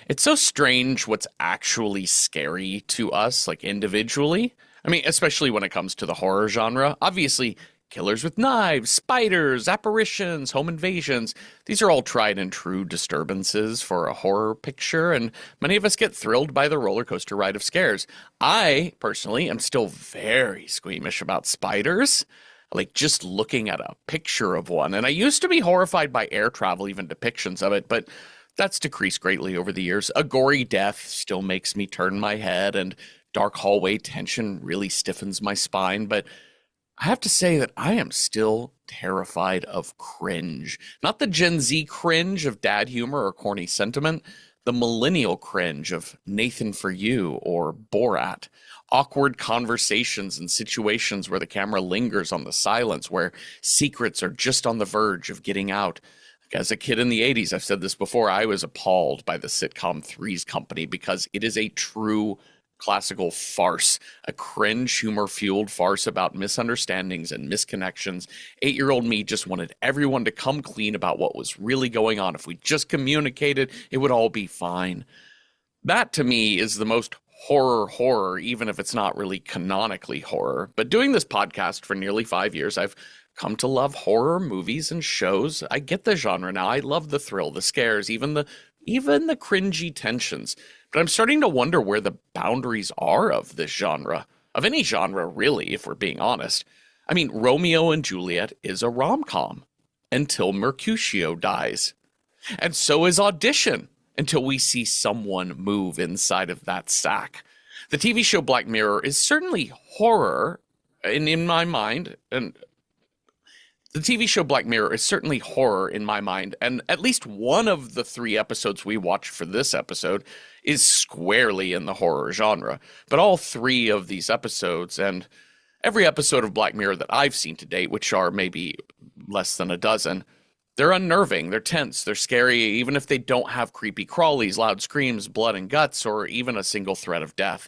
It's so strange what's actually scary to us, like individually. I mean, especially when it comes to the horror genre. Obviously, killers with knives, spiders, apparitions, home invasions. These are all tried and true disturbances for a horror picture, and many of us get thrilled by the roller coaster ride of scares. I, personally, am still very squeamish about spiders. Like just looking at a picture of one. And I used to be horrified by air travel, even depictions of it, but that's decreased greatly over the years. A gory death still makes me turn my head, and dark hallway tension really stiffens my spine. But I have to say that I am still terrified of cringe. Not the Gen Z cringe of dad humor or corny sentiment, the millennial cringe of Nathan For You or Borat. Awkward conversations and situations where the camera lingers on the silence, where secrets are just on the verge of getting out. As a kid in the 80s, I've said this before, I was appalled by the sitcom Three's Company because it is a true classical farce, a cringe, humor-fueled farce about misunderstandings and misconnections. 8-year-old me just wanted everyone to come clean about what was really going on. If we just communicated, it would all be fine. That, to me, is the most horror, even if it's not really canonically horror. But doing this podcast for nearly 5 years, I've come to love horror movies and shows. I get the genre now. I love the thrill, the scares, even the cringy tensions. But I'm starting to wonder where the boundaries are of this genre, of any genre, really, if we're being honest. I mean, Romeo and Juliet is a rom-com until Mercutio dies. And so is Audition until we see someone move inside of that sack. The TV show Black Mirror is certainly horror in my mind, and the TV show Black Mirror is certainly horror in my mind, and at least one of the 3 episodes we watched for this episode is squarely in the horror genre. But all 3 of these episodes, and every episode of Black Mirror that I've seen to date, which are maybe less than a dozen, they're unnerving, they're tense, they're scary, even if they don't have creepy crawlies, loud screams, blood and guts, or even a single threat of death.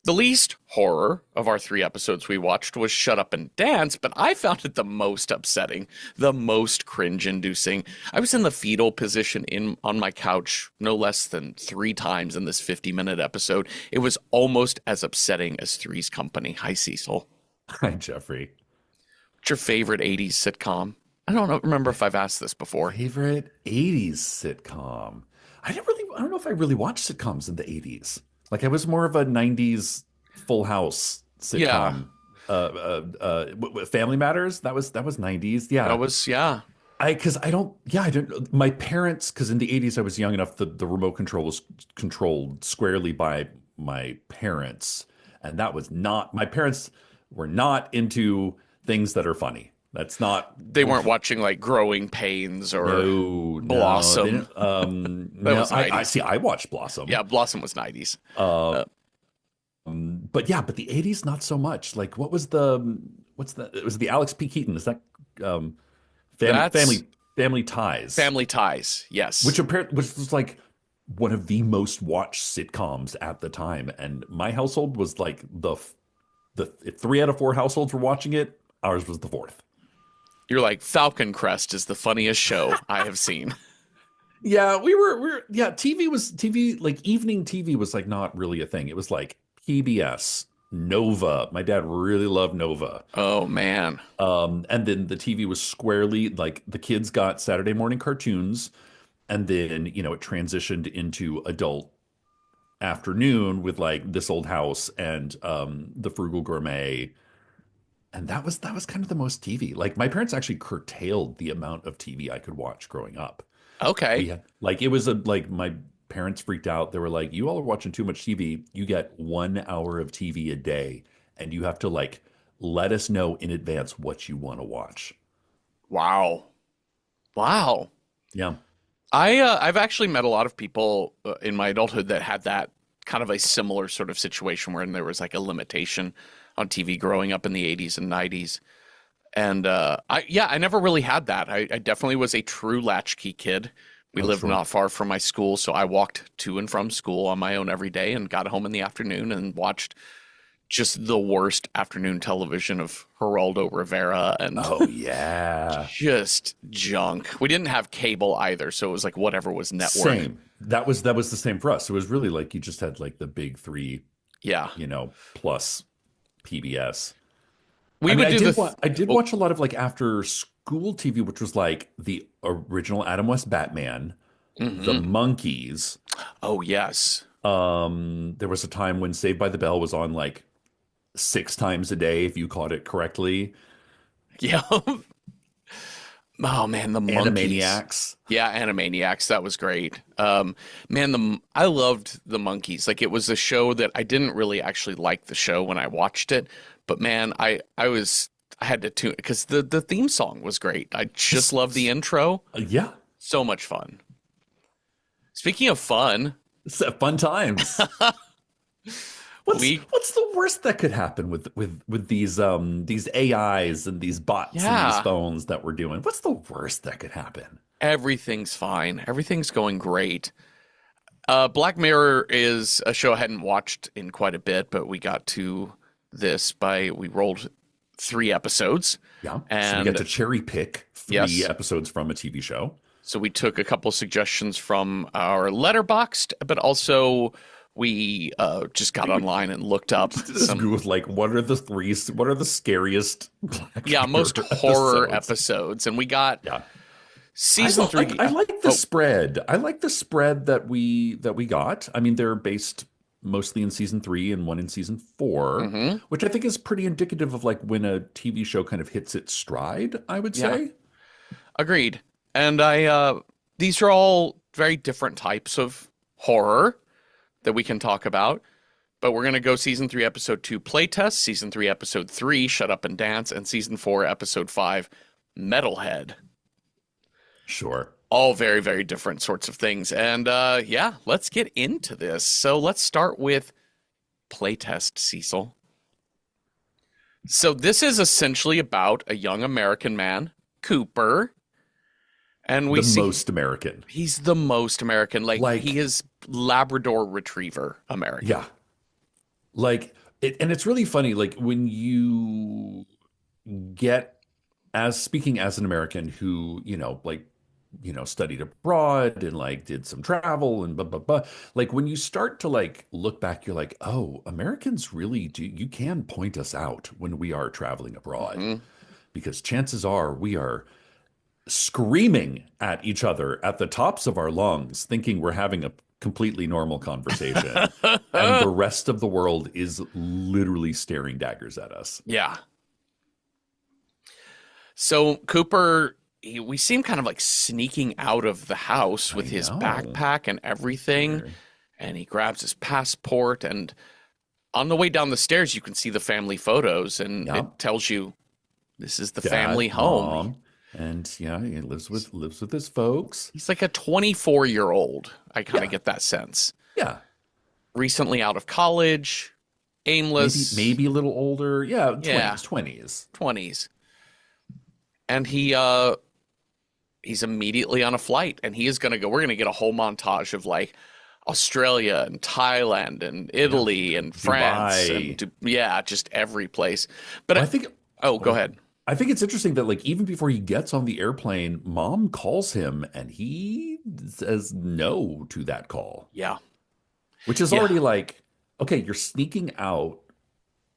The least horror of our 3 episodes we watched was Shut Up and Dance, but I found it the most upsetting, the most cringe-inducing. I was in the fetal position on my couch no less than 3 times in this 50-minute episode. It was almost as upsetting as Three's Company. Hi, Cecil. Hi, Jeffrey. What's your favorite 80s sitcom? I don't remember if I've asked this before. Favorite 80s sitcom? I don't know if I really watched sitcoms in the 80s. Like I was more of a 90s Full House Yeah, sitcom. Family Matters, that was 90s. Yeah. that was, yeah. I don't, my parents, because in the 80s I was young enough that the remote control was controlled squarely by my parents. And that was not, my parents were not into things that are funny. That's not. They weren't watching like Growing Pains or No, Blossom. That No, was I 90s. see. I watched Blossom. Yeah, Blossom was 90s. Uh, Uh, but the 80s, not so much. Like, what's the, it was the Alex P. Keaton. Is that, that's family ties, Family Ties. Yes. which was like one of the most watched sitcoms at the time. And my household was like if 3 out of 4 households were watching it, ours was the 4th. You're like, Falcon Crest is the funniest show I have seen. Yeah, yeah, TV, like evening TV was like not really a thing. It was like PBS, Nova. My dad really loved Nova. Oh, man. And then the TV was squarely like the kids got Saturday morning cartoons, and then, it transitioned into adult afternoon with like This Old House and The Frugal Gourmet. And that was kind of the most TV. Like my parents actually curtailed the amount of TV I could watch growing up. Okay. Like like my parents freaked out. They were like, "You all are watching too much TV. You get 1 hour of TV a day, and you have to like let us know in advance what you want to watch." Wow. Wow. Yeah. I've actually met a lot of people in my adulthood that had that kind of a similar sort of situation where there was like a limitation on TV growing up in the 80s and 90s. And I never really had that. I definitely was a true latchkey kid. We Oh, lived sure. not far from my school, so I walked to and from school on my own every day and got home in the afternoon and watched just the worst afternoon television of Geraldo Rivera and Oh yeah. just junk. We didn't have cable either, so it was like whatever was network. Same. That was the same for us. It was really like you just had like the big three, Yeah. plus PBS. I We mean, would do I did oh, watch a lot of like after school TV, which was like the original Adam West Batman, the mhm. Monkees. Oh yes. There was a time when Saved by the Bell was on like six times a day if you caught it correctly. Yeah. Oh man, the monkeys. Animaniacs. Yeah, Animaniacs. That was great. Man, I loved the monkeys. Like it was a show that I didn't really actually like the show when I watched it, but man, I had to tune because the theme song was great. I just love the intro. Yeah, So much fun. Speaking of fun, it's fun times. What's we what's the worst that could happen with these AIs and these bots and these yeah, phones that we're doing? What's the worst that could happen? everything's fine. Everything's going great. Black Mirror is a show I hadn't watched in quite a bit, but we got to this by we rolled 3 episodes, Yeah. So we get and to cherry pick three yes, episodes from a TV show. so we took a couple suggestions from our letterboxed, but also we just got online and looked up Just some Google like what are the scariest Black yeah Mirror most horror episodes? episodes, and we got Yeah. season three. I like the Oh, spread. I like the spread that we got. I mean, they're based mostly in season three and one in season four, hmm, which I think is pretty indicative of like when a TV show kind of hits its stride, I would yeah, say. agreed. And these are all very different types of horror that we can talk about. But we're going to go season 3, episode 2, Playtest, season 3, episode 3, Shut Up and Dance, and season 4, episode 5, Metalhead. Sure. All very, very different sorts of things. And yeah, let's get into this. So let's start with Playtest, Cecil. So this is essentially about a young American man, Cooper, and we The see most American. he's the most American. Like he Like, is Labrador Retriever American. yeah. Like and it's really funny, like when you get as speaking as an American who, studied abroad and like did some travel and blah blah blah. Like when you start to like look back, you're like, oh, Americans really do you can point us out when we are traveling abroad Hmm. because chances are we are screaming at each other at the tops of our lungs, thinking we're having a completely normal conversation. And the rest of the world is literally staring daggers at us. Yeah. So Cooper, we see him kind of like sneaking out of the house with I his know. backpack and everything, Weird. and he grabs his passport. And on the way down the stairs, you can see the family photos, and Yeah. it tells you this is the family Dad, home. mom, and yeah, he lives with his folks. He's like a 24-year-old. I kind of Yeah. get that sense. Yeah. Recently out of college, Maybe aimless, maybe a little older. Yeah, yeah, 20s. 20s. And he's immediately on a flight, and he is going to go. We're going to get a whole montage of like Australia and Thailand and Yeah. Italy and France and Dubai. yeah, just every place. But Well, I think oh, go well, ahead. I think it's interesting that like even before he gets on the airplane, mom calls him and he says no to that call, Yeah, which is yeah, already like, okay, you're sneaking out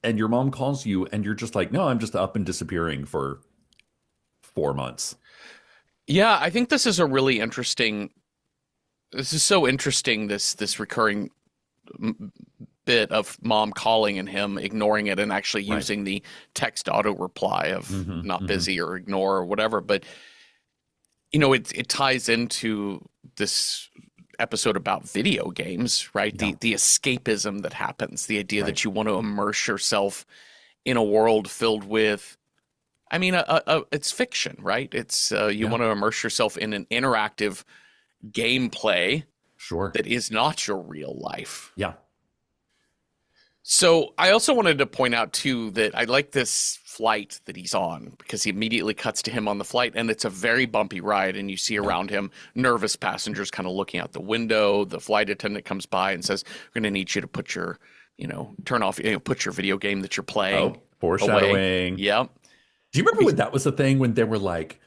and your mom calls you and you're just like, no, I'm just up and disappearing for 4 months. yeah. I think this is a really interesting. This is so interesting. This recurring bit of mom calling and him ignoring it and actually Right. using the text auto reply of not Hmm. busy or ignore or whatever. But it ties into this episode about video games, right? Yeah. The escapism that happens, the idea Right. that you want to immerse yourself in a world filled with, I mean, it's fiction, right? It's you Yeah. want to immerse yourself in an interactive gameplay Sure. that is not your real life. Yeah. So I also wanted to point out too that I like this flight that he's on because he immediately cuts to him on the flight, and it's a very bumpy ride, and you see Yeah. around him nervous passengers kind of looking out the window. The flight attendant comes by and says, "We're going to need you to put your turn off, put your video game that you're Oh, playing away. foreshadowing. Yep. Do you remember when that was the thing when they were like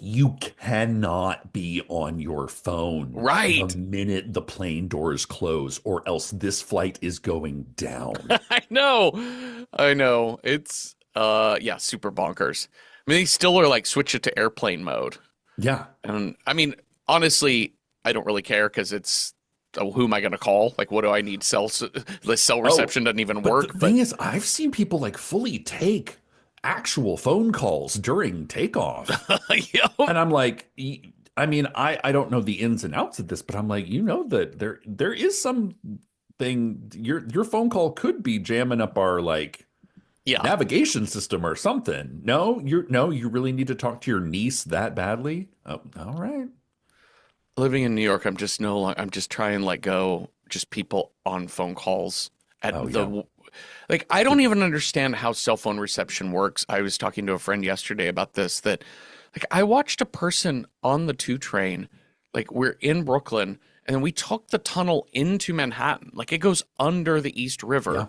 you cannot be on your phone the Right. minute the plane doors close, or else this flight is going down. I know. I know. It's yeah, super bonkers. I mean, they still are like switch it to airplane mode. Yeah. And I mean, honestly, I don't really care because it's who am I going to call? Like, what do I need? The cell Oh, reception doesn't even but the work. But thing is, I've seen people like fully take actual phone calls during takeoff. yep. And I'm like, I mean, I don't know the ins and outs of this, but I'm like, that there is something your phone call could be jamming up our like Yeah. navigation system or something. You really need to talk to your niece that badly? Oh, all right. Living in New York, I'm just no longer, I'm just trying to let go just people on phone calls at Oh yeah. like I don't even understand how cell phone reception works. I was talking to a friend yesterday about this that like I watched a person on the 2 train, like we're in Brooklyn and we took the tunnel into Manhattan. Like it goes under the East Yeah. River.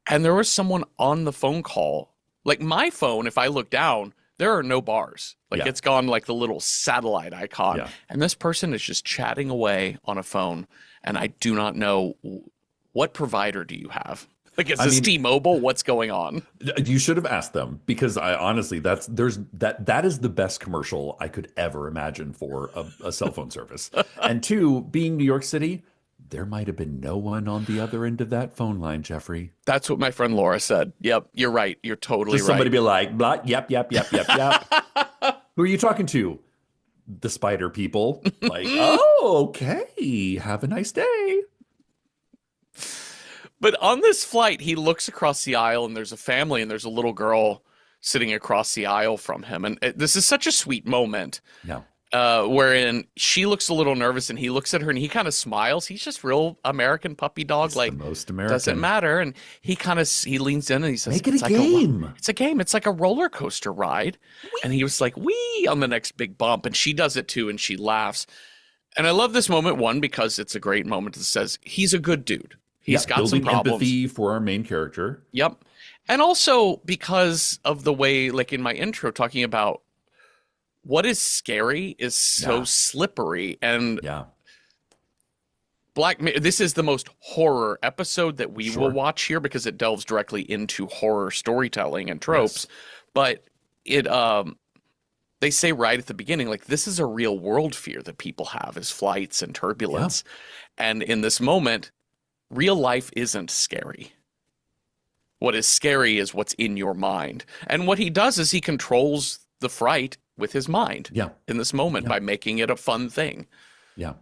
And there was someone on the phone call. Like my phone, if I look down, there are no bars. Like Yeah. it's gone like the little satellite icon. Yeah. And this person is just chatting away on a phone. And I do not know what provider do you have? Like, is I this mean, T-Mobile? What's going on? you should have asked them because I honestly that is the best commercial I could ever imagine for a cell phone service. And two, being New York City, there might have been no one on the other end of that phone line, Jeffrey. That's what my friend Laura said. Yep, you're right. You're totally Just somebody right. be like, blah, yep. Who are you talking to? The spider people. Like, oh, okay. Have a nice day. But on this flight, he looks across the aisle and there's a family and there's a little girl sitting across the aisle from him. And this is such a sweet moment. Yeah. Wherein she looks a little nervous and he looks at her and he kind of smiles. He's just real American puppy dog, It's the like most doesn't American. matter. And he leans in and he says, Make it "It's a like game. it's a game. It's like a roller coaster ride." And he was like, "Wee!" on the next big bump, and she does it too, and she laughs. And I love this moment one because it's a great moment that says he's a good dude. He's Yeah, got some building problems. empathy for our main character. Yep. And also because of the way, like in my intro, talking about what is scary is so Yeah. slippery. And Yeah. this is the most horror episode that we will Sure. watch here because it delves directly into horror storytelling and tropes. Yes. But it, they say right at the beginning, like this is a real world fear that people have is flights and turbulence. And in this moment, real life isn't scary. What is scary is what's in your mind. And what he does is he controls the fright with his mind Yeah. in this moment by making it a fun thing. Yeah.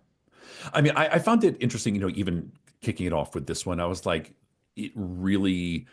I mean, I found it interesting, even kicking it off with this one, I was like, it really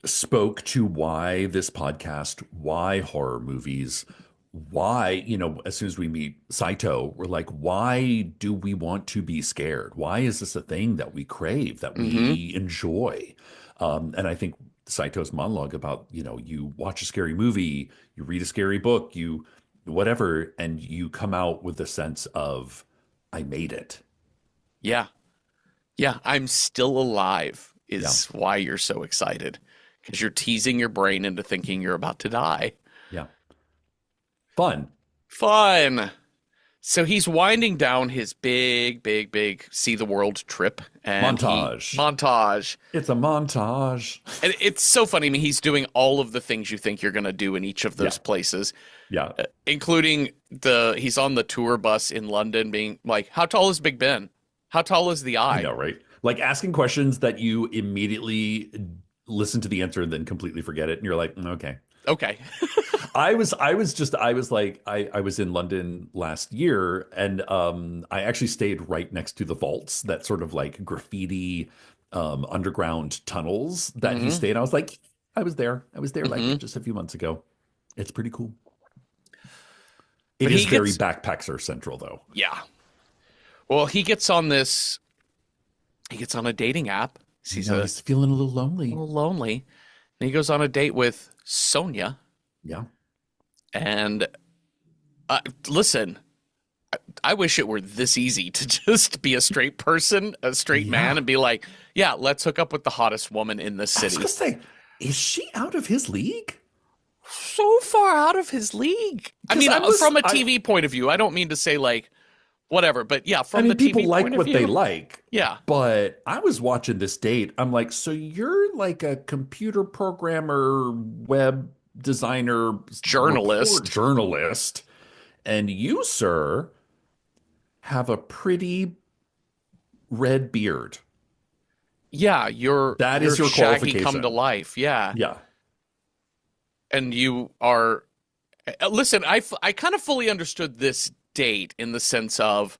spoke to why this podcast, why horror movies, why, as soon as we meet Saito, we're like, why do we want to be scared? Why is this a thing that we crave, that we enjoy? And I think Saito's monologue about, you watch a scary movie, you read a scary book, you whatever, and you come out with a sense of, I made it. Yeah. Yeah. I'm still alive is why you're so excited because you're teasing your brain into thinking you're about to die. Yeah. Fun. Fun. So he's winding down his big see the world trip and montage. It's a montage. And it's so funny. I mean, he's doing all of the things you think you're going to do in each of those places. Yeah. Including he's on the tour bus in London being like, how tall is Big Ben? How tall is the eye? I know, right? Like asking questions that you immediately listen to the answer and then completely forget it. And you're like, okay. Okay. I was like, I was in London last year and I actually stayed right next to the vaults, that sort of like graffiti underground tunnels that he stayed. I was like, I was there like just a few months ago. It's pretty cool. It is very backpacker central though. Yeah. Well, he gets on a dating app. He's feeling a little lonely. And he goes on a date with Sonia. Yeah. And listen, I wish it were this easy to just be a straight person, a straight man, Yeah. and be like, yeah, let's hook up with the hottest woman in this I was gonna city. say, is she out of his league? So far out of his league. I Because mean, from a I TV point of view, I don't mean to say like whatever, but yeah, I from the mean, people TV point like of what they view, like, yeah, but I was watching this date. I'm like, so you're like a computer programmer, web designer, report journalist. journalist, and you, sir, have a pretty red beard. Yeah, That you're is your Shaggy come to qualification. life. Yeah. Yeah. And you are listen, I kind of fully understood this date in the sense of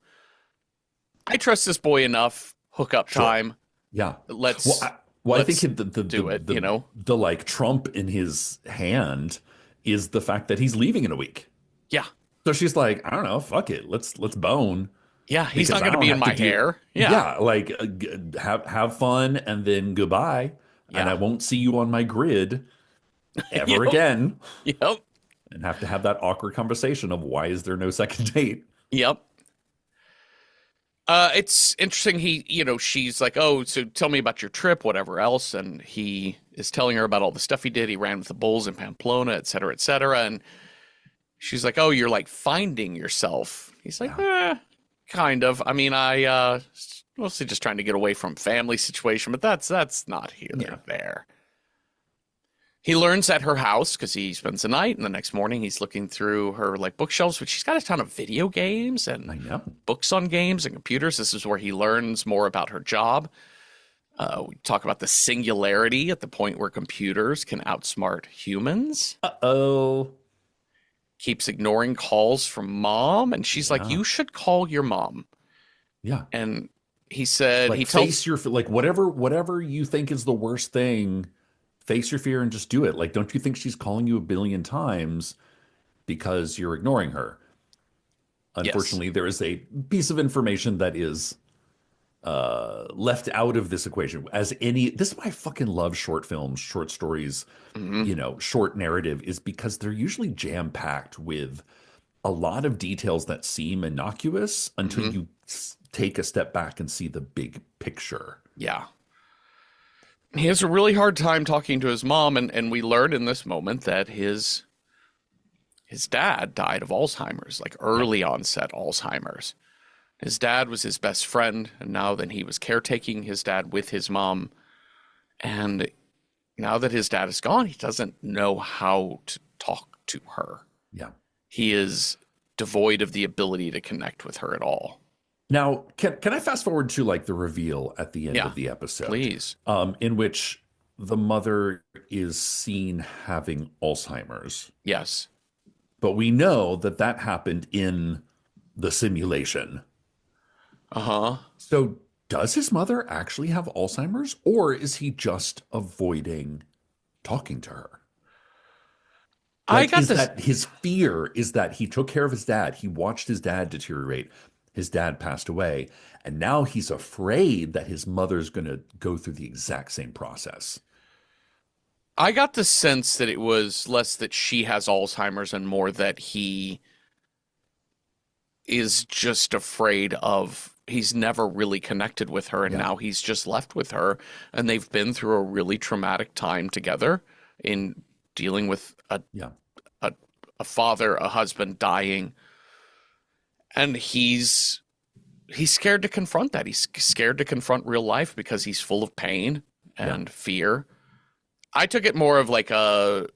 I trust this boy enough, hookup Sure. time. Yeah. Well, Let's I think let's the do it, you know. the like trump in his hand is the fact that he's leaving in a week. Yeah. So she's like, I don't know, fuck it, let's bone Yeah, he's because not I going to don't be in have to my deal. hair. Yeah. Yeah, like have fun and then goodbye, and I Yeah. won't see you on my grid ever Yep. again, Yep. and have to have that awkward conversation of why is there no second date? Yep. It's interesting. She's like, "Oh, so tell me about your trip, whatever else." And he is telling her about all the stuff he did. He ran with the bulls in Pamplona, et cetera, et cetera. And she's like, "Oh, you're like finding yourself." He's like, Yeah, kind of. I mean, I mostly just trying to get away from family situation, but that's not here yeah, or there. He learns at her house because he spends the night, and the next morning he's looking through her like bookshelves, which she's got a ton of video games I and know. books on games and computers. This is where he learns more about her job. We talk about the singularity at the point where computers can outsmart humans. Uh-oh. Keeps ignoring calls from mom, and she's like, Yeah, "You should call your mom." yeah. And he said he Like tells, face your like whatever you think is the worst thing, face your fear and just do it. Like, don't you think she's calling you a billion times because you're ignoring her? yes, Unfortunately, there is a piece of information that is left out of this equation. This is why I fucking love short films, short stories, hmm short narrative, is because they're usually jam-packed with a lot of details that seem innocuous until hmm you take a step back and see the big picture. yeah. He has a really hard time talking to his mom, and we learn in this moment that his dad died of Alzheimer's, like Yeah. early onset Alzheimer's. His dad was his best friend, and now then he was caretaking his dad with his mom. And now that his dad is gone, he doesn't know how to talk to her. Yeah. He is devoid of the ability to connect with her at all. Now, can I fast forward to like the reveal at the end Yeah, of the episode, please. in which the mother is seen having Alzheimer's, Yes. but we know that that happened in the simulation. Uh-huh. So, does his mother actually have Alzheimer's, or is he just avoiding talking to her? I Like, got is this. that his fear is that he took care of his dad, he watched his dad deteriorate, his dad passed away, and now he's afraid that his mother's going to go through the exact same process. I got the sense that it was less that she has Alzheimer's and more that he is just afraid of he's never really connected with her and Yeah, now he's just left with her and they've been through a really traumatic time together in dealing with yeah, a, a father, a husband dying, and he's scared to confront that. He's scared to confront real life because he's full of pain yeah. and fear. I took it more of like a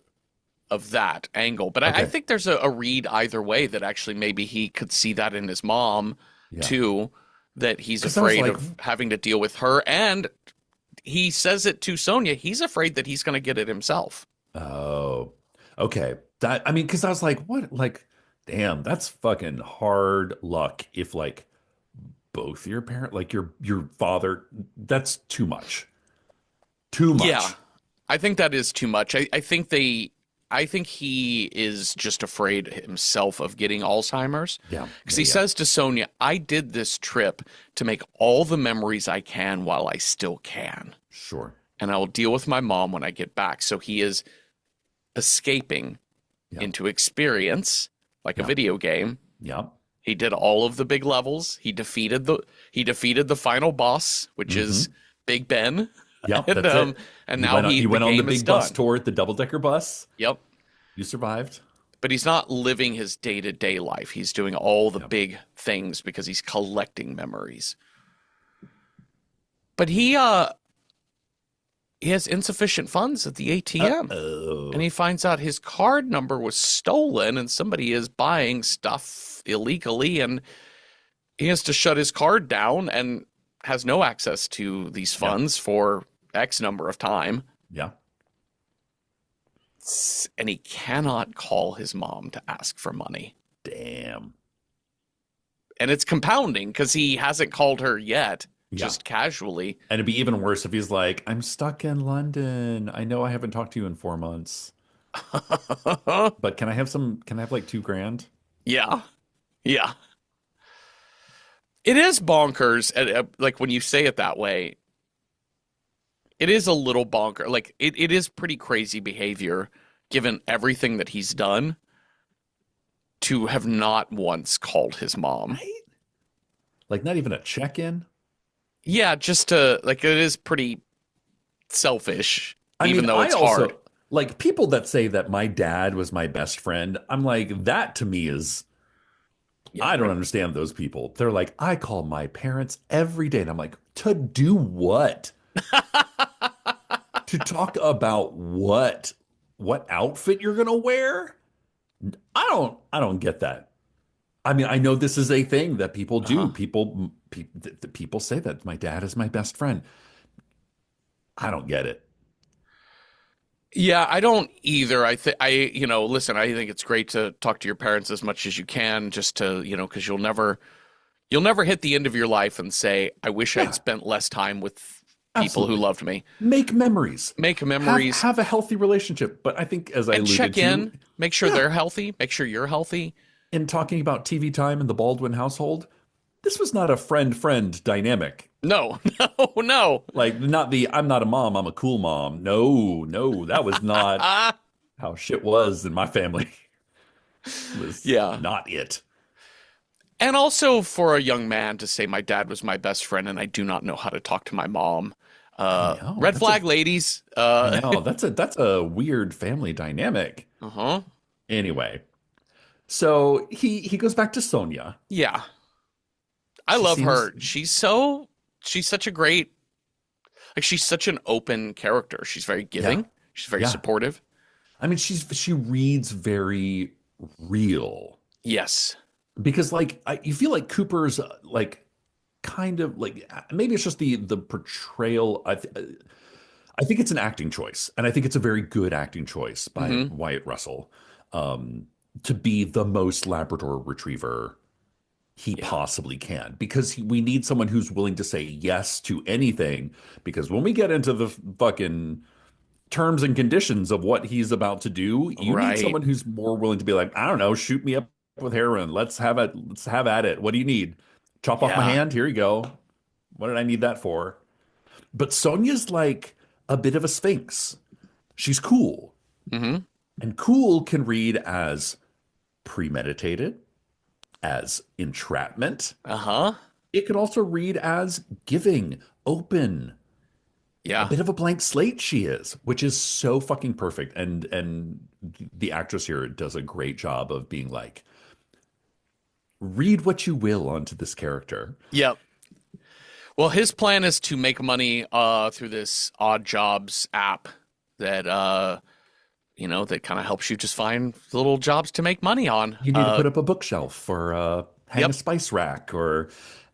of that angle, but I Okay, think there's a read either way that actually maybe he could see that in his mom yeah. too, that he's Because I was afraid like, of having to deal with her, and he says it to Sonia. He's afraid that he's going to get it himself. oh, okay. That I mean, because I was like, what? Like, damn, that's fucking hard luck. If like both your parent, like your father, that's too much. Too Yeah, much. I think that is too much. I think he is just afraid himself of getting Alzheimer's Yeah, because yeah, he yeah. says to Sonia, I did this trip to make all the memories I can while I still can. Sure. And I will deal with my mom when I get back. So he is escaping Yeah, into experience, like a yeah, video game, yeah. He did all of the big levels. He defeated the final boss, which is Hmm. Big Ben. Yep, And that's it. and now He the went on the game is big bus done. tour, the double-decker bus. Yep. You survived. But he's not living his day-to-day life. He's doing all the Yep. big things because he's collecting memories. But he has insufficient funds at the ATM. And Uh-oh. he finds out his card number was stolen and somebody is buying stuff illegally, and he has to shut his card down and has no access to these Yep. funds for X number of time. Yeah. And he cannot call his mom to ask for money. Damn. And it's compounding because he hasn't called her yet, Yeah. just casually. And it'd be even worse if he's like, I'm stuck in London. I know I haven't talked to you in 4 months, but can I have like 2 grand? Yeah. Yeah. It is bonkers. Like when you say it that way, it is a little bonker. Like it is pretty crazy behavior given everything that he's done to have not once called his mom. Right? Like not even a check-in. Yeah, just to like it is pretty selfish, I even mean, though I it's also hard. like people that say that my dad was my best friend. I'm like, that to me is, Yeah. I don't understand those people. They're like, I call my parents every day. And I'm like, to do what? To talk about what? What outfit you're gonna wear? I don't get that. I mean, I know this is a thing that people do. Uh-huh. People say that my dad is my best friend. I don't get it. Yeah, I don't either. Listen, I think it's great to talk to your parents as much as you can, just to, because you'll never hit the end of your life and say, I wish I'd Yeah, spent less time with people who absolutely. loved me. Make memories. Make Have memories have a healthy relationship. But I think as I and alluded check to, in, make sure yeah, they're healthy, make sure you're healthy. in talking about TV time in the Baldwin household, this was not a friend-friend dynamic. No, no, no. Like not the I'm not a mom, I'm a cool mom. No, no, that was not Ah, how shit was in my family. Was yeah. not it. And also for a young man to say my dad was my best friend and I do not know how to talk to my mom. I know. Red flag ladies. I know. That's a weird family dynamic. Uh-huh. Anyway, so he goes back to Sonia. Yeah. I She love seems her. She's such a great, like she's such an open character. She's very yeah, giving. She's very yeah. supportive. I mean, she reads very real Yes. because like you feel like Cooper's like kind of like maybe it's just the portrayal. I think it's an acting choice, and I think it's a very good acting choice by Hmm. Wyatt Russell to be the most Labrador retriever he Yeah. possibly can because we need someone who's willing to say yes to anything. Because when we get into the fucking terms and conditions of what he's about to do, you need Right. someone who's more willing to be like, I don't know, shoot me up with heroin. Let's have it. Let's have at it. What do you need? Chop off my Yeah. hand? Here you go. What did I need that for? But Sonia's like a bit of a sphinx. She's cool. Hmm. And cool can read as premeditated, as entrapment. Uh-huh. It could also read as giving, open, a Yeah. bit of a blank slate she is, which is so fucking perfect. And the actress here does a great job of being like, read what you will onto this character. Yep. Well, his plan is to make money through this odd jobs app that that kind of helps you just find little jobs to make money on. You need to put up a bookshelf or hang a Yep. spice rack or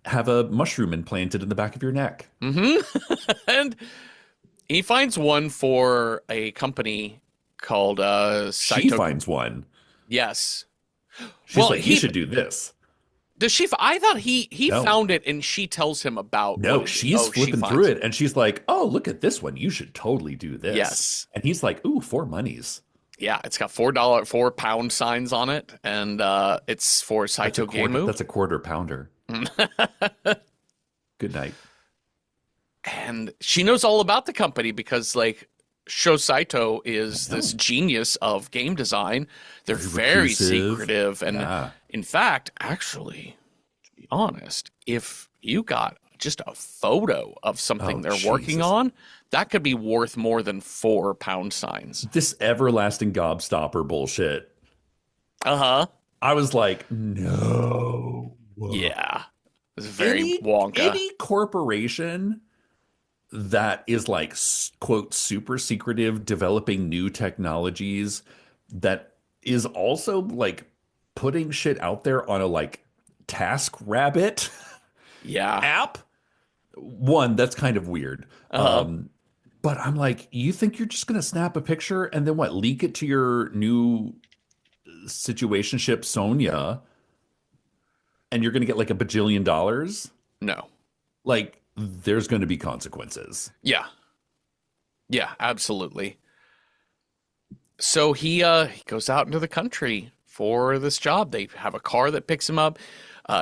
have a mushroom implanted in the back of your neck. Hmm. And he finds one for a company called She Saito. finds one. Yes. She's Well, like, you should do this. does she? I thought he No, found it, and she tells him about what no, it is. she's Oh, she flipping through finds it. it and she's like, oh, look at this one. You should totally do this. Yes. And he's like, ooh, 4 monies. Yeah, it's got £4 signs on it, and it's for Saito Gameu. That's a quarter pounder. Good night. And she knows all about the company because, like, Sho Saito I is this know. genius of game design. They're Very very reclusive. secretive. And Yeah. in fact, actually, to be honest, if you got just a photo of something Oh, they're working Jesus. on, that could be worth more than 4 pound signs. This everlasting gobstopper bullshit. Uh-huh. I was like, no. Yeah. It's very Any Wonka. any corporation that is like quote super secretive, developing new technologies that is also like putting shit out there on a like Task Rabbit Yeah. app. One, that's kind of weird. Uh-huh. But I'm like, you think you're just gonna snap a picture and then what, leak it to your new situationship Sonia and you're gonna get like a bajillion dollars? No. Like, there's gonna be consequences. Yeah. Yeah, absolutely. So he goes out into the country for this job. They have a car that picks him up.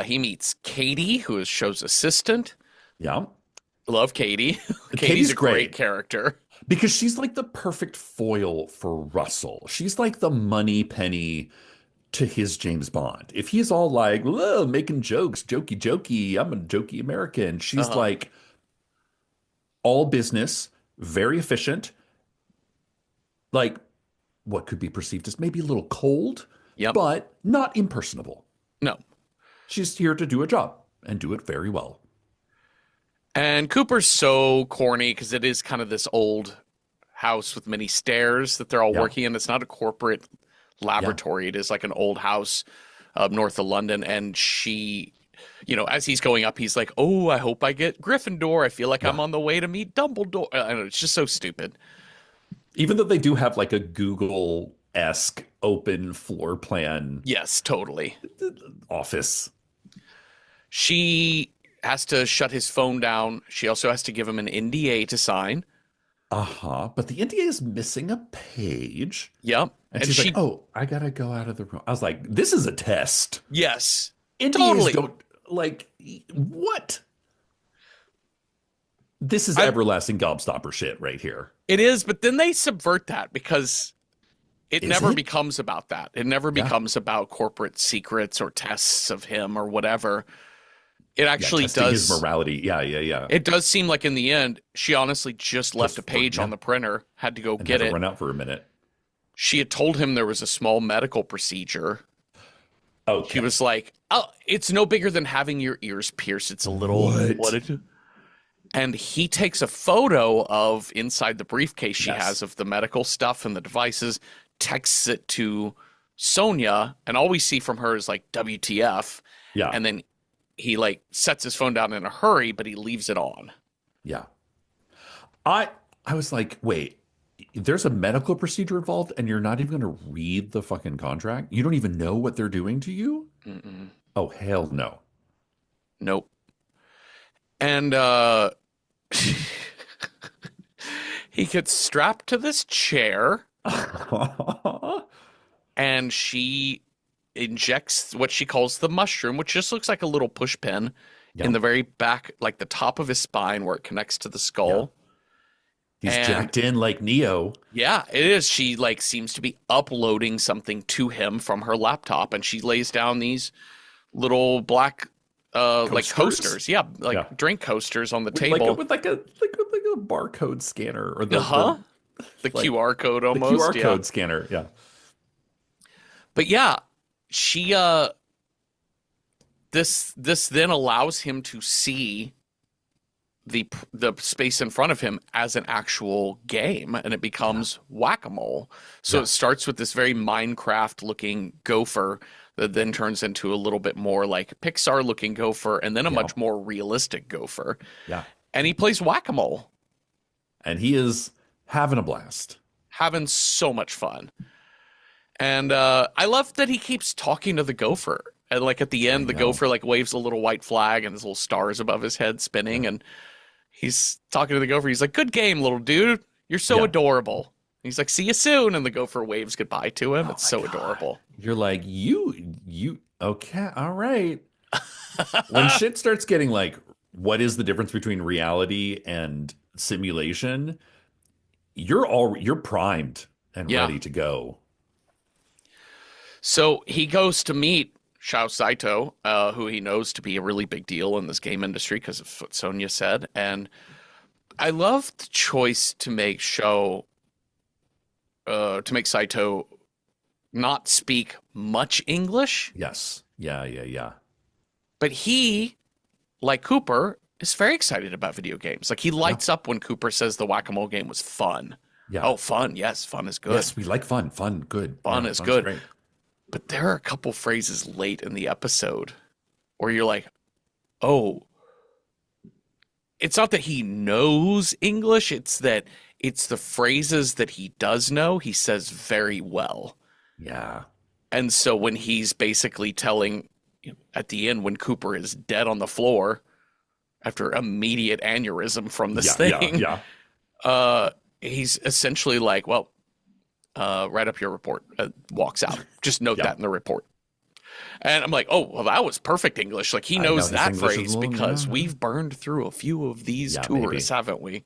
He meets Katie, who is Show's assistant. Yeah. Love Katie. Katie's Katie's a great great character. because she's like the perfect foil for Russell. She's like the money penny to his James Bond. If he's all like, "Whoa, making jokes, jokey, jokey, I'm a jokey American," she's Uh-huh. like all business, very efficient, like what could be perceived as maybe a little cold, Yep. but not impersonable. No. She's here to do a job and do it very well. And Cooper's so corny because it is kind of this old house with many stairs that they're all Yeah. working in. It's not a corporate Yeah. laboratory. It is like an old house up north of London. And she, as he's going up, he's like, "Oh, I hope I get Gryffindor. I feel like I'm Yeah. on the way to meet Dumbledore." I know, it's just so stupid. Even though they do have like a Google-esque open floor plan Yes, totally. office. She has to shut his phone down. She also has to give him an NDA to sign. Uh-huh. But the NDA is missing a page. Yep. And And she's like, she, oh, I gotta go out of the room. I was like, this is a test. yes, NDAs totally. don't like what? This is I, everlasting gobstopper shit right here. it is, but then they subvert that because it Is never it? becomes about that. It never Yeah. becomes about corporate secrets or tests of him or whatever. It Yeah, actually testing his does. morality. Yeah, yeah, yeah. It does seem like in the end, she honestly just left a page Yeah, on the printer, had to go and had get to it. run out for a minute. She had told him there was a small medical procedure. She Okay. was like, "Oh, it's no bigger than having your ears pierced. It's a little What? what it." And he takes a photo of inside the briefcase she has Yes. of the medical stuff and the devices, texts it to Sonia, and all we see from her is like WTF. Yeah, And then he like sets his phone down in a hurry, but he leaves it on. yeah. I I was like, wait, there's a medical procedure involved, and you're not even going to read the fucking contract? You don't even know what they're doing to you? Mm-mm. Oh, hell no. Nope. And he gets strapped to this chair and she injects what she calls the mushroom, which just looks like a little push pin in Yeah, the very back, like the top of his spine where it connects to the yeah. skull. He's And jacked in like Neo. yeah, it is. She like seems to be uploading something to him from her laptop, and she lays down these little black like Coasters? coasters. Yeah, Yeah. like drink coasters on the With like a table. with like a barcode scanner or Uh-huh. The like QR code the QR almost, yeah. code scanner. Yeah. But yeah, she this then allows him to see the space in front of him as an actual game, and it becomes whack-a-mole. So Yeah. it starts with this very Minecraft looking gopher that then turns into a little bit more like Pixar looking gopher, and then a Yeah. much more realistic gopher. Yeah. And he plays whack-a-mole, And he is having a blast. having so much fun. And I love that he keeps talking to the gopher. And like at the I end, the know. gopher like waves a little white flag and there's little stars above his head spinning. And he's talking to the gopher. He's like, "Good game, little dude. You're so Yeah. adorable." He's like, "See you soon." And the gopher waves goodbye to him. Oh It's my so God. adorable. You're like, you okay, all right. When shit starts getting like, what is the difference between reality and simulation? you're primed and Yeah. ready to go. So he goes to meet Shao Saito, who he knows to be a really big deal in this game industry because of what Sonya said. And I love the choice to make Saito not speak much English, Yes. Yeah, yeah, yeah. but he, like Cooper, is very excited about video games. Like he Yeah. lights up when Cooper says the whack-a-mole game was fun. Yeah. Oh, fun. Yes, fun is good. Yes, we like fun. Fun, good. Fun Yeah, is fun's good. great. But there are a couple phrases late in the episode where you're like, oh, it's not that he knows English, it's that it's the phrases that he does know, he says very well. Yeah. And so when he's basically telling, at the end, when Cooper is dead on the floor after immediate aneurysm from this Yeah, yeah, thing, yeah. he's essentially like, well, write up your report, walks out. Just note Yeah. that in the report. And I'm like, oh, well, that was perfect English. Like he I know knows his that English is phrase a little, because yeah. we've burned through a few of these Yeah, tours, maybe. haven't we?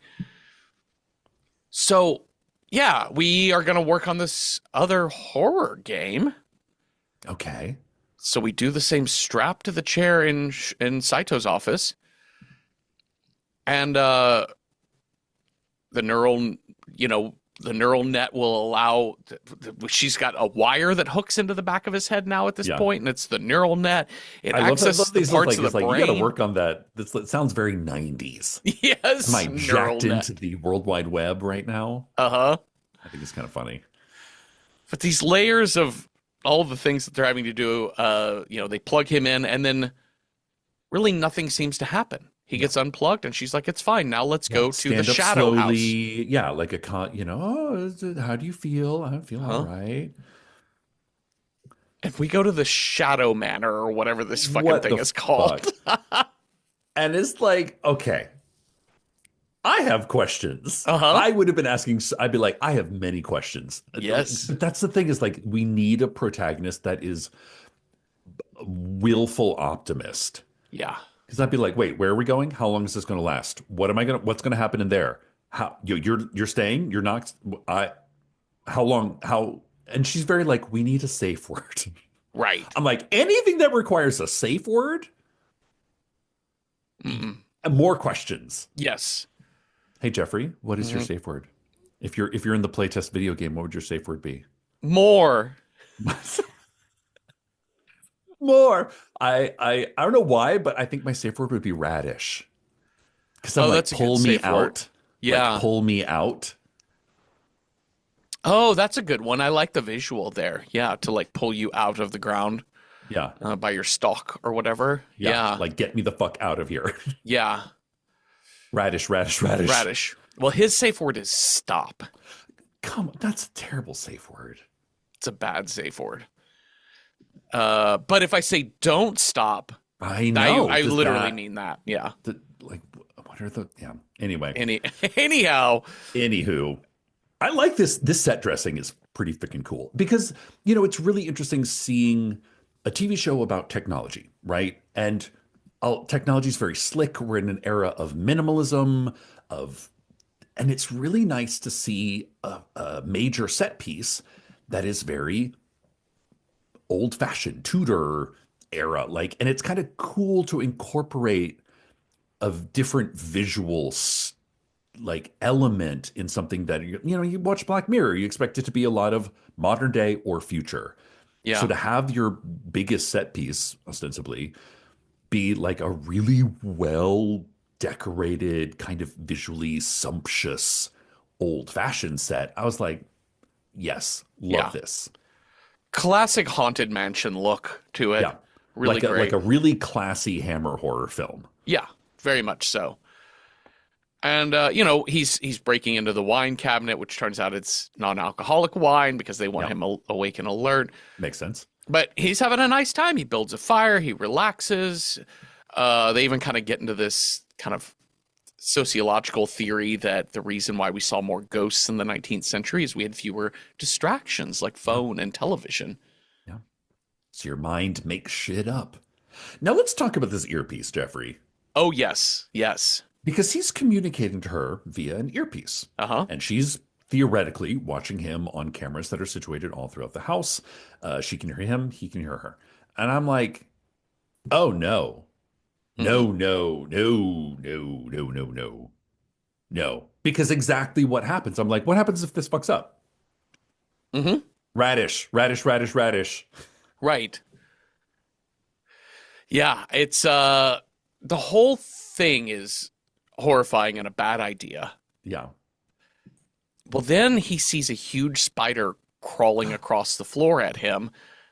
So, yeah, we are going to work on this other horror game. Okay. So we do the same strap to the chair in Saito's office. And the neural, the neural net will allow, she's got a wire that hooks into the back of his head now at this Yeah. point, and it's the neural net. It I accesses love the these look parts like of it's the like you got to brain. work on that. It sounds very 90s. Am Yes, I neural jacked net. into the World Wide Web right now? Uh-huh. I think it's kind of funny. But these layers of all the things that they're having to do, they plug him in, and then really nothing seems to happen. He gets unplugged, and she's like, "It's fine. Now let's Yeah, go to the stand up shadow house." slowly. Yeah, like how do you feel? I feel all Huh? right. And we go to the Shadow Manor or whatever this fucking What thing the is called. fuck? And it's like, okay, I have questions. Uh-huh. I would have been asking, I'd be like, I have many questions. Yes. But that's the thing is like, we need a protagonist that is a willful optimist. Yeah. Because I'd be like, wait, where are we going? How long is this going to last? What's going to happen in there? How you're staying? You're not, how long? And she's very like, we need a safe word. Right. I'm like, anything that requires a safe word, Mm-mm. and more questions. Yes. Hey Jeffrey, what is your Mhm. safe word? If you're in the playtest video game, what would your safe word be? More. More. I don't know why, but I think my safe word would be radish. Because I'm Oh, like, that's a good pull me safe word. out. Like Yeah. pull me out. Oh, that's a good one. I like the visual there. Yeah, to like pull you out of the ground Yeah. by your stalk or whatever. Yeah. Yeah. Like get me the fuck out of here. Yeah. Radish, radish, radish. Radish. Well, his safe word is stop. Come on, that's a terrible safe word. It's a bad safe word. But if I say don't stop, I know. I Does literally that- mean that. Yeah. like what are the yeah. Anyway. Anyhow, Anywho, I like this set dressing is pretty freaking cool because it's really interesting seeing a TV show about technology, right? And technology is very slick. We're in an era of minimalism, and it's really nice to see a major set piece that is very old-fashioned Tudor era, and it's kind of cool to incorporate a different visual element in something that you watch Black Mirror, you expect it to be a lot of modern day or future. So yeah. to have your biggest set piece ostensibly be like a really well decorated, kind of visually sumptuous old fashioned set, I was like, yes, love Yeah. this. Classic haunted mansion look to it. Yeah. Really great. Like a really classy Hammer horror film. Yeah, very much so. And he's breaking into the wine cabinet, which turns out it's non-alcoholic wine because they want Yeah. him awake and alert. Makes sense. But he's having a nice time. He builds a fire. He relaxes. They even kind of get into this kind of sociological theory that the reason why we saw more ghosts in the 19th century is we had fewer distractions like phone and television. Yeah. So your mind makes shit up. Now let's talk about this earpiece, Jeffrey. Oh, yes. Yes. Because he's communicating to her via an earpiece. Uh-huh. And she's theoretically watching him on cameras that are situated all throughout the house. She can hear him, he can hear her. And I'm like, oh no, Hmm. no, no, no, no, no, no, no, no. Because exactly what happens. I'm like, what happens if this fucks up? Hmm. Radish, radish, radish, radish. Right. Yeah, it's the whole thing is horrifying and a bad idea. Yeah, Well, then he sees a huge spider crawling across the floor at him.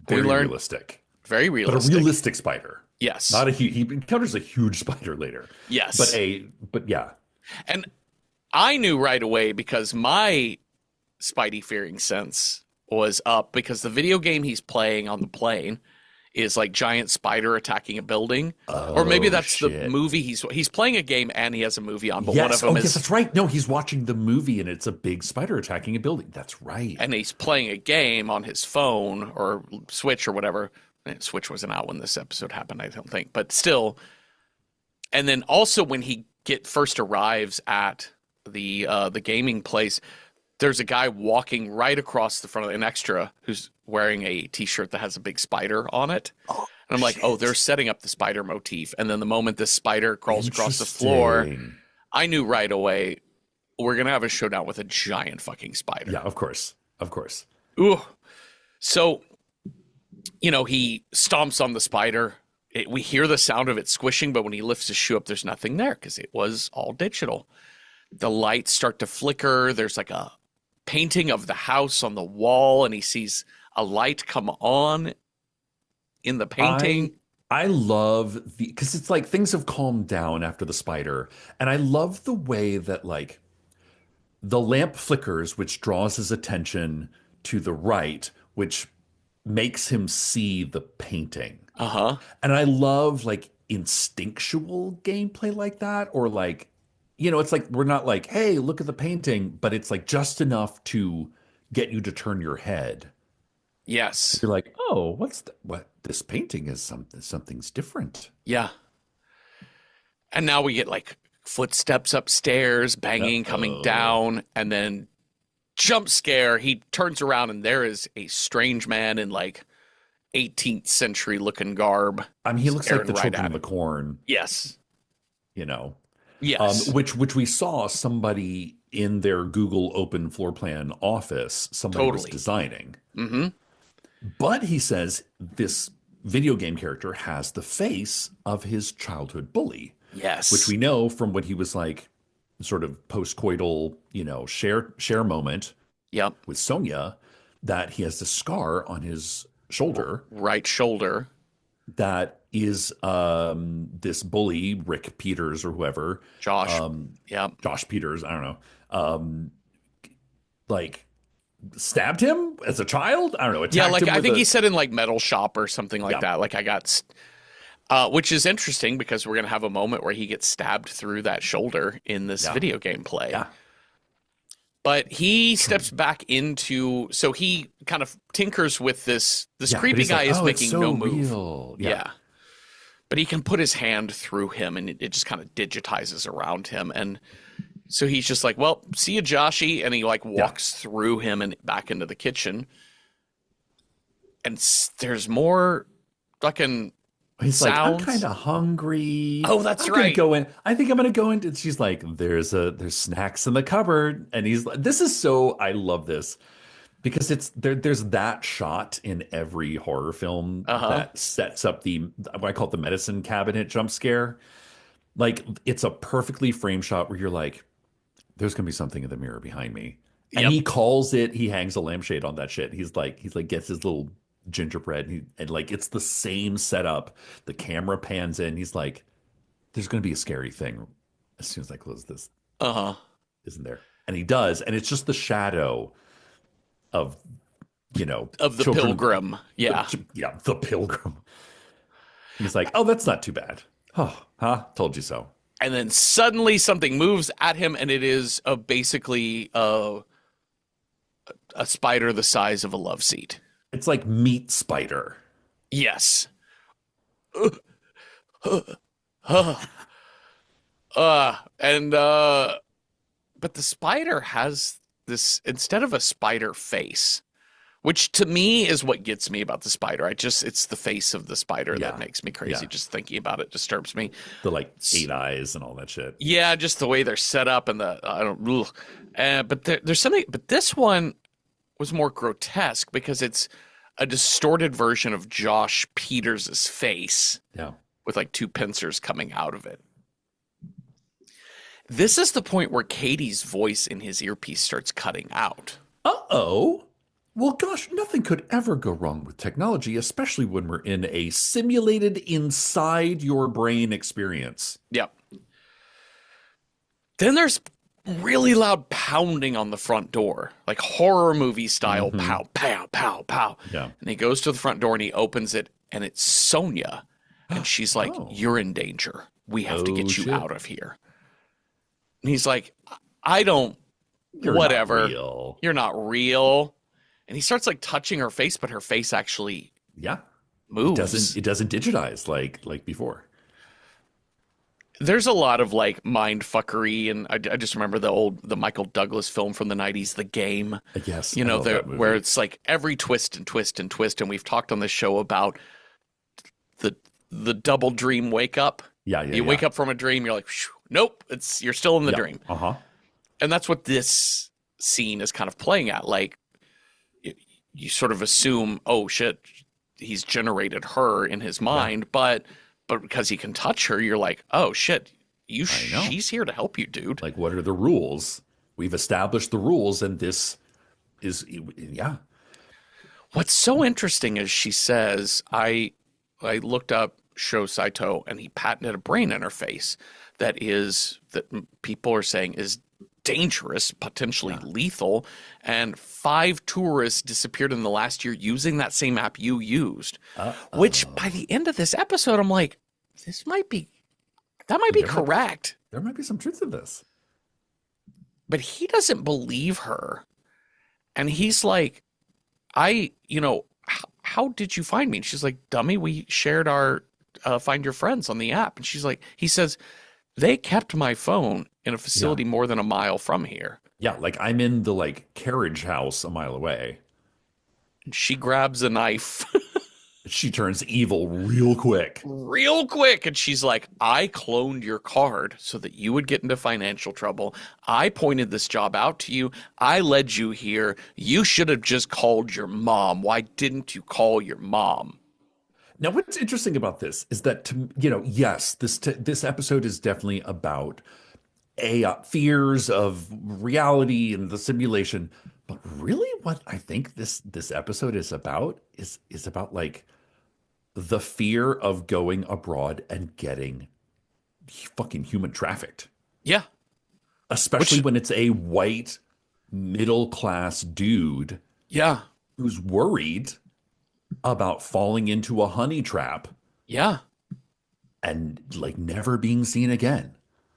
And we very learn realistic, very but a realistic. realistic spider. Yes. Not a huge. He encounters a huge spider later, Yes. but yeah, And I knew right away because my Spidey fearing sense was up because the video game he's playing on the plane is like giant spider attacking a building. Or maybe oh that's the shit. movie he's playing a game and he has a movie on, but one of Yes. them Oh, yes, is that's right. No, he's watching the movie and it's a big spider attacking a building. That's right. and he's playing a game on his phone or Switch or whatever. Switch wasn't out when this episode happened, I don't think, but still. And then also when he get first arrives at the gaming place, there's a guy walking right across the front of an extra who's wearing a t-shirt that has a big spider on it. Oh, And I'm like, oh, they're shit. setting up the spider motif. And then the moment this spider crawls across the floor, Interesting. I knew right away we're gonna have a showdown with a giant fucking spider. Yeah, of course. Of course. Ooh. So, he stomps on the spider. We hear the sound of it squishing, but when he lifts his shoe up, there's nothing there because it was all digital. The lights start to flicker. There's like a painting of the house on the wall, and he sees a light come on in the I painting. I love the because it's like things have calmed down after the spider, and I love the way that like the lamp flickers, which draws his attention to the right, which makes him see the painting. Uh-huh. And I love like instinctual gameplay like that, or like, it's like we're not like, hey, look at the painting, but it's like just enough to get you to turn your head. Yes. You're like, oh, what this painting is something's different. Yeah. And now we get like footsteps upstairs, banging, coming Uh-oh. down, and then jump scare. He turns around and there is a strange man in like 18th century looking garb I mean, he looks like staring the right children at of the him. corn, Yes. you know. Yes. Which we saw somebody in their Google open floor plan office, somebody was Totally. designing. Mm-hmm. But he says this video game character has the face of his childhood bully, which Yes. we know from when he was like sort of post-coital, share moment Yep. with Sonia, that he has the scar on his shoulder Right shoulder. that is this bully, Rick Peters or whoever, Josh. Yep. Josh Peters, I don't know, like stabbed him as a child. I don't know, Yeah, attacked like him I with think a he said in like metal shop or something like yeah, that. Like which is interesting because we're gonna have a moment where he gets stabbed through that shoulder in this yeah, video game play. yeah. But he steps back into so he kind of tinkers with this Yeah, but creepy he's guy like, is oh, it's making so no move. real. Yeah. Yeah. But he can put his hand through him and it just kind of digitizes around him. And so he's just like, well, see you, Joshy. And he like Yeah. walks through him and back into the kitchen. And there's more fucking He's like, I'm sounds. kind of hungry. Oh, that's I'm gonna right. go in. I think I'm gonna go in. And she's like, there's snacks in the cupboard. And he's like, this is so, I love this because there's that shot in every horror film Uh-huh. that sets up what I call it the medicine cabinet jump scare. Like it's a perfectly framed shot where you're like, there's gonna be something in the mirror behind me. And Yep. he calls it, he hangs a lampshade on that shit. He's like gets his little gingerbread and like it's the same setup. The camera pans in. He's like, there's gonna be a scary thing as soon as I close this, Uh-huh. isn't there? And he does, and it's just the shadow of, Of the children. pilgrim. Yeah. Yeah, the pilgrim. He's like, oh, that's not too bad. Oh, huh? Told you so. And then suddenly something moves at him and it is basically a spider the size of a love seat. It's like meat spider. Yes. And but the spider has this instead of a spider face, which to me is what gets me about the spider. It's the face of the spider that Yeah. makes me crazy. Yeah. Just thinking about it disturbs me. The like 8 eyes and all that shit. Yeah, just the way they're set up and the I don't. Ugh. But there's something. But this one was more grotesque because it's a distorted version of Josh Peters' face Yeah. with like two pincers coming out of it. This is the point where Katie's voice in his earpiece starts cutting out. Uh-oh. Well, gosh, nothing could ever go wrong with technology, especially when we're in a simulated inside your brain experience. Yep. Then there's really loud pounding on the front door, like horror movie style Mm-hmm. pow, pow, pow, pow. Yeah. And he goes to the front door and he opens it, and it's Sonia. And she's like, Oh. "You're in danger. We have to Oh, get you shit. out of here." And he's like, "I don't, You're whatever. not real. You're not real." And he starts like touching her face, but her face actually Yeah. moves. It doesn't digitize like before. There's a lot of like mind fuckery, and I just remember the Michael Douglas film from the 90s, The Game. Yes. You I know, love that movie. where it's like every twist and twist and twist, and we've talked on this show about the double dream wake up. Yeah, You wake up from a dream, you're like, nope, you're still in the dream. Uh-huh. And that's what this scene is kind of playing at. Like, you sort of assume, oh shit, he's generated her in his mind, but because he can touch her, you're like, oh shit, she's here to help you, dude. Like, what are the rules? We've established the rules, and this is, yeah. What's so interesting is she says, I looked up Sho Saito, and he patented a brain interface that people are saying is dangerous, potentially lethal, and 5 tourists disappeared in the last year using that same app you used. Which by the end of this episode, I'm like, that might be correct. There might be some truth to this. But he doesn't believe her. And he's like, how did you find me? And she's like, dummy, we shared our Find Your Friends on the app. And he says, they kept my phone in a facility more than a mile from here. Yeah, like I'm in the like carriage house a mile away. And she grabs a knife She turns evil real quick. And she's like, I cloned your card so that you would get into financial trouble. I pointed this job out to you. I led you here. You should have just called your mom. Why didn't you call your mom? Now, what's interesting about this is that, yes, this episode is definitely about fears of reality and the simulation. But really, what I think this episode is about is about like the fear of going abroad and getting fucking human trafficked. Yeah. Especially when it's a white middle class dude. Yeah. Who's worried about falling into a honey trap. Yeah. And like never being seen again.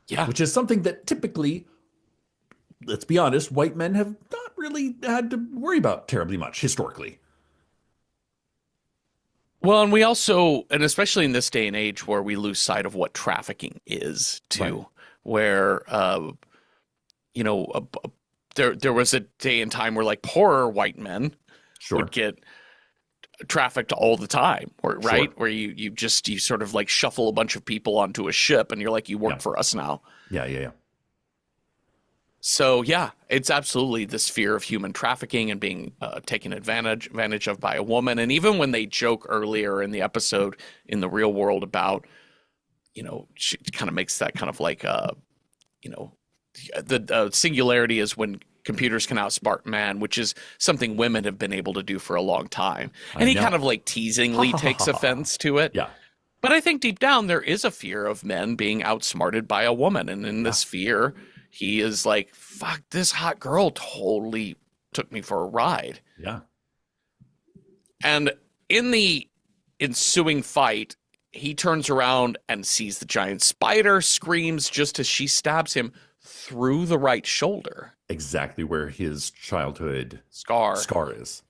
Yeah. Which is something that typically, let's be honest, white men have not really had to worry about terribly much historically. Well, and we also, and especially in this day and age where we lose sight of what trafficking is too, Right. where, there was a day and time where like poorer white men would get trafficked all the time, right? Where you sort of like shuffle a bunch of people onto a ship and you're like, you work for us now. Yeah. So yeah, it's absolutely this fear of human trafficking and being taken advantage of by a woman. And even when they joke earlier in the episode in the real world about, she kind of makes that kind of like, the singularity is when computers can outsmart man, which is something women have been able to do for a long time. And he kind of like teasingly takes offense to it. Yeah. But I think deep down there is a fear of men being outsmarted by a woman. And in this fear, he is like, fuck, this hot girl totally took me for a ride. Yeah. And in the ensuing fight, he turns around and sees the giant spider, screams just as she stabs him through the right shoulder. Exactly where his childhood Scar is.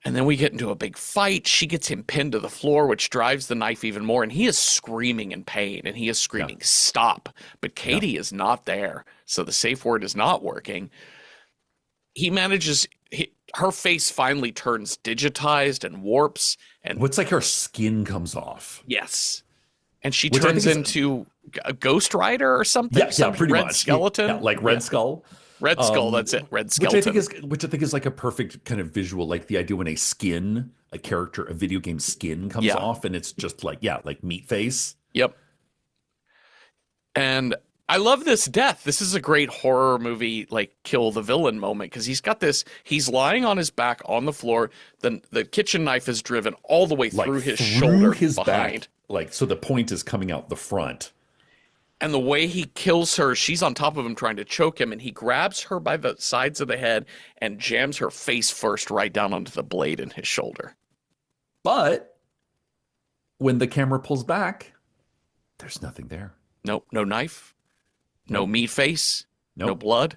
And then we get into a big fight. She gets him pinned to the floor, which drives the knife even more. And he is screaming in pain and he is Yeah. screaming, stop. But Yeah. Katie is not there. So the safe word is not working. He manages, her face finally turns digitized and warps. And What's like her skin comes off. yes. And she Which I turns think is into a Ghost Rider or something. yeah, Some pretty red much. skeleton. Yeah, like Red Skull. Red Skull, that's it. Red Which I skeleton. think is like a perfect kind of visual, like the idea when a character, a video game skin comes Yeah. off and it's just like, yeah, like meat face. Yep. And I love this death. This is a great horror movie, like kill the villain moment, because he's lying on his back on the floor. Then the kitchen knife is driven all the way Like through his through shoulder his behind. back. Like, so the point is coming out the front. And the way he kills her, she's on top of him trying to choke him, and he grabs her by the sides of the head and jams her face first right down onto the blade in his shoulder. But when the camera pulls back, there's nothing there. Nope, no knife, no meat face, no Nope. blood.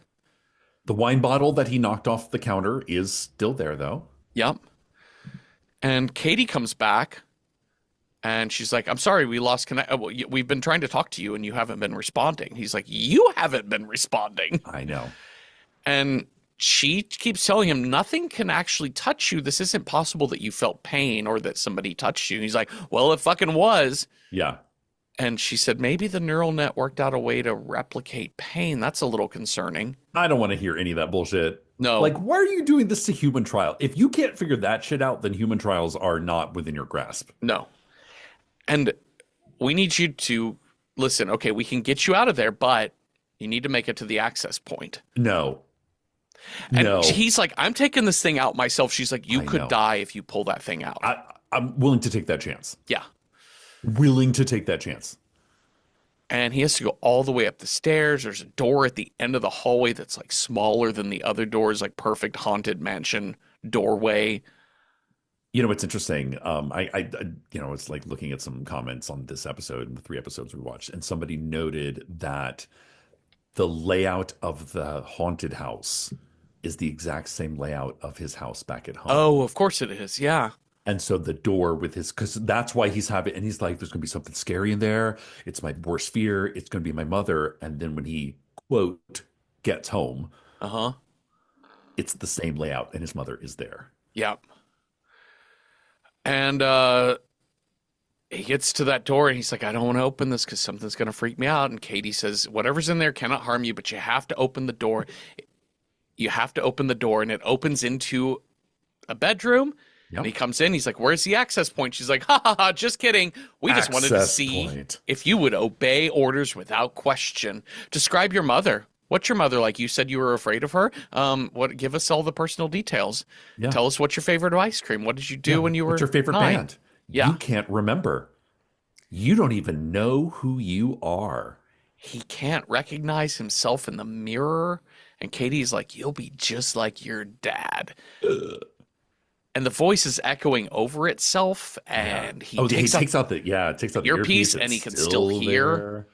The wine bottle that he knocked off the counter is still there, though. Yep. And Katie comes back and she's like, I'm sorry, we lost connect. We've been trying to talk to you and you haven't been responding. He's like, you haven't been responding. I know. And she keeps telling him, nothing can actually touch you. This isn't possible that you felt pain or that somebody touched you. And he's like, well, it fucking was. Yeah. And she said, maybe the neural net worked out a way to replicate pain. That's a little concerning. I don't want to hear any of that bullshit. No. Like, why are you doing this to human trial? If you can't figure that shit out, then human trials are not within your grasp. No. And we need you to listen. Okay, we can get you out of there, but you need to make it to the access point. No. And No. he's like, I'm taking this thing out myself. She's like, you I could know. die if you pull that thing out. I'm willing to take that chance. Yeah. Willing to take that chance. And he has to go all the way up the stairs. There's a door at the end of the hallway that's like smaller than the other doors, like perfect haunted mansion doorway. You know, it's interesting. It's like looking at some comments on this episode and the 3 episodes we watched, and somebody noted that the layout of the haunted house is the exact same layout of his house back at home. Oh, of course it is. Yeah. And so the door with his, because that's why he's having, and he's like, there's going to be something scary in there. It's my worst fear. It's going to be my mother. And then when he, quote, gets home, Uh-huh. it's the same layout and his mother is there. Yep. And he gets to that door and he's like, I don't want to open this because something's going to freak me out. And Katie says, whatever's in there cannot harm you, but you have to open the door. You have to open the door, and it opens into a bedroom. Yep. And he comes in. He's like, where's the access point? She's like, ha ha ha, just kidding. We just wanted to Access see point. if you would obey orders without question. Describe your mother. What's your mother like? You said you were afraid of her. Give us all the personal details. Yeah. Tell us what's your favorite ice cream. What did you do when you were What's your favorite 9? band? Yeah. You can't remember. You don't even know who you are. He can't recognize himself in the mirror. And Katie's like, you'll be just like your dad. And the voice is echoing over itself. And he takes out the earpiece It's and he can still hear. there.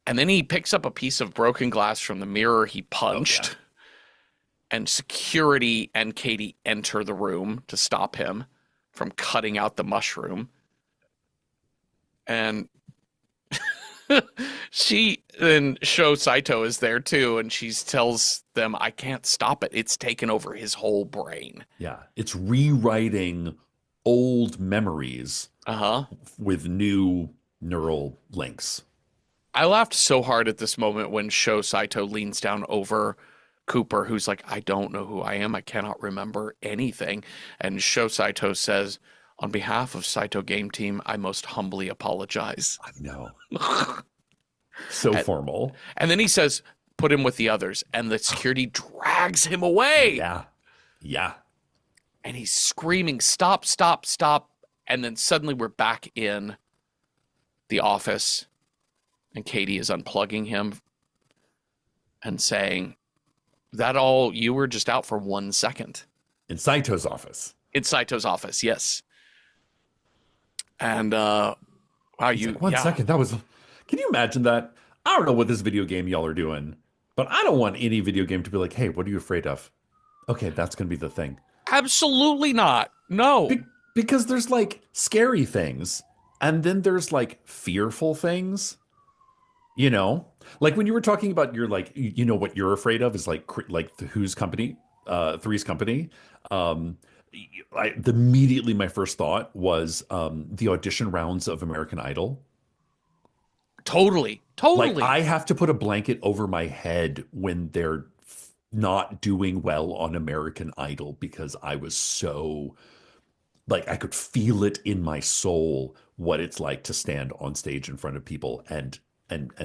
And then he picks up a piece of broken glass from the mirror he punched. Oh, yeah. And security and Katie enter the room to stop him from cutting out the mushroom. And she then Sho Saito is there too, and she tells them, I can't stop it. It's taken over his whole brain. Yeah, it's rewriting old memories Uh-huh. with new neural links. I laughed so hard at this moment when Sho Saito leans down over Cooper, who's like, I don't know who I am. I cannot remember anything. And Sho Saito says, on behalf of Saito Game Team, I most humbly apologize. I know. So formal. And then he says, put him with the others. And the security drags him away. Yeah. Yeah. And he's screaming, stop, stop, stop. And then suddenly we're back in the office. And Katie is unplugging him and saying, that all, you were just out for 1 second. In Saito's office. In Saito's office, yes. And, wow, He's like, 1 second. That was, can you imagine that? I don't know what this video game y'all are doing, but I don't want any video game to be like, hey, what are you afraid of? Okay, that's going to be the thing. Absolutely not. No. Because there's like scary things, and then there's like fearful things, you know? Like when you were talking about your like you know what you're afraid of is like who's company, Three's Company. Um immediately my first thought was the audition rounds of American Idol. Totally. Like Totally. I have to put a blanket over my head when they're not doing well on American Idol because I was so like I could feel it in my soul what it's like to stand on stage in front of people and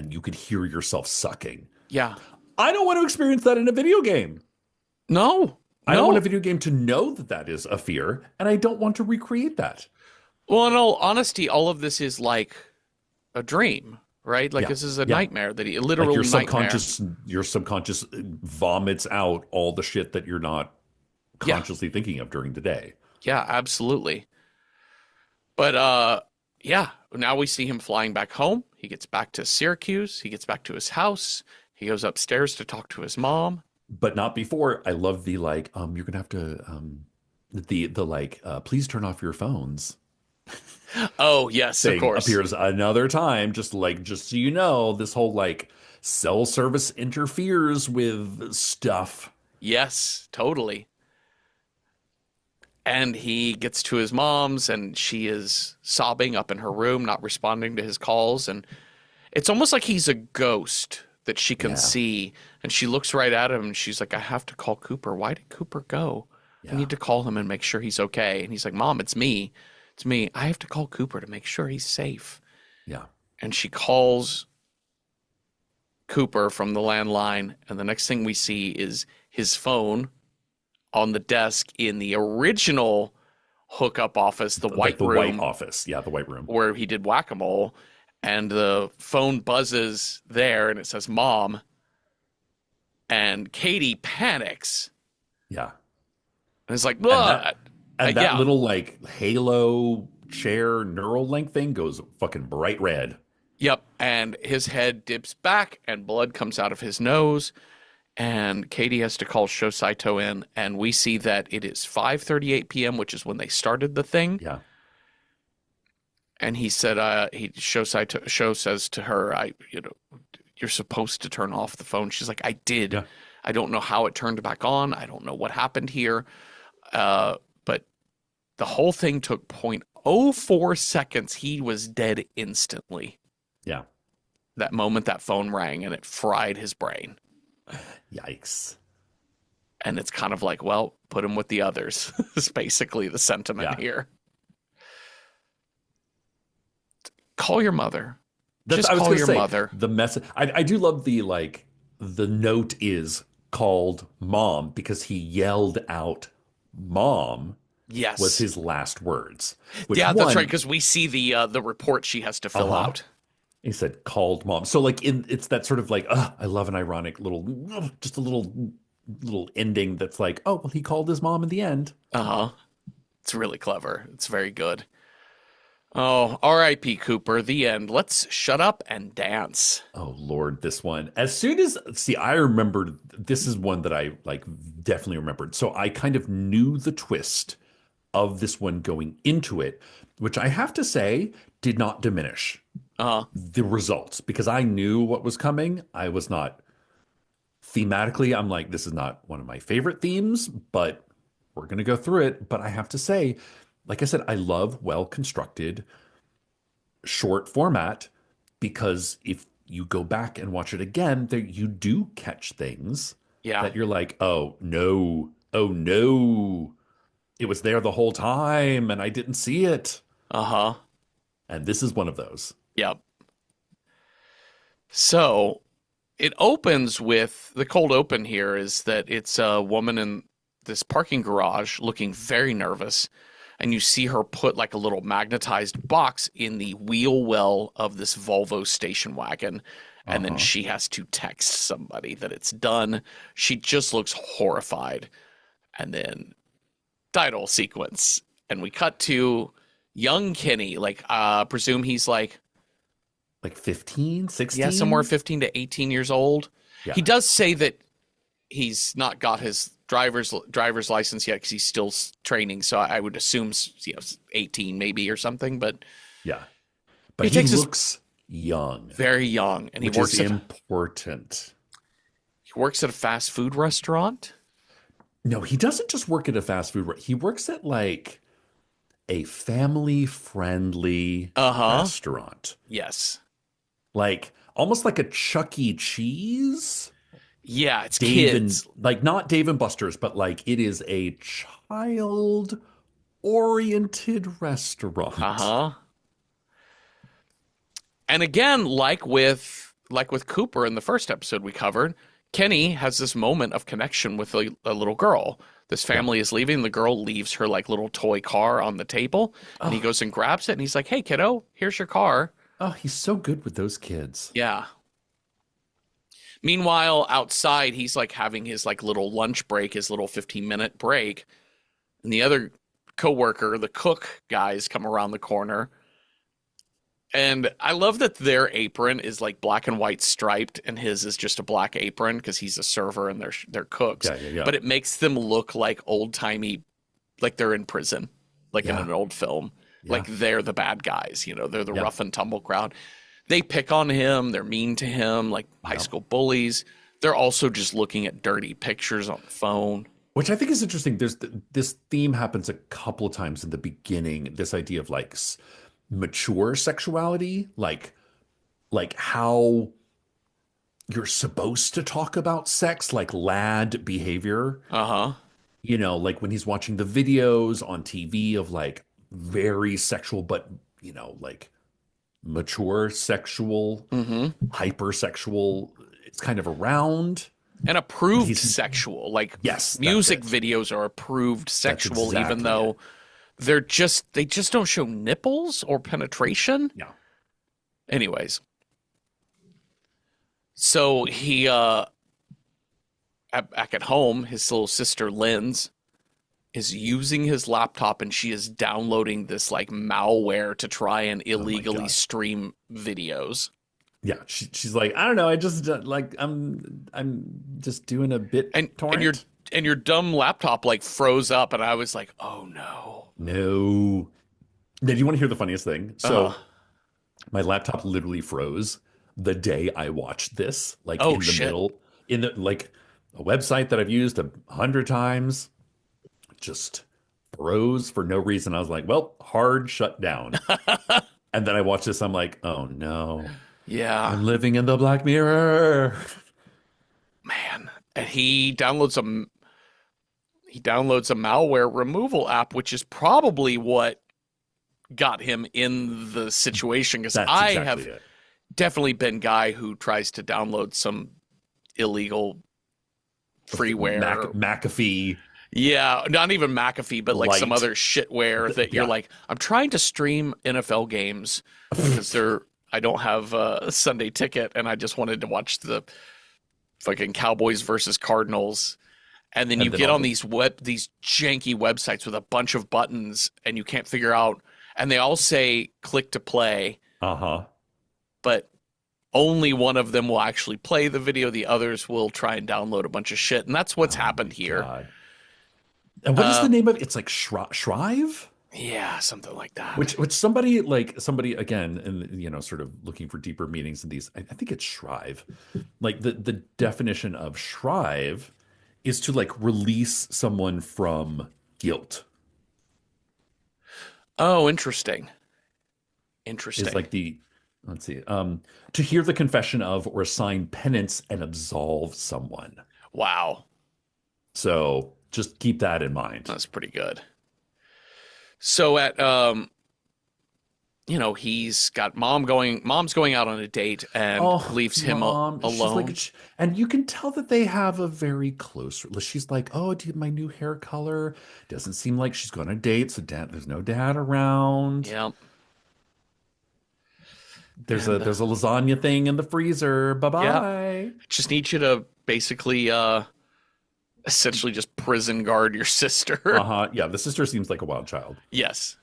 you could hear yourself sucking. Yeah. I don't want to experience that in a video game. No. I don't want a No. video game to know that that is a fear, and I don't want to recreate that. Well, in all honesty, all of this is like a dream, right? Like Yeah. this is a Yeah. nightmare that he Like literal nightmare. your subconscious vomits out all the shit that you're not Yeah. consciously thinking of during the day. Yeah, absolutely. But yeah, now we see him flying back home. He gets back to Syracuse. He gets back to his house. He goes upstairs to talk to his mom. But not before. I love the like, you're gonna have to the like, please turn off your phones Oh, yes, of thing course. appears another time, just so you know, this whole like cell service interferes with stuff. Yes, totally. And he gets to his mom's and she is sobbing up in her room, not responding to his calls. And it's almost like he's a ghost that she can Yeah. see. And she looks right at him and she's like, I have to call Cooper. Why did Cooper go? I Yeah. need to call him and make sure he's okay. And he's like, Mom, it's me. It's me. I have to call Cooper to make sure he's safe. Yeah. And she calls Cooper from the landline. And the next thing we see is his phone on the desk in the original hookup office, the Like white the white room office. Yeah, the white room. where he did whack-a-mole. And the phone buzzes there and it says Mom. And Katie panics. Yeah. And it's like, And that yeah. little like halo chair neural link thing goes fucking bright red. Yep. And his head dips back and blood comes out of his nose. And Katie has to call Sho Saito in. And we see that it is 5:38 p.m., which is when they started the thing. Yeah. And he said, Sho says to her, you're supposed to turn off the phone. She's like, I did. Yeah. I don't know how it turned back on. I don't know what happened here. But the whole thing took .04 seconds. He was dead instantly. Yeah. That moment that phone rang and it fried his brain. Yikes. And it's kind of like, well, put him with the others. Is basically the sentiment here. Call your mother. Just I was call gonna your say, mother. the message. I do love the like the note is called mom because he yelled out mom Yes. was his last words. Which Yeah, that's right. Because we see the report she has to fill out. He said called mom. So like it's that sort of like, I love an ironic little, just a little ending that's like, oh, well, he called his mom in the end. Uh-huh. It's really clever. It's very good. Oh, R.I.P. Cooper, the end. Let's shut up and dance. Oh Lord, this one. As soon as see, I remembered this is one that I like definitely remembered. So I kind of knew the twist of this one going into it, which I have to say did not diminish Uh-huh. the results because I knew what was coming. I was not thematically, I'm like, this is not one of my favorite themes, but we're going to go through it. But I have to say, like I said, I love well constructed short format because if you go back and watch it again, there you do catch things Yeah. that you're like, oh no, it was there the whole time and I didn't see it. Uh-huh. And this is one of those. Yep. So it opens with the cold open here is that it's a woman in this parking garage looking very nervous. And you see her put like a little magnetized box in the wheel well of this Volvo station wagon. And then she has to text somebody that it's done. She just looks horrified. And then title sequence. And we cut to young Kenny. Like, presume he's like 15, 16? yeah, somewhere 15 to 18 years old. Yeah. He does say that he's not got his driver's license yet because he's still training. So I would assume 18 maybe or something. But Yeah. But he he takes his looks young, very young, and which is important. he works at a fast food restaurant. No, he doesn't just work at a fast food. He works at like a family-friendly Uh-huh. restaurant. Yes. Like almost like a Chuck E. Cheese. Yeah, it's Dave and kids. like not Dave and Buster's, but like it is a child-oriented restaurant. Uh-huh. And again, like with Cooper in the first episode we covered, Kenny has this moment of connection with a little girl. This Yeah. family is leaving. The girl leaves her like little toy car on the table, and he Oh, goes and grabs it, and he's like, "Hey, kiddo, here's your car." oh, he's so good with those kids. Yeah. Meanwhile, outside, he's like having his like little lunch break, his little 15-minute break, and the other coworker, the cook guys, come around the corner. And I love that their apron is like black and white striped, and his is just a black apron because he's a server and they're cooks. Yeah, yeah, yeah. But it makes them look like old timey, like they're in prison, like in Yeah. an old film. Yeah. Like they're the bad guys, they're the Yeah. rough and tumble crowd. They pick on him, they're mean to him, like high Yeah. school bullies. They're also just looking at dirty pictures on the phone. Which I think is interesting. This theme happens a couple of times in the beginning. This idea of like mature sexuality, like how you're supposed to talk about sex, like lad behavior. Uh-huh. Like when he's watching the videos on TV of like very sexual, but like mature sexual, Mm-hmm. hypersexual. It's kind of around. And approved He's sexual. Like yes, that's music it. videos are approved That's sexual, exactly even though it. they just don't show nipples or penetration. Yeah. Anyways. So he back at home, his little sister Linz is using his laptop, and she is downloading this like malware to try and Oh my illegally God. stream videos. Yeah, she's like, I don't know, I just like I'm just doing a bit And torrent. your dumb laptop like froze up, and I was like, "Oh no." No. Did you want to hear the funniest thing? Uh-huh. So my laptop literally froze the day I watched this, like Oh in the shit. middle, in the like a website that I've used 100 times, just froze for no reason. I was like, well, hard shut down. And then I watched this, I'm like, oh no, Yeah. I'm living in the Black Mirror. Man, and he downloads a malware removal app, which is probably what got him in the situation. Because That's I exactly have it. definitely been guy who tries to download some illegal freeware. McAfee Yeah, not even McAfee, but like some Light. other shitware that you're Yeah. like, I'm trying to stream NFL games because I don't have a Sunday ticket, and I just wanted to watch the fucking Cowboys versus Cardinals. And then And you then get all on the- these janky websites with a bunch of buttons, and you can't figure out, and they all say click to play, Uh-huh. but only one of them will actually play the video. The others will try and download a bunch of shit, and that's what's Oh happened my here. God. And what is the name of it? It's like Shrive? Yeah, something like that. Which somebody again, and sort of looking for deeper meanings in these. I think it's Shrive. Like the definition of Shrive is to like release someone from guilt. Oh, interesting. Interesting. Is like let's see, to hear the confession of or assign penance and absolve someone. Wow, So just keep that in mind. that's pretty good. So at he's got mom's going out on a date and leaves him Mom. She's alone. like, and you can tell that they have a very close. She's like, oh, dude, my new hair color doesn't seem like she's going on a date. So there's no dad around. Yeah. There's And, a lasagna thing in the freezer. Bye bye. Just need you to basically essentially just prison guard your sister. Uh-huh. Yeah, the sister seems like a wild child. Yes.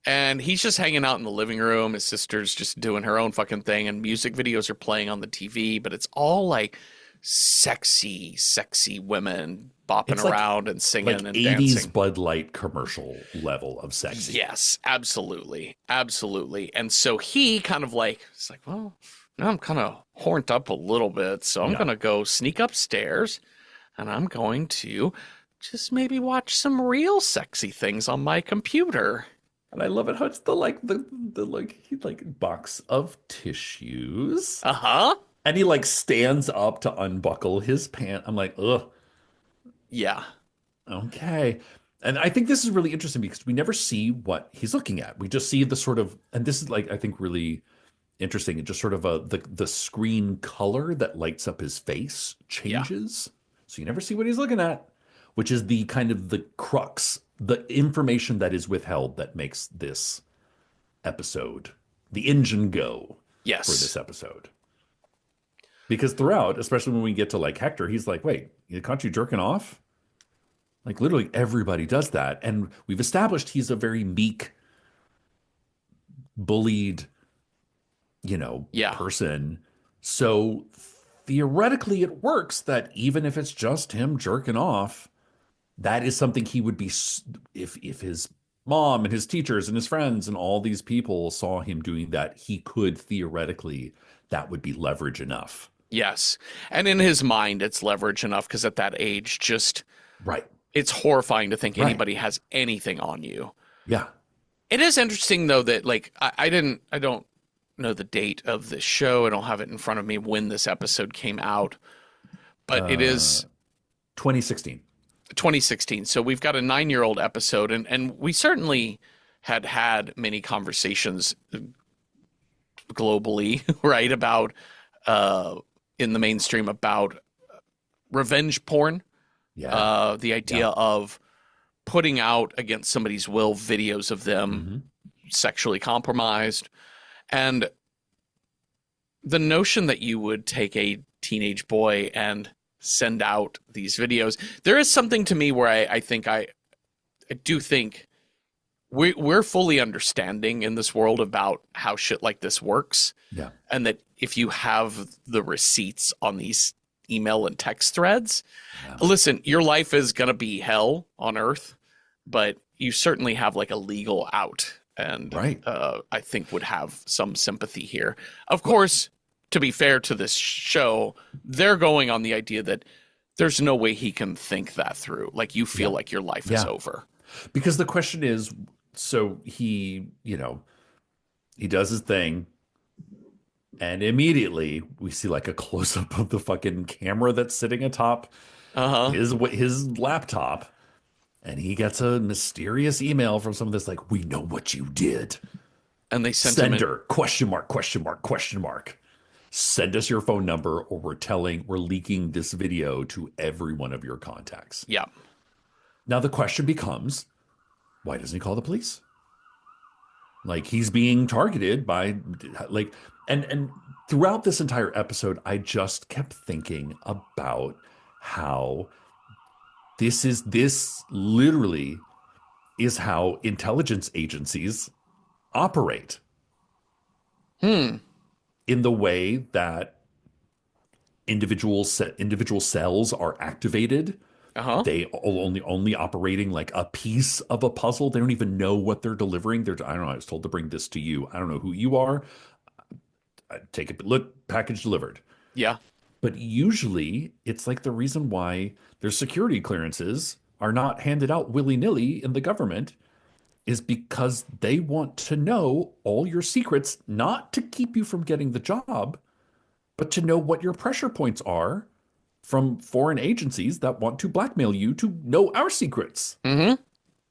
And he's just hanging out in the living room. His sister's just doing her own fucking thing, and music videos are playing on the TV, but it's all like sexy, sexy women bopping It's like around and singing and 80s dancing. Bud Light commercial level of sexy. Yes, absolutely. Absolutely. And so he kind of like, it's like, well, now I'm kind of horned up a little bit. So I'm Yeah. going to go sneak upstairs and I'm going to just maybe watch some real sexy things on my computer. And I love it how it's the like he like box of tissues. Uh-huh. And he like stands up to unbuckle his pant. I'm like, ugh, Yeah. okay. And I think this is really interesting because we never see what he's looking at. We just see the sort of, and this is like I think really interesting. It just sort of the screen color that lights up his face Yeah. changes, so you never see what he's looking at, which is the kind of the crux, the information that is withheld that makes this episode, the engine go for Yes. this episode. Because throughout, especially when we get to like Hector, he's like, "Wait, you caught you jerking off?" Like literally everybody does that, and we've established he's a very meek, bullied Yeah. person. So theoretically, it works that even if it's just him jerking off, that is something he would be, if his mom and his teachers and his friends and all these people saw him doing that, he could theoretically, that would be leverage enough. Yes. And in his mind, it's leverage enough because at that age, just Right. it's horrifying to think Right. anybody has anything on you. Yeah. It is interesting though that like I don't know the date of this show. I don't have it in front of me when this episode came out, but it Uh, is 2016. 2016. So we've got a 9-year-old episode, and we certainly had many conversations globally, right, about in the mainstream about revenge porn, Yeah. the idea Yeah. of putting out against somebody's will videos of them Hmm. sexually compromised, and the notion that you would take a teenage boy and send out these videos. There is something to me where I do think we're fully understanding in this world about how shit like this works, Yeah. and that if you have the receipts on these email and text threads, Yeah. listen, your life is gonna be hell on earth, but you certainly have like a legal out, and Right. I think would have some sympathy here. Of course, to be fair to this show, they're going on the idea that there's no way he can think that through. Like you feel Yeah. like your life is Yeah. over. Because the question is, so he does his thing, and immediately we see like a close up of the fucking camera that's sitting atop Uh-huh. his laptop, and he gets a mysterious email from someone that's like, "We know what you did. And they sent him in. Sender, question mark, question mark, question mark. Send us your phone number, or we're leaking this video to every one of your contacts." Yeah. Now the question becomes, why doesn't he call the police? Like he's being targeted by like and throughout this entire episode, I just kept thinking about how this literally is how intelligence agencies operate Hmm. in the way that individual cells are activated. Uh-huh. They only operating like a piece of a puzzle. They don't even know what they're delivering. I don't know. I was told to bring this to you. I don't know who you are. I take it. Look, package delivered. Yeah. But usually, it's like the reason why their security clearances are not handed out willy-nilly in the government is because they want to know all your secrets, not to keep you from getting the job, but to know what your pressure points are from foreign agencies that want to blackmail you to know our secrets. Mm-hmm.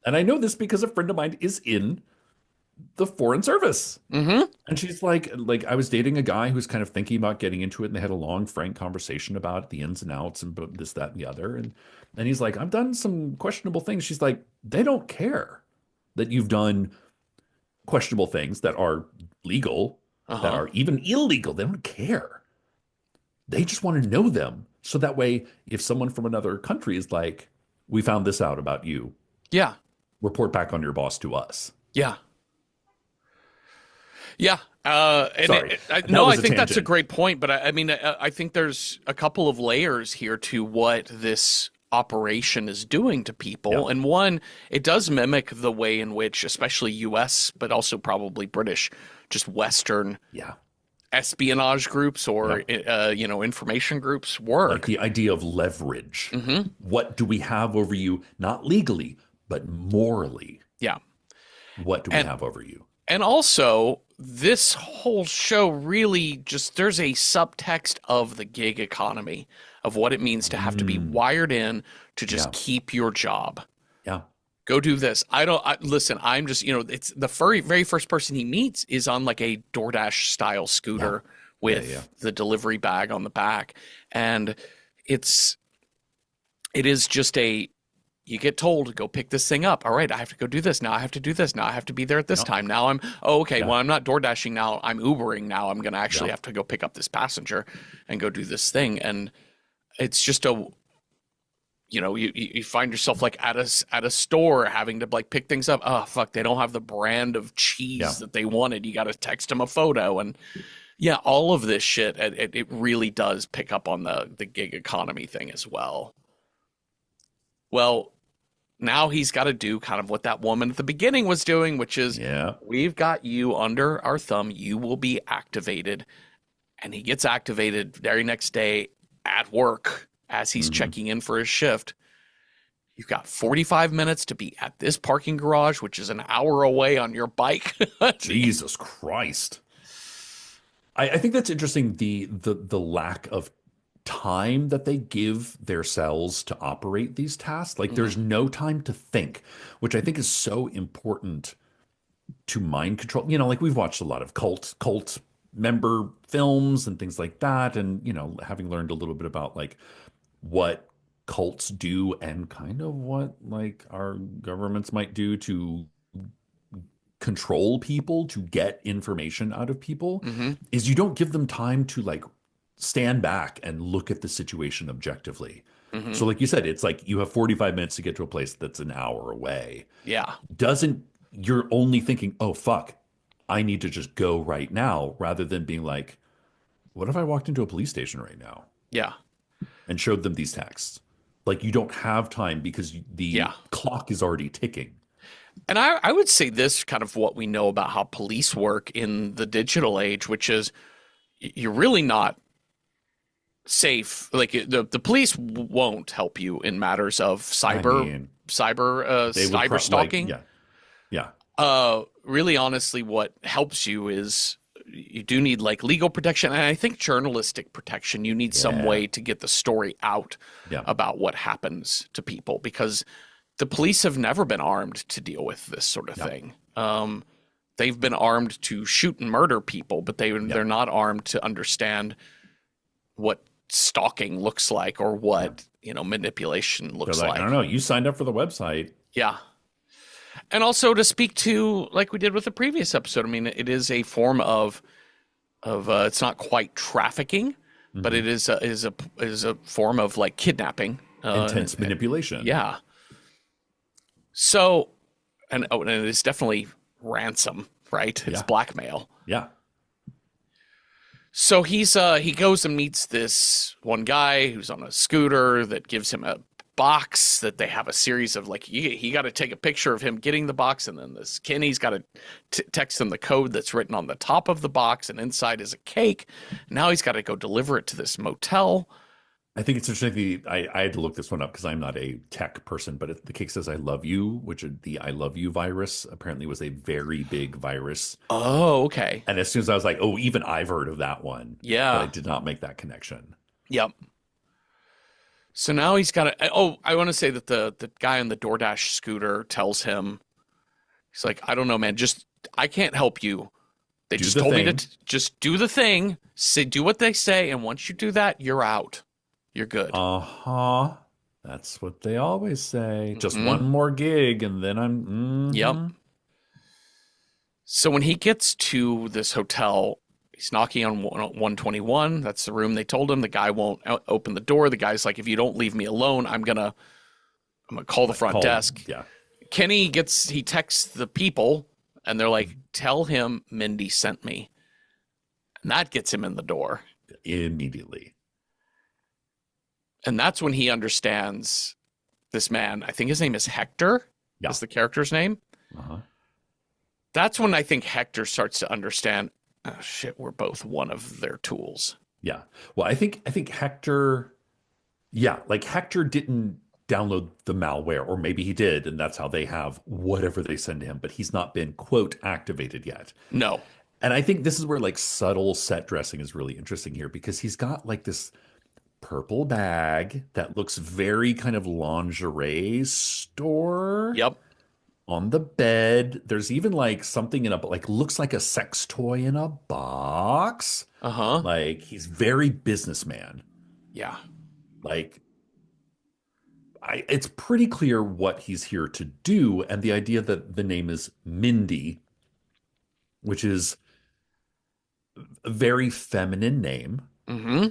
And I know this because a friend of mine is in the foreign service. Mm-hmm. And she's like I was dating a guy who's kind of thinking about getting into it, and they had a long, frank conversation about the ins and outs and this, that, and the other. And he's like, I've done some questionable things. She's like, they don't care that you've done questionable things that are legal, that Uh-huh. are even illegal. They don't care. They just want to know them. So that way, if someone from another country is like, we found this out about you, Yeah. report back on your boss to us. Yeah. Yeah. Sorry, that No, I was a think that's a tangent. great point, but I mean, I think there's a couple of layers here to what this operation is doing to Yeah, people. And one, it does mimic the way in which, especially US, but also probably British, just Western yeah, espionage groups or, yep. information groups Like work. the idea of leverage. Hmm. What do we have over you? Not legally, but morally. Yeah. What do we And have over you? And also, this whole show really just there's a subtext of the gig economy of what it means to have to be Mm, wired in to just yeah, keep your job. yeah. Go do this. Listen, I'm just, it's the very first person he meets is on like a DoorDash style Yeah. scooter Yeah, yeah. with the delivery bag on the back. And it's, it is just you get told, go pick this thing up. All right, I have to go do this. Now I have to do this. Now I have to be there at this Yeah. time. Now okay, Yeah. well, I'm not door dashing now. I'm Ubering now. I'm going to actually Yeah. have to go pick up this passenger and go do this thing. And it's just you find yourself like at a store having to like pick things up. Oh, fuck, they don't have the brand of Yeah. cheese that they wanted. You got to text them a photo. And yeah, all of this shit, it really does pick up on the gig economy thing as well. Well, now he's got to do kind of what that woman at the beginning was doing, which is Yeah. we've got you under our thumb. You will be activated. And he gets activated very next day at work as he's Hmm. checking in for his shift. You've got 45 minutes to be at this parking garage, which is an hour away on your bike. Jesus Christ. I think that's interesting, the lack of time that they give their cells to operate these tasks. Like Mhm. there's no time to think, which I think is so important to mind control. Like we've watched a lot of cult member films and things like that. And, having learned a little bit about like what cults do and kind of what like our governments might do to control people, to get information out of people, Mhm. is you don't give them time to like stand back and look at the situation objectively. Mhm. So like you said, it's like you have 45 minutes to get to a place that's an hour away. Yeah. Doesn't You're only thinking, "Oh fuck, I need to just go right now," rather than being like, "What if I walked into a police station right now Yeah. and showed them these texts?" Like you don't have time because the Yeah. clock is already ticking. And I would say this kind of what we know about how police work in the digital age, which is you're really not safe. Like the police won't help you in matters of I mean, they would cyber like, stalking. yeah, yeah, Really honestly, what helps you is you do need like legal protection, and I think journalistic protection. You need some yeah, way to get the story out yeah, about what happens to people because the police have never been armed to deal with this sort of yeah, thing. They've been armed to shoot and murder people, but yeah, they're not armed to understand what stalking looks like or yeah. what manipulation They're looks like, I don't like. know, you signed up for the website. Yeah. And also to speak to, like we did with the previous episode, I mean, it is a form of it's not quite trafficking, but Hmm. it is a form of like kidnapping. Intense manipulation. Yeah. So, and it is definitely ransom, right? It's Yeah, blackmail. yeah. So he goes and meets this one guy who's on a scooter that gives him a box that they have a series of like he got to take a picture of him getting the box, and then this Kenny's got to text him the code that's written on the top of the box, and inside is a cake. Now he's got to go deliver it to this motel. I think it's interesting. I had to look this one up because I'm not a tech person, but the cake says "I love you," which the "I love you" virus apparently was a very big virus. Oh, okay. And as soon as I was like, "Oh, even I've heard of that one," but I Yeah. did not make that connection. Yep. So now he's got to. Oh, I want to say that the guy on the DoorDash scooter tells him, he's like, I don't know, man. Just I can't help you. They Do just the told me thing. to just do the thing. Say do what they say, and once you do that, you're out. You're good. Uh-huh. That's what they always say. Just Hmm. one more gig, and then I'm. Yep. Mhm. So when he gets to this hotel, he's knocking on 121. That's the room they told him. The guy won't open the door. The guy's like, if you don't leave me alone, I'm gonna call the front Call. desk. Yeah. Kenny he texts the people And they're like, tell him Mindy sent me. And that gets him in the door. Immediately. And that's when he understands this man. I think his name is Hector, Yeah. is the character's name. Uh-huh. That's when I think Hector starts to understand, oh shit, we're both one of their tools. Yeah. Well, I think Hector, yeah, like Hector didn't download the malware, or maybe he did, and that's how they have whatever they send to him, but he's not been, quote, activated yet. No. And I think this is where like subtle set dressing is really interesting here, because he's got like this purple bag that looks very kind of lingerie store Yep. on the bed. There's even like something in a, like, looks like a sex toy in a box. Uh-huh. Like, he's very businessman. Yeah. Like, it's pretty clear what he's here to do. And the idea that the name is Mindy, which is a very feminine name. Mm-hmm.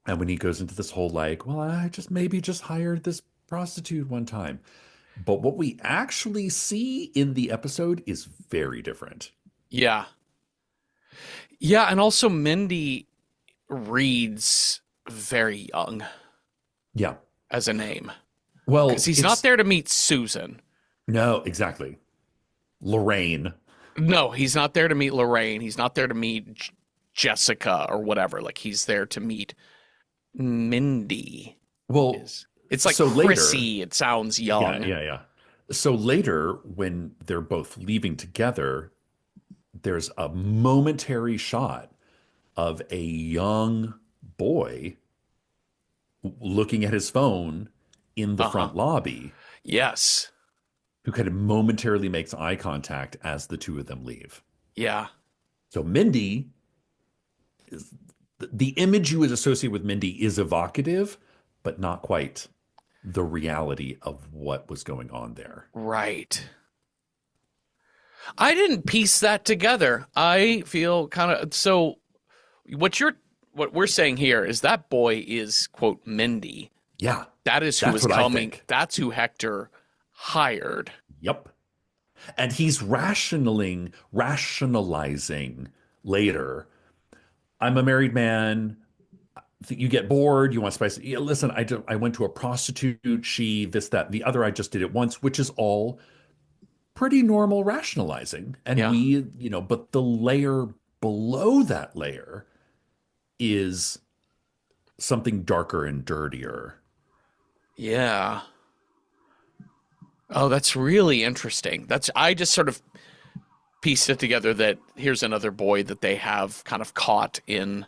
And when he goes into this whole like, well, I just maybe just hired this prostitute one time. But what we actually see in the episode is very different. Yeah. Yeah, and also Mindy reads very young Yeah. as a name. Well, Because he's not there to meet Susan. No, exactly. Lorraine. No, he's not there to meet Lorraine. He's not there to meet Jessica or whatever. Like, he's there to meet Mindy. Well, It's like so Chrissy. later, It sounds young. yeah. So later, when they're both leaving together, there's a momentary shot of a young boy looking at his phone in the front lobby, Yes. who kind of momentarily makes eye contact as the two of them leave. Yeah. So Mindy is the image you would associate with Mindy is evocative, but not quite the reality of what was going on there. Right. I didn't piece that together. I feel kind of so what we're saying here is that boy is, quote, Mindy. Yeah. That is who That's is what I coming. think. That's who Hector hired. Yep. And he's rationalizing later. I'm a married man. You get bored. You want spice. Yeah, listen, I went to a prostitute. She, this, that, the other. I just did it once, which is all pretty normal rationalizing. And Yeah. but the layer below that layer is something darker and dirtier. Yeah. Oh, that's really interesting. I just sort of pieced it together that here's another boy that they have kind of caught in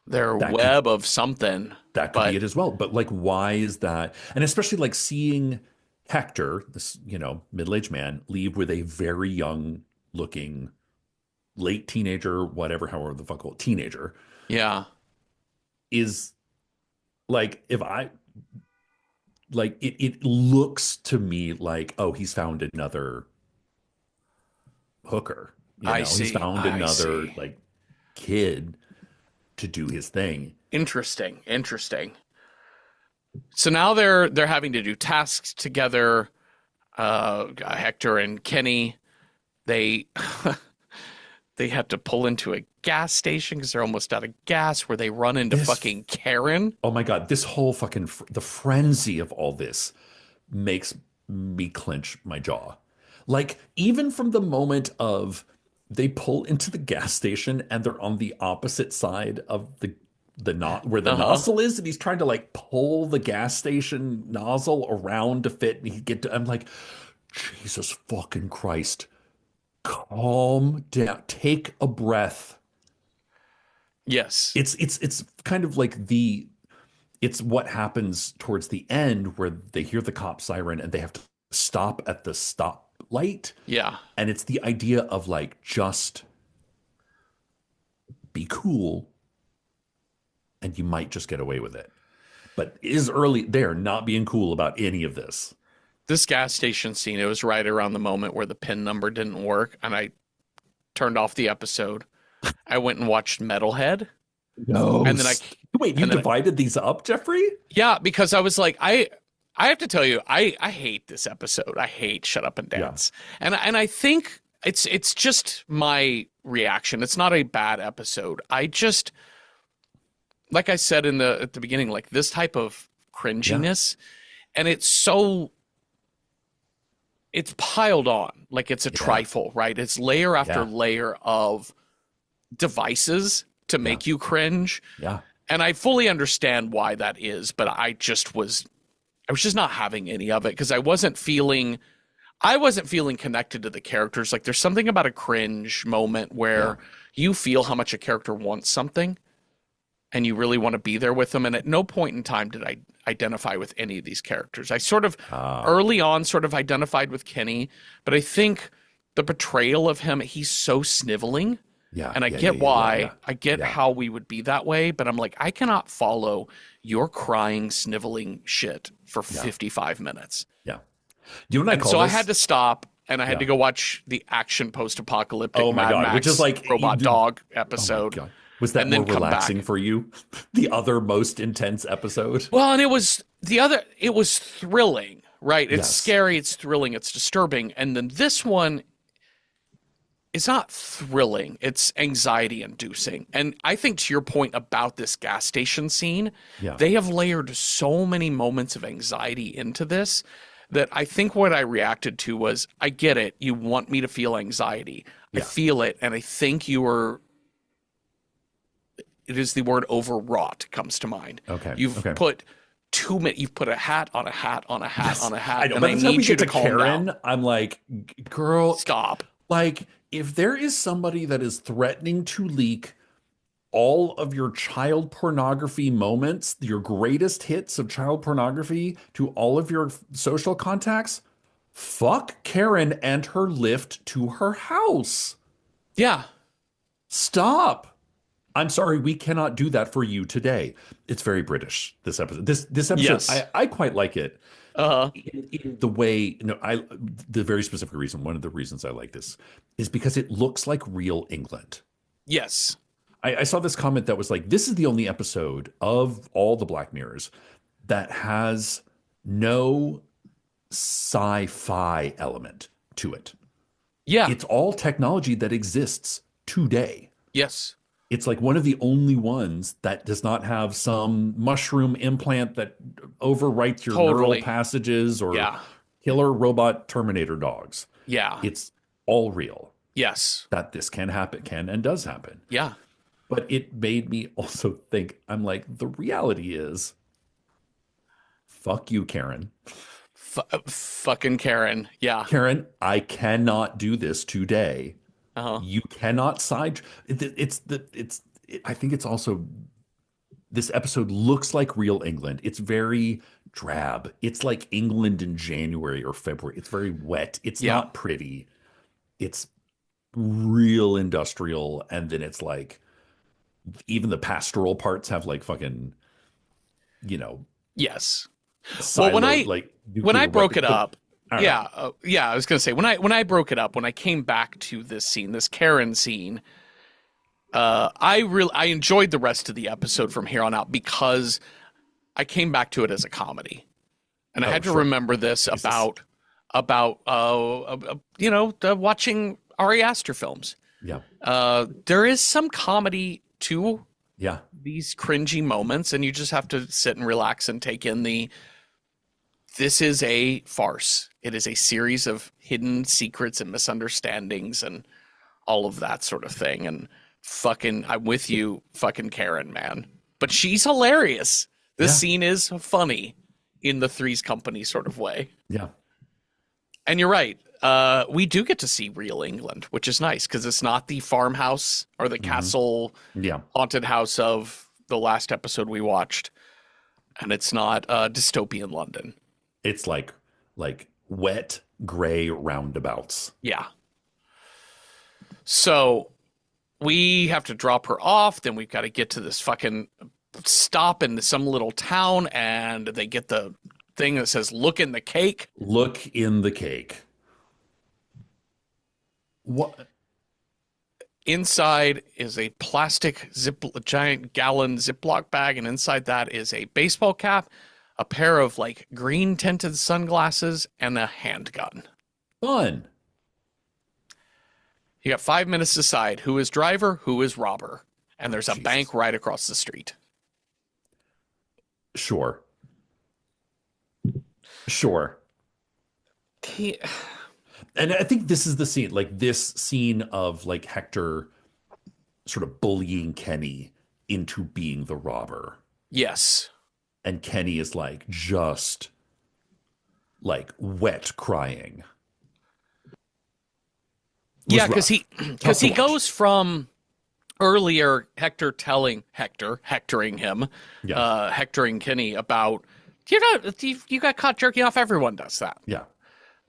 their web of something. That could be it as well. But like, why is that? And especially like seeing Hector, this, middle-aged man, leave with a very young looking late teenager, whatever, however the fuck called teenager, Yeah. is like, it looks to me like, oh, he's found another hooker. I see. He's found I another see. like kid to do his thing. Interesting. So now they're having to do tasks together. Hector and Kenny, they they have to pull into a gas station because they're almost out of gas, where they run into fucking Karen. Oh my God, this whole fucking the frenzy of all this makes me clench my jaw. Like, even from the moment of they pull into the gas station and they're on the opposite side of the where the nozzle is, and he's trying to like pull the gas station nozzle around to fit, and I'm like, Jesus fucking Christ, calm down, take a breath. Yes. It's kind of like it's what happens towards the end where they hear the cop siren and they have to stop at the stoplight. Yeah. And it's the idea of like, just be cool and you might just get away with it. But is early there not being cool about any of this. This gas station scene, it was right around the moment where the PIN number didn't work, and I turned off the episode. I went and watched Metalhead. No. And then Wait, you divided these up, Jeffrey? Yeah, because I was like, I have to tell you, I hate this episode. I hate Shut Up and Dance. Yeah. And I think it's just my reaction. It's not a bad episode. I just, like I said at the beginning, like this type of Yeah. cringiness, and it's piled on like it's a Yeah. trifle, right? It's layer after Yeah. layer of devices to Yeah. make you cringe. Yeah. And I fully understand why that is, but I was just not having any of it because I wasn't feeling connected to the characters. Like there's something about a cringe moment Yeah. where you feel how much a character wants something and you really want to be there with them. And at no point in time did I identify with any of these characters. I sort of Ah. early on sort of identified with Kenny, but I think the portrayal of him, he's so sniveling. Yeah. And I Yeah. get Yeah. Yeah. why, Yeah. I get Yeah. how we would be that way, but I'm like, I cannot follow your crying, sniveling shit for Yeah. 55 minutes. Yeah. Do you know what I And call so I this? had to stop and I had to Yeah. go watch the action post-apocalyptic Oh my Mad God, Max which is like robot you- dog oh my episode God. Was that and more then come relaxing back. for you? The other most intense episode? Well, and it was thrilling, right? It's Yes. scary, it's thrilling, it's disturbing. And then this one is not thrilling, it's anxiety inducing. And I think to your point about this gas station scene, Yeah. they have layered so many moments of anxiety into this that I think what I reacted to was, I get it. You want me to feel anxiety. I Yeah. feel it. And I think it is the word overwrought comes to mind. Okay. You've Okay. put you've put a hat on a hat on a hat Yes. on a hat. I know. And By I the time we need you get to to calm Karen, down. I'm like, girl, Stop. like, if there is somebody that is threatening to leak all of your child pornography moments, your greatest hits of child pornography to all of your social contacts, fuck Karen and her lift to her house. Yeah. Stop. I'm sorry, we cannot do that for you today. It's very British, this episode. This episode, Yes. I quite like it. Uh-huh. In the way, the very specific reason, one of the reasons I like this is because it looks like real England. Yes. I saw this comment that was like, this is the only episode of all the Black Mirrors that has no sci-fi element to it. Yeah. It's all technology that exists today. Yes. It's like one of the only ones that does not have some mushroom implant that overwrites your Totally. neural passages or Yeah. killer robot Terminator dogs. Yeah. It's all real Yes. that this can happen, can and does happen. Yeah. But it made me also think, I'm like, the reality is, fuck you, Karen. Fucking Karen. Yeah. Karen, I cannot do this today. Uh-huh. You cannot side. I think it's also, this episode looks like real England. It's very drab. It's like England in January or February. It's very wet. It's Yeah. not pretty. It's real industrial. And then it's like, even the pastoral parts have like fucking, Yes. silo, when like when I nuclear broke it weapons. up, I don't know. yeah, I was gonna say when I broke it up, when I came back to this scene, this Karen scene, I enjoyed the rest of the episode from here on out because I came back to it as a comedy, and I had to sure. remember this Jesus. about watching Ari Aster films. Yeah. There is some comedy to Yeah. these cringy moments, and you just have to sit and relax and take in this is a farce. It is a series of hidden secrets and misunderstandings and all of that sort of thing. And fucking, I'm with you, fucking Karen, man. But she's hilarious. This Yeah. scene is funny in the Three's Company sort of way. Yeah. And you're right. We do get to see real England, which is nice because it's not the farmhouse or the castle Yeah. haunted house of the last episode we watched. And it's not dystopian London. It's like wet gray roundabouts. Yeah. So we have to drop her off. Then we've got to get to this fucking stop in some little town. And they get the thing that says, "Look in the cake." Look in the cake. What? Inside is a giant gallon Ziploc bag. And inside that is a baseball cap, a pair of like green tinted sunglasses, and a handgun. Fun. You got 5 minutes to decide who is driver, who is robber. And there's a Jesus. bank right across the street. Sure. Sure. He, And I think this is the scene, like this scene of like Hector sort of bullying Kenny into being the robber. yes. And Kenny is like just like wet crying. It was Yeah, because rough. he Tough because to he watch. goes from earlier hectoring him, Yeah. hectoring Kenny about you got caught jerking off. Everyone does that. Yeah.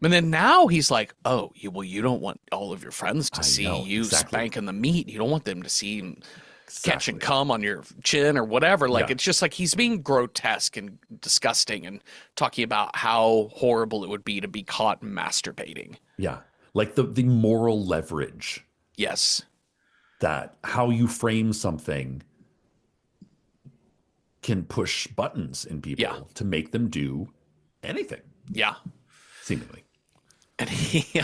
And then now he's like, oh, you don't want all of your friends to I see know. you Exactly. spanking the meat. You don't want them to see him catching Exactly. cum on your chin or whatever. Like, Yeah. it's just like he's being grotesque and disgusting and talking about how horrible it would be to be caught masturbating. Yeah. Like the moral leverage Yes. that how you frame something can push buttons in Yeah. people to make them do anything, Yeah. seemingly. And he,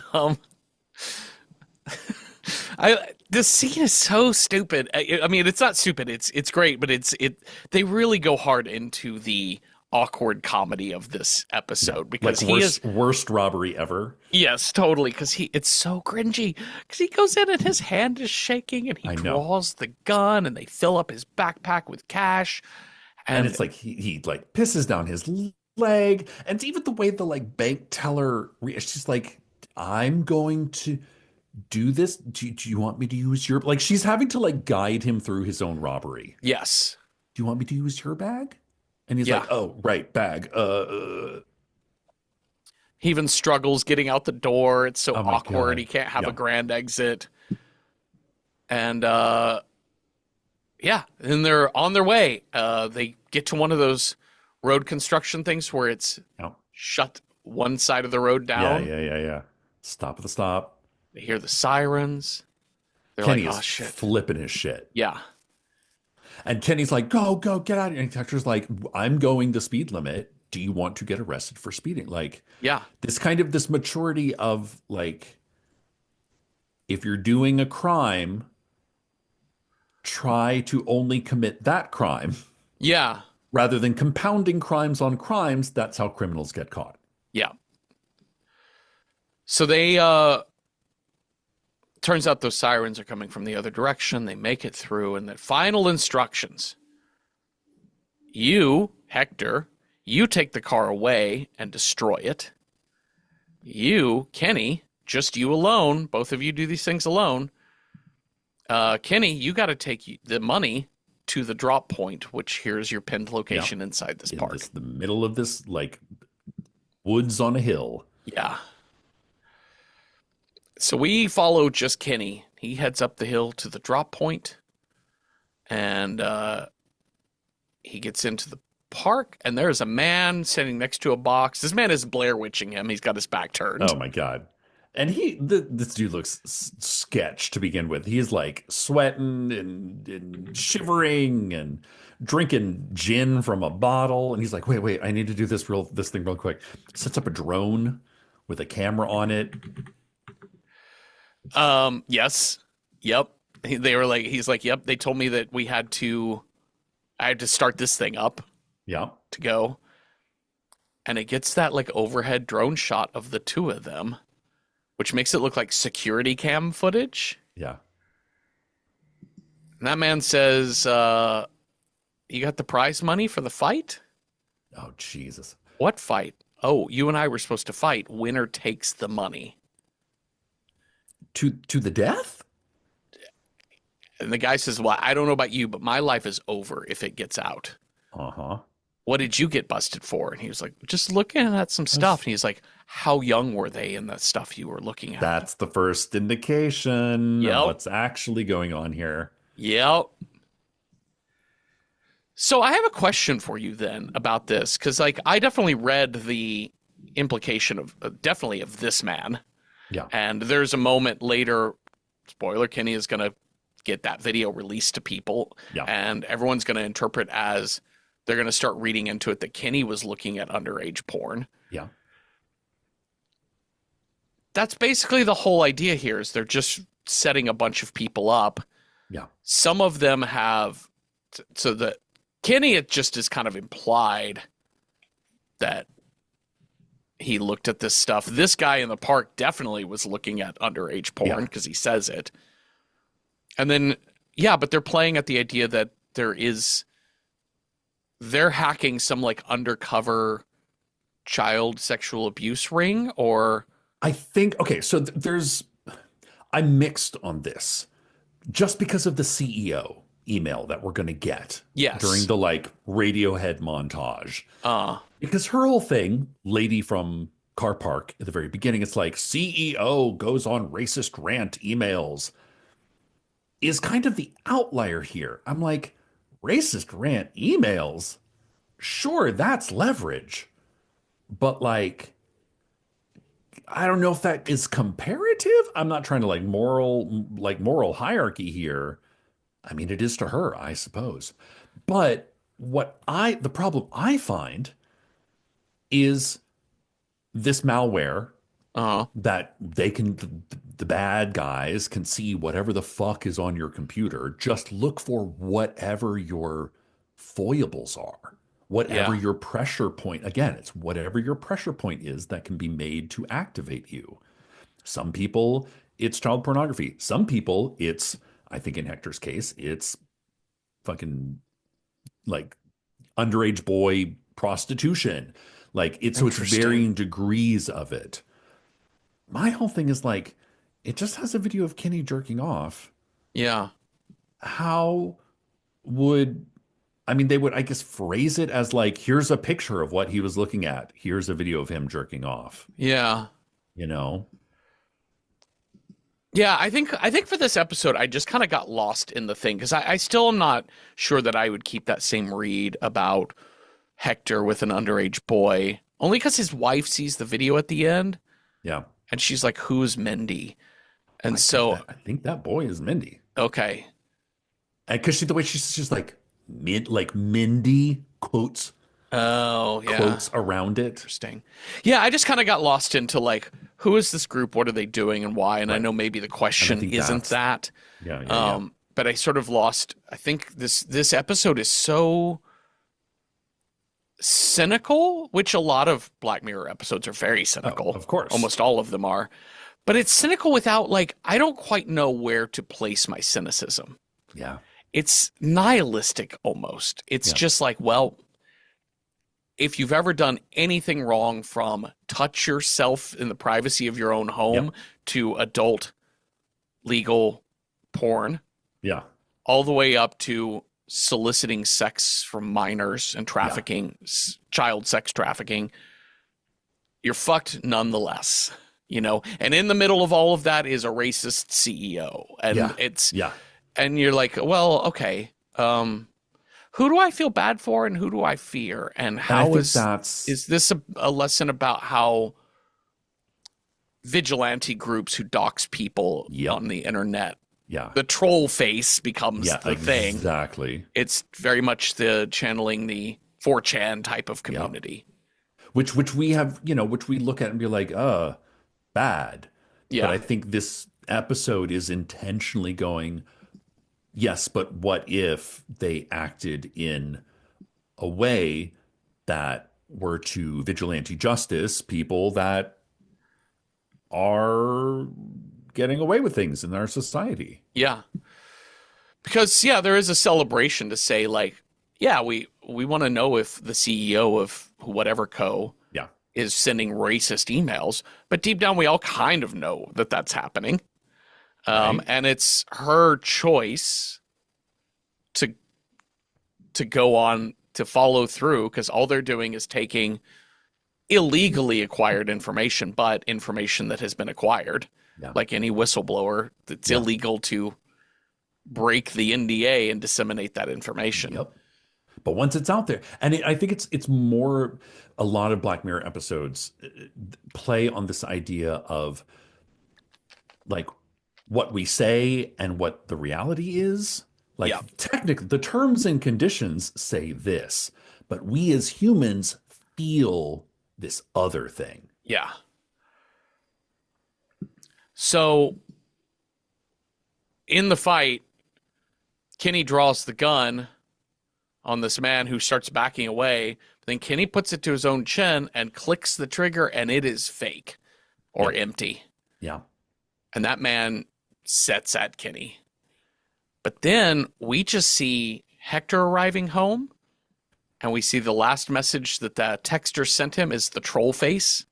this scene is so stupid. I mean, it's not stupid. It's great, but they really go hard into the awkward comedy of this episode because Like he is, worst robbery ever. yes, totally, because it's so cringy because he goes in and his hand is shaking and he I know. draws the gun and they fill up his backpack with cash And and it's like he like pisses down his leg. And it's even the way the like bank teller she's like, I'm going to do this. Do you want me to use your like she's having to like guide him through his own robbery. yes, Do you want me to use your bag? And he's yeah. like, oh, right, bag. He even struggles getting out the door. It's so Oh my awkward. God. He can't have a Yeah. grand exit. And yeah, and they're on their way. They get to one of those road construction things where it's Oh. shut one side of the road Yeah, down. yeah. Stop at the stop. They hear the sirens. They're Kenny like, is oh shit. flipping his shit. Yeah. And Kenny's like, go, get out of here. And Hector's like, I'm going the speed limit. Do you want to get arrested for speeding? Like Yeah. this maturity of like, if you're doing a crime, try to only commit that crime Yeah. rather than compounding crimes on crimes. That's how criminals get caught. Yeah. So they turns out those sirens are coming from the other direction. They make it through, and the final instructions. You, Hector, you take the car away and destroy it. You, Kenny, just you alone, both of you do these things alone. Kenny, you got to take the money to the drop point, which here's your pinned location inside this In park. the middle of this like woods on a hill. Yeah. So we follow just Kenny. He heads up the hill to the drop point, and he gets into the park, and there's a man sitting next to a box. This man is Blair Witching him. He's got his back turned. Oh my God. And this dude looks sketch to begin with. He's like sweating and shivering and drinking gin from a bottle. And he's like, wait, I need to do this thing real quick. Sets up a drone with a camera on it. Yes. Yep. They were like, he's like, yep. They told me that I had to start this thing up Yeah. to go. And it gets that like overhead drone shot of the two of them, which makes it look like security cam footage. Yeah. And that man says, you got the prize money for the fight? Oh, Jesus. What fight? Oh, you and I were supposed to fight. Winner takes the money. To the death? And the guy says, well, I don't know about you, but my life is over if it gets out. Uh-huh. What did you get busted for? And he was like, just looking at some stuff. And he's like, how young were they in the stuff you were looking at? That's the first indication Yep. of what's actually going on here. Yep. So I have a question for you then about this, because like I definitely read the implication of definitely of this man. Yeah. And there's a moment later, spoiler, Kenny is going to get that video released to people. Yeah. And everyone's going to interpret as they're going to start reading into it that Kenny was looking at underage porn. Yeah. That's basically the whole idea here is they're just setting a bunch of people up. Yeah. Some of them have, so that Kenny, it just is kind of implied that he looked at this stuff. This guy in the park definitely was looking at underage porn because he says it. And then, yeah, but they're playing at the idea that they're hacking some like undercover child sexual abuse ring, or I think, okay, so I'm mixed on this just because of the CEO email that we're going to get during yes. the like Radiohead montage. Uh, Because her whole thing, lady from Car Park at the very beginning, it's like CEO goes on racist rant emails, is kind of the outlier here. I'm like, racist rant emails? Sure, that's leverage. But like, I don't know if that is comparative. I'm not trying to moral hierarchy here. I mean, it is to her, I suppose. But the problem I find is this malware uh, that the bad guys can see whatever the fuck is on your computer. Just look for whatever your foibles are, whatever yeah, your pressure point. Again, it's whatever your pressure point is that can be made to activate you. Some people, it's child pornography. Some people, I think in Hector's case, it's fucking like underage boy prostitution. So it's interesting. varying degrees of it. My whole thing is like, it just has a video of Kenny jerking off. Yeah, How would, I mean, they would, I guess, phrase it as like, here's a picture of what he was looking at. Here's a video of him jerking off, yeah. you know? Yeah, I think for this episode, I just kind of got lost in the thing because I still am not sure that I would keep that same read about Hector with an underage boy, only because his wife sees the video at the end Yeah. and she's like, "Who's Mindy?" And so, I think that boy is Mindy. okay, And because the way she's just like Mindy oh yeah, quotes around it. interesting. Yeah, I just kind of got lost into like, who is this group? What are they doing and why? And I Right. know maybe the And I question think isn't that's, that. yeah. But I sort of lost. I think this episode is so cynical, which a lot of Black Mirror episodes are very Oh, cynical. of course. Almost all of them are. But it's cynical without like I don't quite know where to place my cynicism. Yeah. It's nihilistic almost. It's Yeah. just like, well, if you've ever done anything wrong from touch yourself in the privacy of your own home Yep. to adult legal porn, Yeah. all the way up to soliciting sex from minors and Yeah. trafficking, child sex trafficking, you're fucked nonetheless, you know? And in the middle of all of that is a racist CEO. And Yeah. Yeah. and you're like, well, okay, who do I feel bad for and who do I fear? And And I how think is this a lesson about how vigilante groups who dox people yep. on the internet, Yeah. the troll face becomes Yeah, the thing. exactly. It's very much the channeling the 4chan type of Yep. community. Which we have, which we look at and be like, bad. But Yeah. I think this episode is intentionally going, yes, but what if they acted in a way that were to vigilante justice people that are getting away with things in our society? Yeah. Because yeah, there is a celebration to say like, yeah, we want to know if the CEO of whatever co Yeah. is sending racist emails, but deep down we all kind of know that that's happening. Right. And it's her choice to go on to follow through because all they're doing is taking illegally acquired information, but information that has been acquired. Yeah. Like any whistleblower, it's Yeah. illegal to break the NDA and disseminate that information. Yep. But once it's out there, and I think it's more, a lot of Black Mirror episodes play on this idea of like what we say and what the reality is. Like Yeah. technically, the terms and conditions say this, but we as humans feel this other thing. Yeah. So in the fight, Kenny draws the gun on this man who starts backing away. Then Kenny puts it to his own chin and clicks the trigger, and it is fake or empty. Yeah. And that man sets at Kenny. But then we just see Hector arriving home, and we see the last message that the texter sent him is the troll face.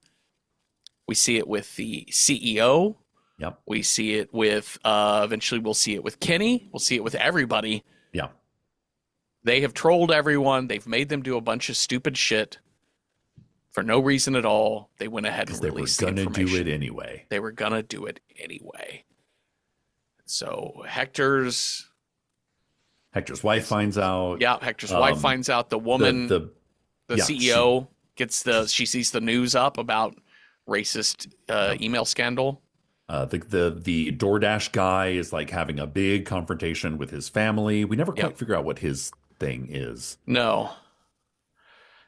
We see it with the CEO. Yep. We see it with, eventually we'll see it with Kenny. We'll see it with everybody. Yeah. They have trolled everyone. They've made them do a bunch of stupid shit for no reason at all. They went ahead and released the information. They were going to do it anyway. They were going to do it anyway. So Hector's wife finds out. Yeah, Hector's wife finds out. The woman, the CEO, she sees the news up about racist email scandal. The DoorDash guy is like having a big confrontation with his family. We never quite figure out what his thing is. No.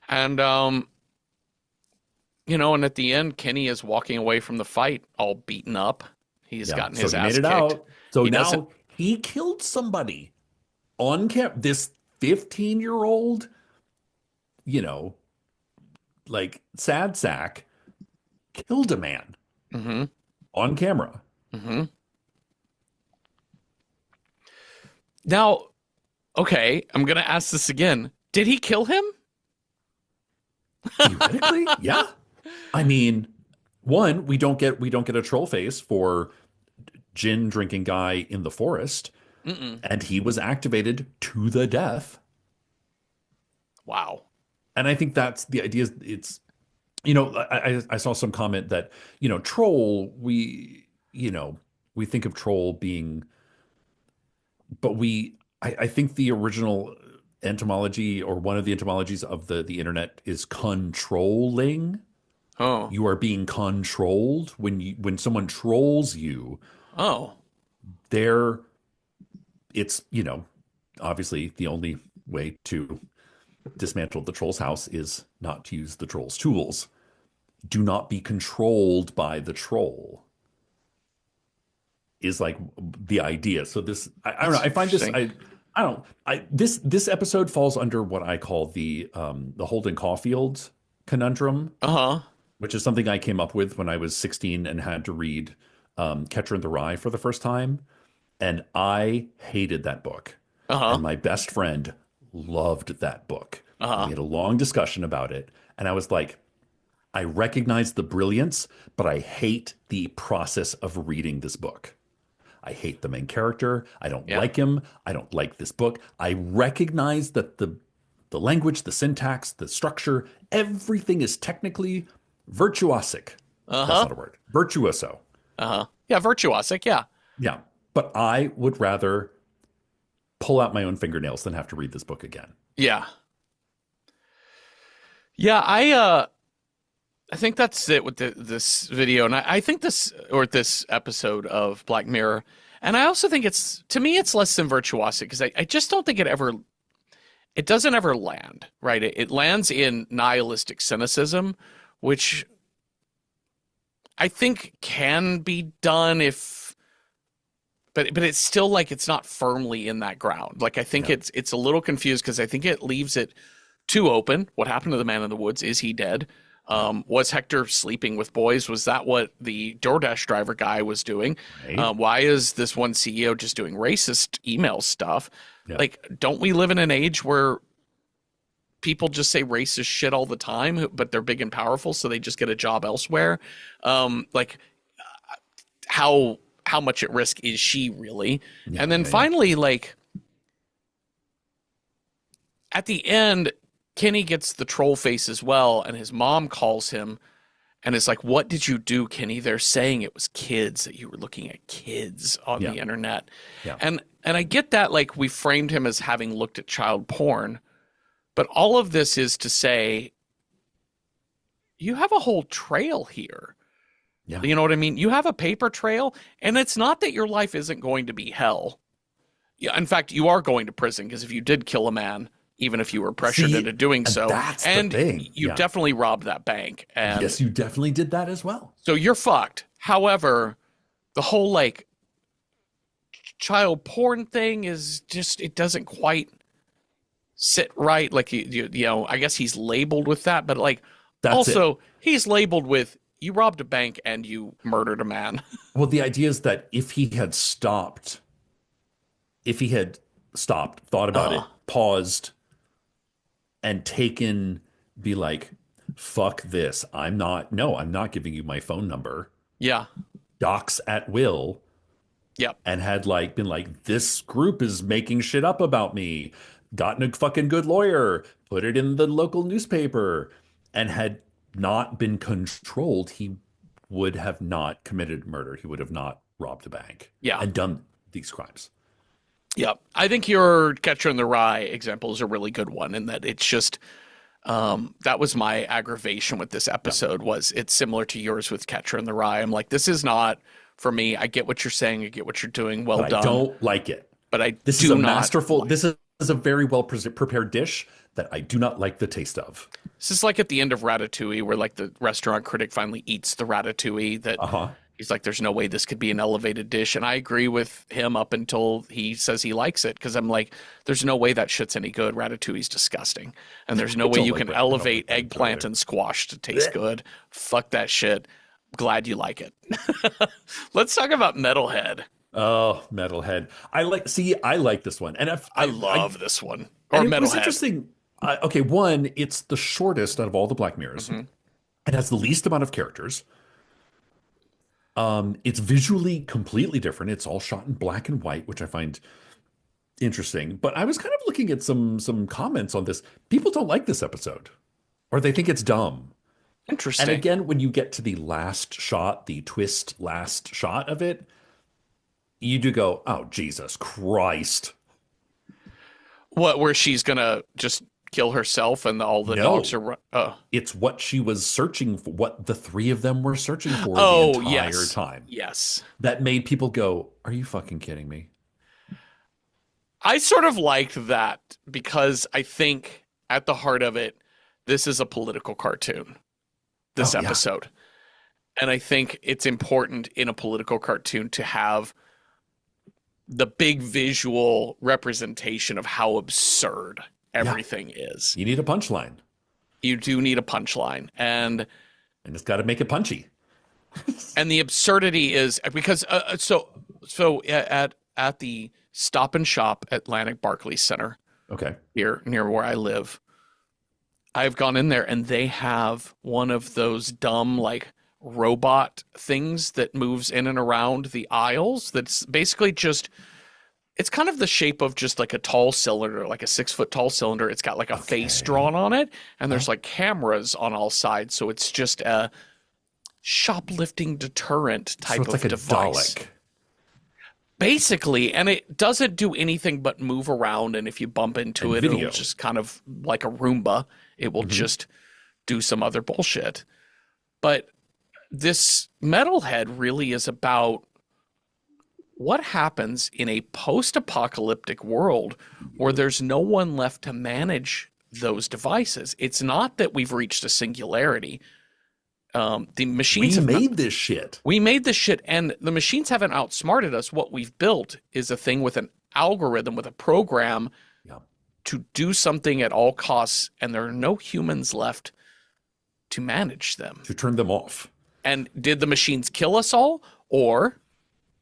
And and at the end, Kenny is walking away from the fight all beaten up. He's gotten his ass kicked. Out. So now he killed somebody on camera. This 15-year-old, like sad sack, killed a man on camera. Mm-hmm. Now, okay, I'm going to ask this again. Did he kill him? Theoretically, yeah. I mean, one, we don't get a troll face for gin drinking guy in the forest, and he was activated to the death. Wow. And I think that's the idea. It's, I saw some comment that, troll, we think of troll being, but I think the original etymology, or one of the etymologies of the internet, is controlling. Oh. You are being controlled when someone trolls you. Oh. It's, obviously the only way to dismantle the troll's house is not to use the troll's tools. Do not be controlled by the troll is like the idea. So this, I don't know. I find this, this episode falls under what I call the Holden Caulfield conundrum. Which is something I came up with when I was 16 and had to read Catcher in the Rye for the first time. And I hated that book. And my best friend loved that book. We had a long discussion about it. And I was like, I recognize the brilliance, but I hate the process of reading this book. I hate the main character. I don't like him. I don't like this book. I recognize that the language, the syntax, the structure, everything is technically virtuosic. That's not a word. Virtuoso. Yeah, virtuosic, yeah. Yeah. But I would rather pull out my own fingernails than have to read this book again. Yeah. Yeah, I think that's it with this video. And I think this episode of Black Mirror. And I also think to me, it's less than virtuosic, because I just don't think it doesn't ever land, right? It lands in nihilistic cynicism, which I think can be done but it's still like it's not firmly in that ground. Like I think it's a little confused, because I think it leaves it too open. What happened to the man in the woods? Is he dead? Was Hector sleeping with boys? Was that what the DoorDash driver guy was doing? Right. Why is this one CEO just doing racist email stuff? Yeah. Like, don't we live in an age where people just say racist shit all the time, but they're big and powerful, so they just get a job elsewhere? How much at risk is she really? Yeah, and then finally, like, at the end, Kenny gets the troll face as well, and his mom calls him and is like, "What did you do, Kenny? They're saying it was kids, that you were looking at kids on the internet." Yeah. And I get that, like, we framed him as having looked at child porn, but all of this is to say you have a whole trail here. Yeah. You know what I mean? You have a paper trail, and it's not that your life isn't going to be hell. Yeah, in fact, you are going to prison, because if you did kill a man, even if you were pressured into doing so, and you definitely robbed that bank. And yes, you definitely did that as well. So you're fucked. However, the whole, like, child porn thing is just, it doesn't quite sit right. Like, I guess he's labeled with that, but like, That's it. also, he's labeled with you robbed a bank and you murdered a man. Well, the idea is that if he had stopped, thought about Uh, it, paused, and taken, be like, fuck this. I'm not giving you my phone number. yeah. Docs at will, Yep. and had like been like, this group is making shit up about me, gotten a fucking good lawyer, put it in the local newspaper, and had not been controlled, he would have not committed murder. He would have not robbed a bank Yeah. and done these crimes. Yep. I think your Catcher in the Rye example is a really good one in that it's just that was my aggravation with this Yeah. episode was it's similar to yours with Catcher in the Rye. I'm like, this is not for me. I get what you're saying. I get what you're doing. Well But I done. don't like it. But I This is do a not masterful, like. this is a very well prepared dish that I do not like the taste of. This is like at the end of Ratatouille, where like the restaurant critic finally eats the ratatouille that Uh-huh. he's like, there's no way this could be an elevated dish. And I agree with him up until he says he likes it. Cause I'm like, there's no way that shit's any good. Ratatouille's disgusting. And there's no way you can elevate eggplant and squash to taste good. Fuck that shit. Glad you like it. Let's talk about Metalhead. Oh, Metalhead. I like this one. And I love this one. Or and it was Metalhead. interesting. Okay, one, it's the shortest out of all the Black Mirrors. Hmm. It has the least amount of characters. It's visually completely different. It's all shot in black and white, which I find interesting. But I was kind of looking at some comments on this. People don't like this episode, or they think it's dumb. And Interesting. again, when you get to the last shot, the twist last shot of it, you do go, "Oh, Jesus Christ." What, where she's gonna just kill herself and all the dogs No. are oh. It's what she was searching for, what the three of them were searching for the Oh, entire yes. time. Yes. That made people go, "Are you fucking kidding me?" I sort of liked that because I think at the heart of it, this is a political cartoon, this Oh, yeah. episode. And I think it's important in a political cartoon to have the big visual representation of how absurd Yeah. everything is. You need a punchline, You do need a punchline. And and it's got to make it punchy. the absurdity is because so at the Stop and Shop Atlantic Barclays Center Okay. here near where I live, I've gone in there and they have one of those dumb like robot things that moves in and around the aisles that's basically just it's kind of the shape of just like a tall cylinder, like a 6 foot tall cylinder. It's got like a face Okay. drawn on it, and there's like cameras on all sides. So it's just a shoplifting deterrent So type it's like of a device. Dalek. Basically, and it doesn't do anything but move around, and if you bump into And it, video. it'll just kind of like a Roomba. It will Mhm. just do some other bullshit. But this Metalhead really is about what happens in a post-apocalyptic world where there's no one left to manage those devices. It's not that we've reached a singularity. The machines We have not, made this shit. we made this shit, and the machines haven't outsmarted us. What we've built is a thing with an algorithm, with a program Yeah. to do something at all costs, and there are no humans left to manage them. To turn them off. And did the machines kill us all, or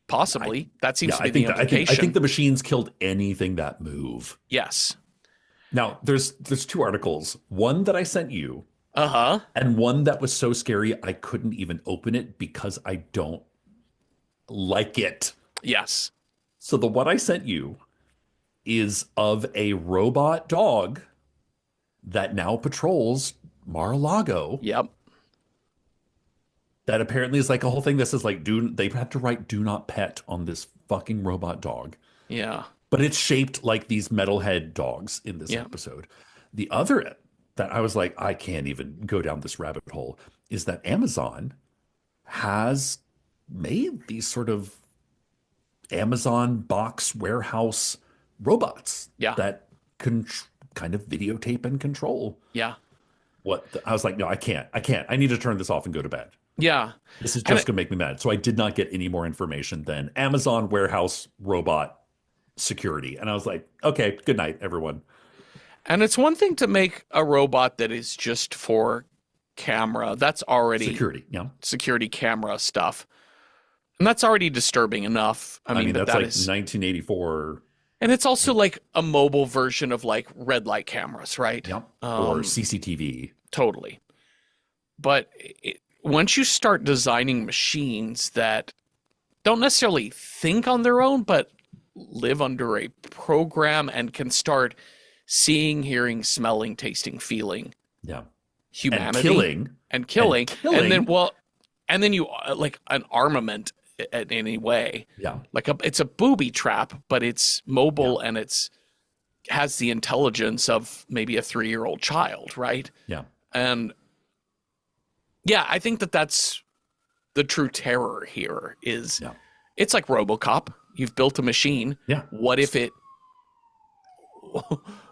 possibly that seems Yeah, to be I think the that, I implication? think the machines killed anything that move. Yes. Now, there's two articles. One that I sent you, Uh-huh. and one that was so scary I couldn't even open it because I don't like it. Yes. So the one I sent you is of a robot dog that now patrols Mar-a-Lago. Yep. That apparently is like a whole thing that says like they have to write "do not pet" on this fucking robot dog. Yeah. But it's shaped like these metalhead dogs in this Yeah. episode. The other that I was like, I can't even go down this rabbit hole, is that Amazon has made these sort of Amazon box warehouse robots Yeah. that can kind of videotape and control Yeah. I was like, no, I can't. I need to turn this off and go to bed. Yeah. This is And just going to make me mad. So I did not get any more information than Amazon warehouse robot security. And I was like, okay, good night, everyone. it's one thing to make a robot that is just for camera. That's already Security. Yeah. security camera stuff. And that's already disturbing enough. I I mean, mean, but that's that like is, 1984. and it's also like a mobile version of like red light cameras, right? Yeah. Or CCTV. Totally. But once you start designing machines that don't necessarily think on their own, but live under a program and can start seeing, hearing, smelling, tasting, feeling Yeah. And humanity killing. and And killing, and then killing. well, and then you like an armament in any way, Yeah. like it's a booby trap, but it's Yeah. mobile and it's has the intelligence of maybe a 3-year-old child, right? Yeah. And yeah, I think that that's the true terror here is Yeah. it's like RoboCop. You've built a machine. Yeah. What if it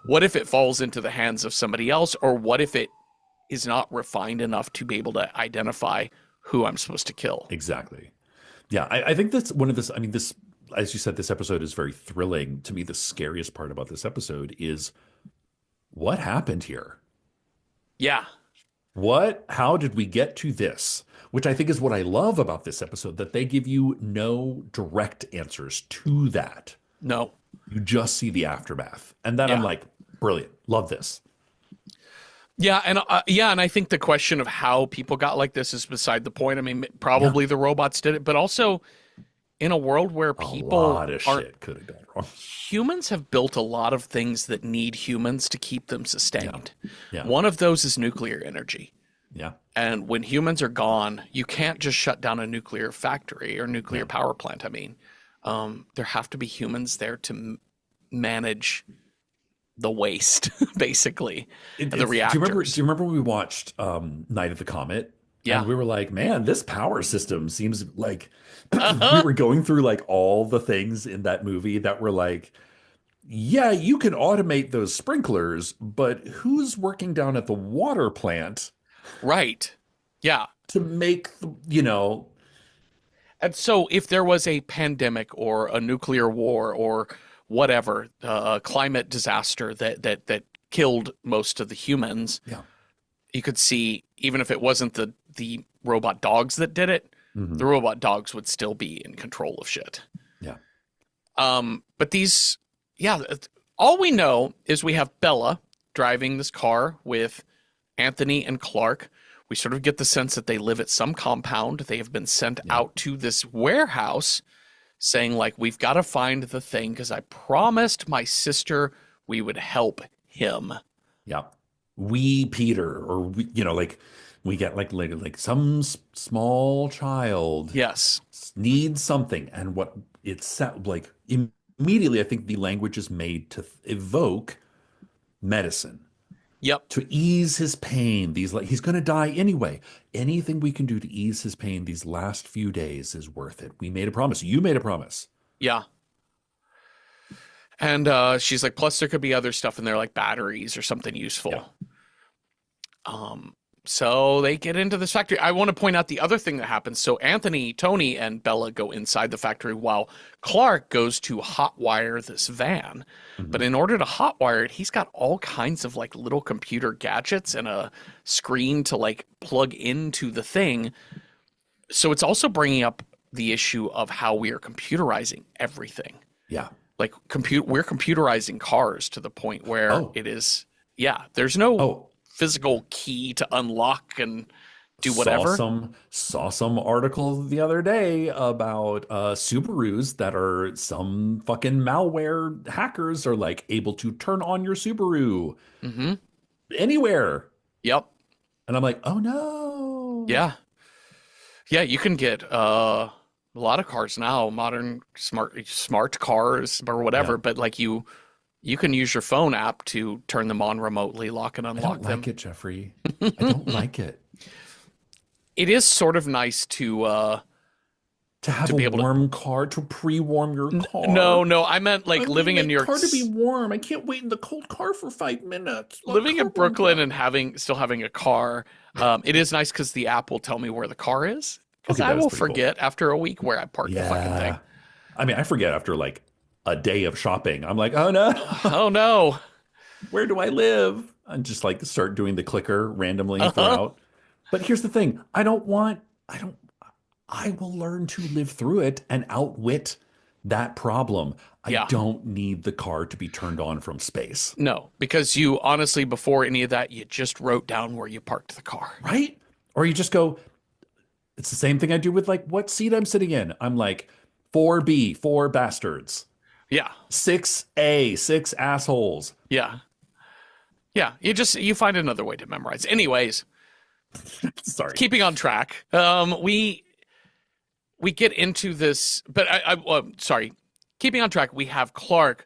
what if it falls into the hands of somebody else, or what if it is not refined enough to be able to identify who I'm supposed to kill? Exactly. Yeah. I think that's one of this. I mean, this, as you said, this episode is very thrilling. To me, the scariest part about this episode is what happened here? Yeah. How did we get to this? Which I think is what I love about this episode, that they give you no direct answers to that. No. You just see the aftermath. And then I'm Yeah. like, brilliant. Love this. Yeah, and I think the question of how people got like this is beside the point. I mean, probably the robots did it, but also in a world where A people lot of are shit could have gone wrong. humans have built a lot of things that need humans to keep them sustained. Yeah. One of those is nuclear energy. Yeah. And when humans are gone, you can't just shut down a nuclear factory or nuclear power plant. I mean, there have to be humans there to manage the waste, basically, and the reactors. Do you remember when we watched Night of the Comet? Yeah. And we were like, man, this power system seems like we were going through like all the things in that movie that were like, yeah, you can automate those sprinklers, but who's working down at the water plant Right. Yeah. to make the. And so if there was a pandemic or a nuclear war or whatever, a climate disaster that killed most of the humans, Yeah. you could see, even if it wasn't the robot dogs that did it, Mhm. the robot dogs would still be in control of shit. Yeah. But these, yeah, all we know is we have Bella driving this car with Anthony and Clark. We sort of get the sense that they live at some compound. They have been sent out to this warehouse saying, like, we've got to find the thing because I promised my sister we would help him. Yeah. We, Peter, or like we get like later, like some small child Yes. needs something. And what it's like immediately, I think the language is made to evoke medicine Yep. to ease his pain. He's going to die anyway. Anything we can do to ease his pain these last few days is worth it. We made a promise. You made a promise. Yeah. And she's like, plus there could be other stuff in there like batteries or something useful. Yeah. So they get into this factory. I want to point out the other thing that happens. So Anthony, Tony, and Bella go inside the factory while Clark goes to hotwire this van. Mhm. But in order to hotwire it, he's got all kinds of like little computer gadgets and a screen to like plug into the thing. So it's also bringing up the issue of how we are computerizing everything. Yeah. Like we're computerizing cars to the point where it is, there's no physical key to unlock and do whatever. Saw some article the other day about Subarus that are some fucking malware hackers are like able to turn on your Subaru anywhere. Yep. And I'm like, oh no. Yeah. Yeah, you can get a lot of cars now, modern smart cars or whatever, but like you can use your phone app to turn them on remotely, lock and unlock them. I don't like it, Jeffrey. I don't like it. It is sort of nice to To have to a be able to. warm car, to pre-warm your No, car. no, I meant I like need living my in New York, car to be warm. I can't wait in the cold car for 5 minutes. Let living in car warm Brooklyn down. and having still having a car. It is nice because the app will tell me where the car is because Okay, I that is will pretty cool. forget after a week where I parked the fucking thing. Yeah. I mean, I forget after like a day of shopping. I'm like, oh no, Oh no. where do I live? And just like start doing the clicker randomly Uh-huh. throughout. But here's the thing. I don't, I will learn to live through it and outwit that problem. I Yeah. don't need the car to be turned on from space, No, because you honestly, before any of that, you just wrote down where you parked the car. right? Or you just go, it's the same thing I do with like what seat I'm sitting in. I'm like 4B, four bastards. Yeah. 6A, six assholes. Yeah. Yeah. You find another way to memorize. Anyways, Sorry. keeping on track. We get into this, but sorry. Keeping on track, we have Clark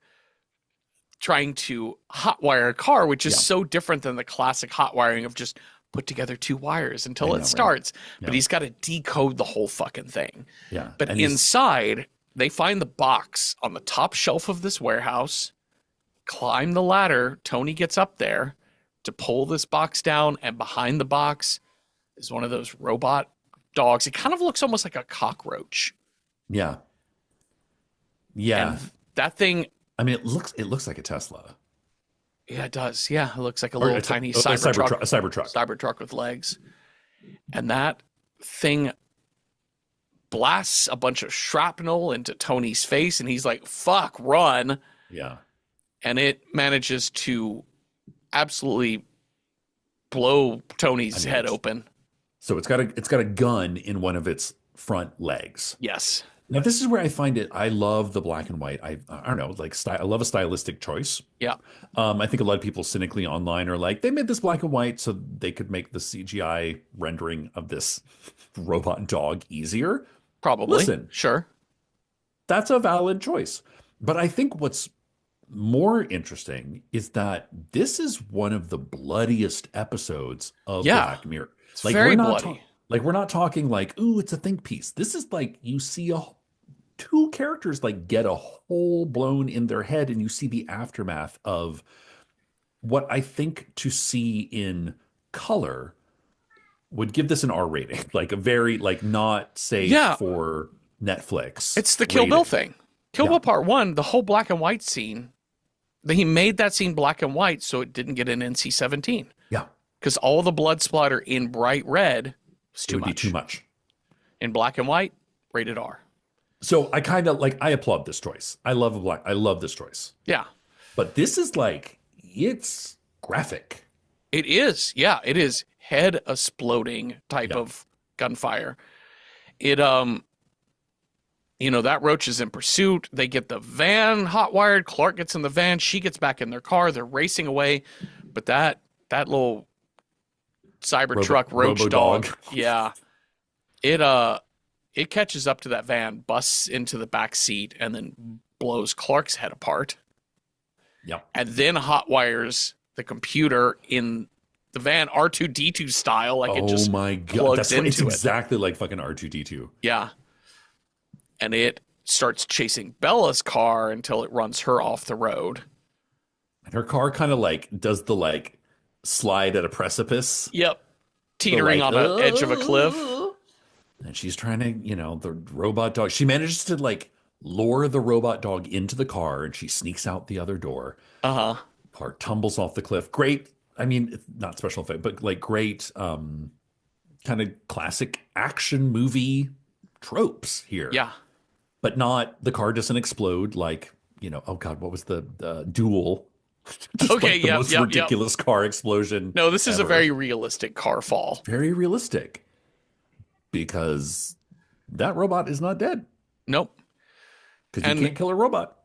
trying to hotwire a car, which is Yeah, so different than the classic hot wiring of just put together two wires I until it know, right? starts. But Yeah, he's got to decode the whole fucking thing. yeah. But And he's inside, they find the box on the top shelf of this warehouse, climb the ladder. Tony gets up there to pull this box down, and behind the box is one of those robot dogs. It kind of looks almost like a cockroach. yeah, And yeah. that thing, I mean, it looks like a Tesla yeah, it does. Yeah, it looks like a or little tiny a Cybertruck, a Cybertruck. Cybertruck with legs. And that thing blasts a bunch of shrapnel into Tony's face, and he's like, fuck, run. Yeah, And it manages to absolutely blow I Tony's mean, head open. so it's got a gun in one of its front legs. Yes. Now this is where I find it. I love the black and white. I don't know, like I love a stylistic choice. Yeah. I think a lot of people cynically online are like, they made this black and white so they could make the CGI rendering of this robot dog easier. Probably. Listen, Sure. that's a valid choice. But I think what's more interesting is that this is one of the bloodiest episodes of Yeah. Black Mirror. It's Like very bloody. we're not talking like, ooh, it's a think piece. This is like you see two characters like get a hole blown in their head and you see the aftermath of what I think to see in color would give this an R rating, like a very like not safe Yeah. for Netflix It's the Kill Bill rating. thing. Kill Yeah, Bill Part 1, the whole black and white scene, he made that scene black and white so it didn't get an NC-17 yeah, because all the blood splatter in bright red was it too would be too much. much. In black and white, rated R. So I kind of like I applaud this choice. I love this choice. Yeah, But this is like it's graphic. it is. Yeah, it is head exploding type Yeah. of gunfire. It that roach is in pursuit. They get the van hot wired. Clark gets in the van. She gets back in their car. They're racing away, but that little Cybertruck roach Robo dog, dog. yeah, it catches up to that van, busts into the back seat, and then blows Clark's head apart, Yeah. and then hot wires the computer in the van R2D2 style, like it Oh just my God. plugs That's what, it's into it. exactly like fucking R2D2. Yeah. And it starts chasing Bella's car until it runs her off the road. And her car kind of like does the like slide at a precipice. Yep. The Teetering like, on the edge of a cliff. And she's trying to, the robot dog. She manages to like lure the robot dog into the car and she sneaks out the other door. Uh-huh. Car tumbles off the cliff. Great. I mean, it's not special effect, but like great kind of classic action movie tropes here. Yeah. But not the car doesn't explode like, oh God, what was the Duel? Just Okay, like the yep, most yep, yep. ridiculous car explosion. No, this is a ever. very realistic car fall. Very realistic because that robot is not dead Nope. because you And can't kill a robot.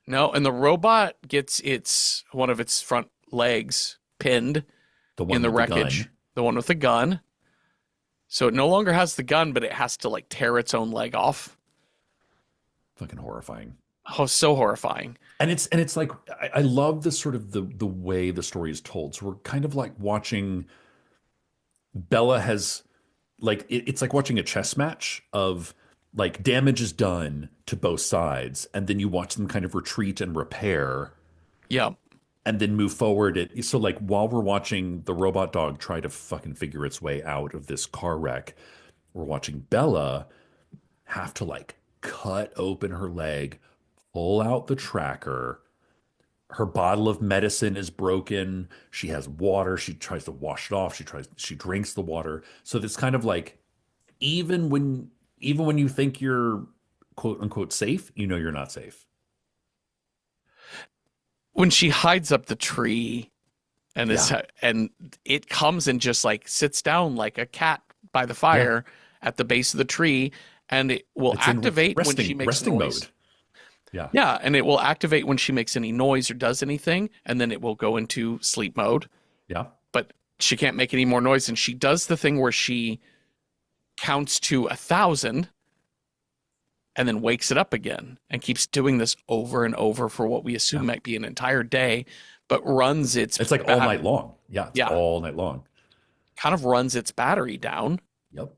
no, and the robot gets one of its front legs pinned The one in the with wreckage. gun. The one with the gun. So it no longer has the gun, but it has to like tear its own leg off. Fucking horrifying. Oh, so horrifying. And it's like I love the sort of the way the story is told. So we're kind of like watching Bella has like it's like watching a chess match of like damage is done to both sides, and then you watch them kind of retreat and repair Yep. and then move forward. So like while we're watching the robot dog try to fucking figure its way out of this car wreck, we're watching Bella have to like cut open her leg, pull out the tracker. Her bottle of medicine is broken. She has water. She tries to wash it off. She drinks the water. So it's kind of like even when even when you think you're quote unquote safe, you know you're not safe. When she hides up the tree and Yeah. and it comes and just like sits down like a cat by the Yeah. fire at the base of the tree, and it will It's in activate when she resting makes resting mode. noise. Yeah. Yeah, and it will activate when she makes any noise or does anything, and then it will go into sleep mode. Yeah. But she can't make any more noise, and she does the thing where she counts to 1,000 and then wakes it up again and keeps doing this over and over for what we assume Yeah. might be an entire day, but runs its It's like all night long. Yeah, it's yeah, all night long. kind of runs its battery down Yep.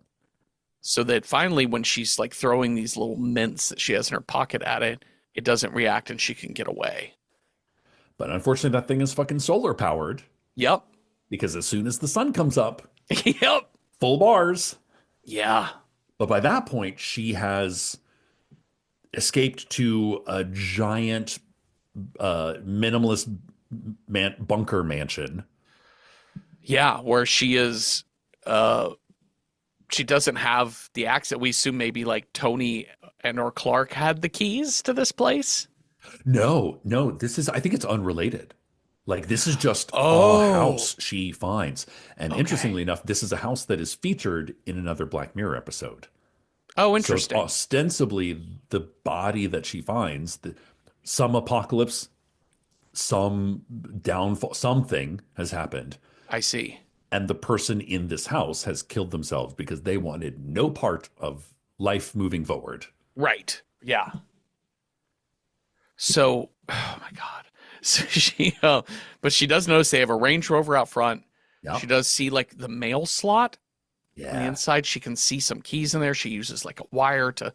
so that finally when she's like throwing these little mints that she has in her pocket at it, it doesn't react and she can get away. But unfortunately, that thing is fucking solar powered Yep. because as soon as the sun comes up, Yep. full bars. Yeah. But by that point, she has escaped to a giant minimalist bunker mansion. Yeah, where she is uh she doesn't have the access. We assume maybe like Tony and or Clark had the keys to this place. No, no, I think it's unrelated. Like this is just a Oh, house she finds. And okay. interestingly enough, this is a house that is featured in another Black Mirror episode. Oh, So it's interesting. ostensibly the body that she finds, some apocalypse, some downfall, something has happened. I see. And the person in this house has killed themselves because they wanted no part of life moving forward. Right. Yeah. So, oh my God. So but she does notice they have a Range Rover out front. Yeah. She does see like the mail slot on the Yeah. inside. She can see some keys in there. She uses like a wire to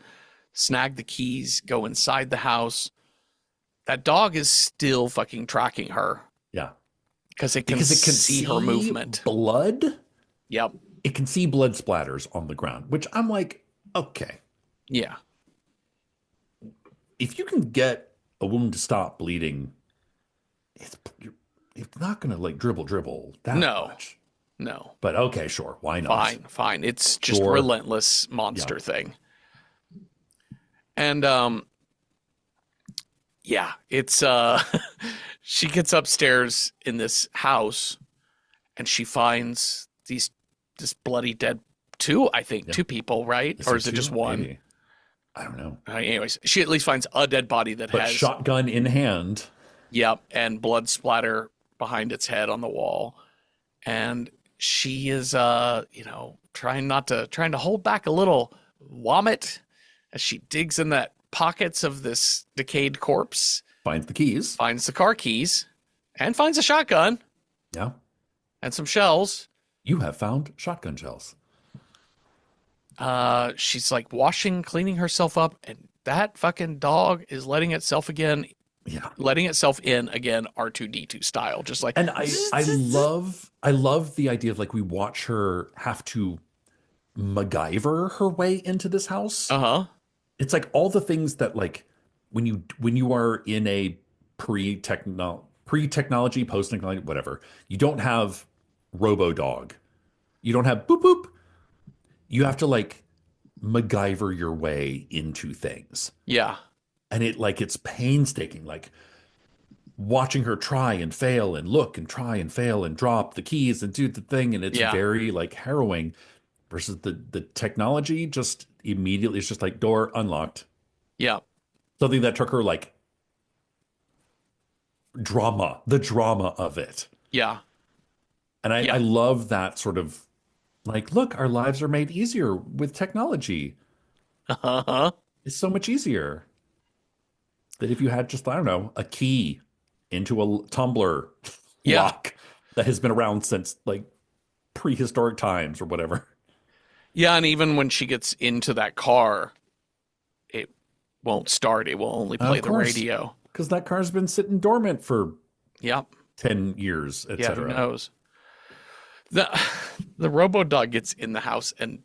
snag the keys, go inside the house. That dog is still fucking tracking her Yeah. because it can Because it can see her see movement. blood. Yep. It can see blood splatters on the ground, which I'm like, okay, Yeah. if you can get a wound to stop bleeding, it's it's not going to like dribble that No. much. No. But okay, sure, why not? Fine. Fine. It's just Gore, relentless yeah, monster thing. And yeah, it's she gets upstairs in this house and she finds this bloody dead two, I think, yeah. two people, right? Is Or there is it just two? one? Maybe. I don't know. Anyways, she at least finds a dead body that But has, shotgun in hand. yep, and blood splatter behind its head on the wall. And she is, trying to hold back a little vomit as she digs in that pockets of this decayed corpse, Finds the keys. finds the car keys, and finds a shotgun Yeah. and some shells. You have found shotgun shells. She's like cleaning herself up, and that fucking dog is Yeah. letting itself in again, R2D2 style, just like, And I love the idea of like we watch her have to MacGyver her way into this house. uh-huh, It's like all the things that like when you are in a pre-technology, post-technology, whatever, you don't have Robo Dog. You don't have boop boop. You have to like MacGyver your way into things. yeah, And it's painstaking, like watching her try and fail and look and try and fail and drop the keys and do the thing. And it's yeah, very like harrowing versus the technology just immediately it's just like door unlocked. yeah, Something that took her like the drama of it. yeah, And I yeah, love that sort of like, look, our lives are made easier with technology. uh-huh, It's so much easier that if you had just, I don't know, a key into a tumbler yeah. lock that has been around since like prehistoric times or whatever. Yeah, and even when she gets into that car, won't start. It will only play Of the course, radio. because that car's been sitting dormant for Yep. 10 years, Yeah, who etc. knows? The the robo dog gets in the house, and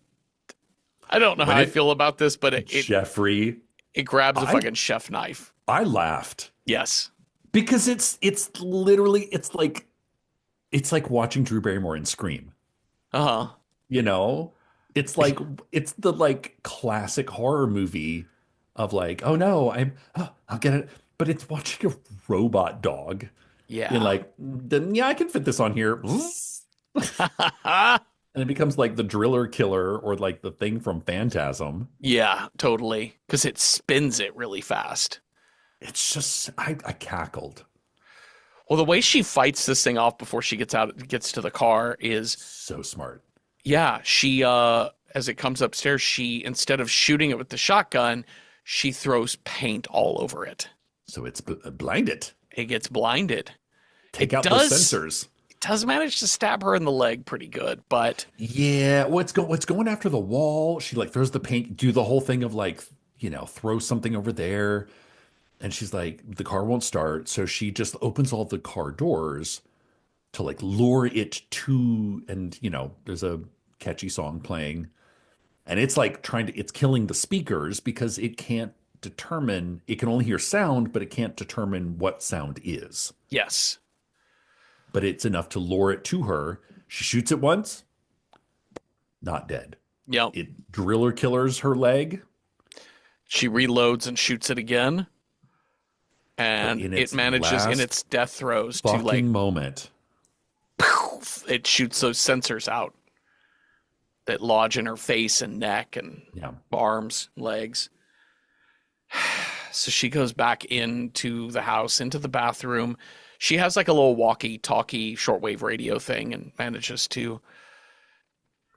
I don't know how When I feel about this, but Jeffrey, it grabs a I fucking chef knife. I laughed Yes. because it's literally it's like watching Drew Barrymore in Scream. Uh-huh. You know, it's like it's the like classic horror movie of like, oh no, I'll get it, but it's watching a robot dog being Yeah. like, then yeah, I can fit this on here, and it becomes like the driller killer or like the thing from Phantasm. Yeah, totally. Because it spins it really fast. It's just I cackled. Well, the way she fights this thing off before she gets to the car is, So smart. yeah, she as it comes upstairs, she instead of shooting it with the shotgun, she throws paint all over it. So it's blinded. It gets blinded. Take It out those does sensors. it does manage to stab her in the leg pretty good, but Yeah, what's going after the wall? She like throws the paint, do the whole thing of like, throw something over there. And she's like, the car won't start. So she just opens all the car doors to like lure it to, and there's a catchy song playing. And it's like it's killing the speakers because it can only hear sound, but it can't determine what sound is. yes. But it's enough to lure it to her. She shoots it once, not dead. Yep. It driller killers her leg, She reloads and shoots it again, but and in it its manages in last its death throes to like fucking moment, poof, it shoots those sensors out that lodge in her face and neck and yeah, arms, legs. So she goes back into the house, into the bathroom. She has like a little walkie-talkie shortwave radio thing and manages to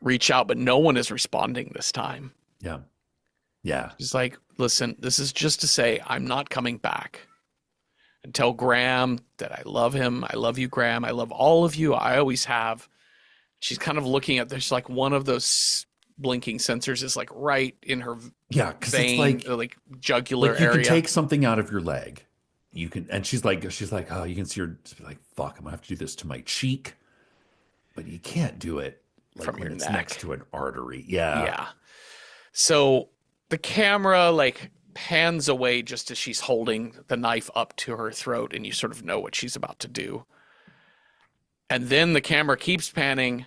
reach out, but no one is responding this time. yeah, yeah, She's like, listen, this is just to say I'm not coming back. And tell Graham that I love him. I love you, Graham. I love all of you. I always have. She's kind of looking at, there's like one of those blinking sensors is like right in her yeah. Because it's vein, like jugular like you can area. take something out of your leg, and she's like, oh, you can see her just be like, fuck, I'm gonna have to do this to my cheek, but you can't do it like From when your it's neck. next to an artery. Yeah, Yeah. So the camera like pans away just as she's holding the knife up to her throat, and you sort of know what she's about to do. And then the camera keeps panning,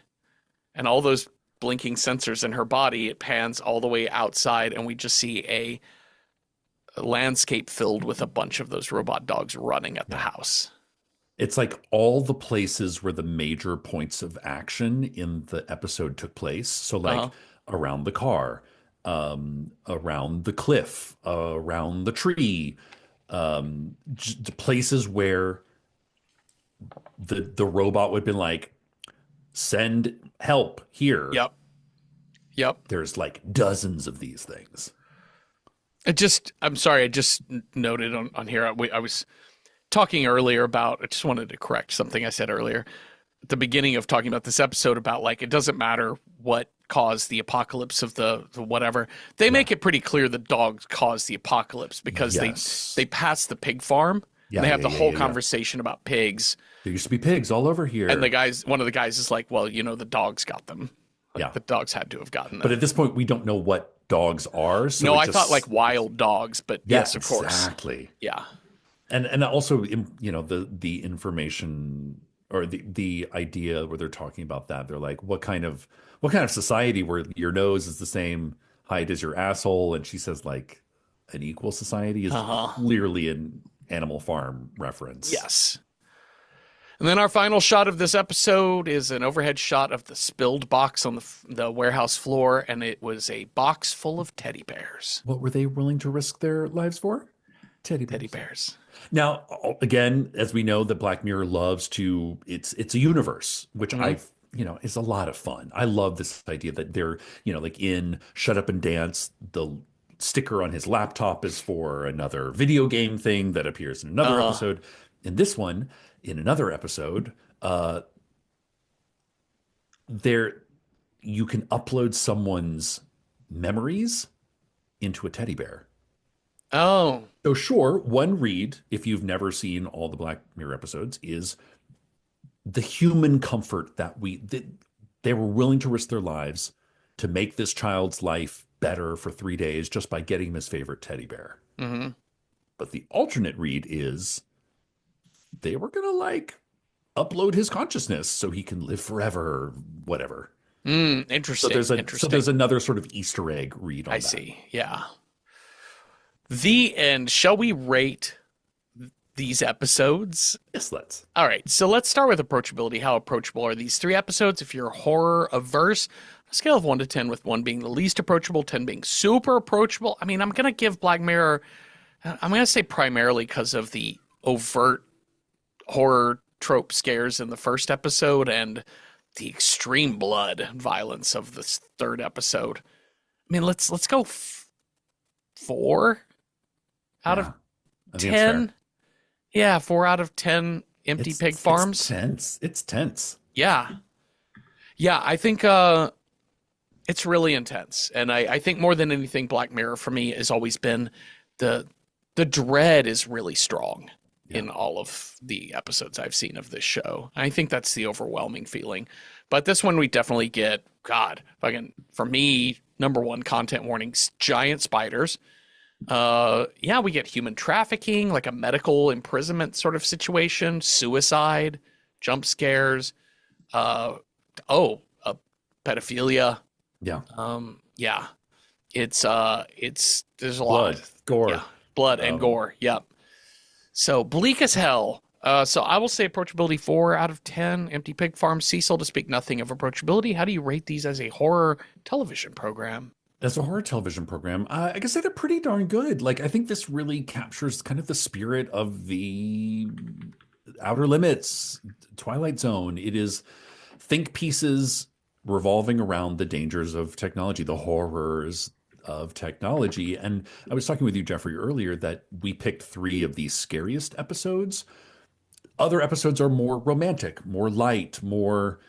and all those blinking sensors in her body, it pans all the way outside, and we just see a landscape filled with a bunch of those robot dogs running at the yeah. house. It's like all the places where the major points of action in the episode took place. So Uh-huh. like around the car, around the cliff, around the tree, places where the robot would have been like, send help here. Yep. Yep. There's like dozens of these things. I'm sorry, I just noted on here, I was talking earlier about, I just wanted to correct something I said earlier at the beginning of talking about this episode about like, it doesn't matter what caused the apocalypse of the whatever. They make it pretty clear the dogs caused the apocalypse because Yes. they passed the pig farm. Yeah, And they have yeah, the yeah, whole yeah, yeah. conversation about pigs. There used to be pigs all over here. And one of the guys is like, well, the dogs got them. Like Yeah. the dogs had to have gotten But them. at this point, we don't know what dogs are. So No, it I thought just, like wild dogs, but yeah, yes, of course. exactly. Yeah. And also, the information or the idea where they're talking about that, they're like, what kind of society where your nose is the same height as your asshole? And she says like an equal society is Uh-huh. clearly an Animal Farm reference. Yes. And then our final shot of this episode is an overhead shot of the spilled box on the warehouse floor, and it was a box full of teddy bears. What were they willing to risk their lives for? Teddy bears. Teddy bears. Now, again, as we know, that Black Mirror loves to, it's a universe, which is a lot of fun. I love this idea that they're, like in Shut Up and Dance, the sticker on his laptop is for another video game thing that appears in another episode. In this one, in another episode, there you can upload someone's memories into a teddy bear. Oh. So sure, one read, if you've never seen all the Black Mirror episodes, is the human comfort that they were willing to risk their lives to make this child's life better for 3 days just by getting him his favorite teddy bear. Hmm. But the alternate read is they were gonna like upload his consciousness so he can live forever or whatever. So Interesting. there's Interesting. another sort of Easter egg read I on that. see. Yeah. The end. Shall we rate these episodes? Yes, let's. All right. So let's start with approachability. How approachable are these three episodes? If you're horror averse, a scale of 1 to 10, with 1 being the least approachable, 10 being super approachable. I mean, I'm going to give Black Mirror, I'm going to say primarily because of the overt horror trope scares in the first episode and the extreme blood and violence of this third episode. I mean, let's go 4 out of Yeah, I think it's fair. 10. Yeah, 4 out of 10 empty pig It's farms. tense. It's tense. Yeah. Yeah, I think it's really intense. And I think more than anything, Black Mirror for me has always been the the dread is really strong Yeah. in all of the episodes I've seen of this show. I think that's the overwhelming feeling. But this one we definitely get, God, fucking for me, number one content warnings, giant spiders. Yeah, we get human trafficking, like a medical imprisonment sort of situation, suicide, jump scares, uh oh, pedophilia. Yeah. Yeah. It's there's a Blood, lot. Yeah. gore. Blood and Um, gore. Yep. So bleak as hell. So I will say approachability 4 out of 10. Empty Pig Farm, Cecil, to speak nothing of approachability. How do you rate these as a horror television program? as a horror television program, I can say they're pretty darn good. Like, I think this really captures kind of the spirit of the Outer Limits, Twilight Zone. It is think pieces revolving around the dangers of technology, the horrors of technology. And I was talking with you, Jeffrey, earlier that we picked three of the scariest episodes. Other episodes are more romantic, more light, more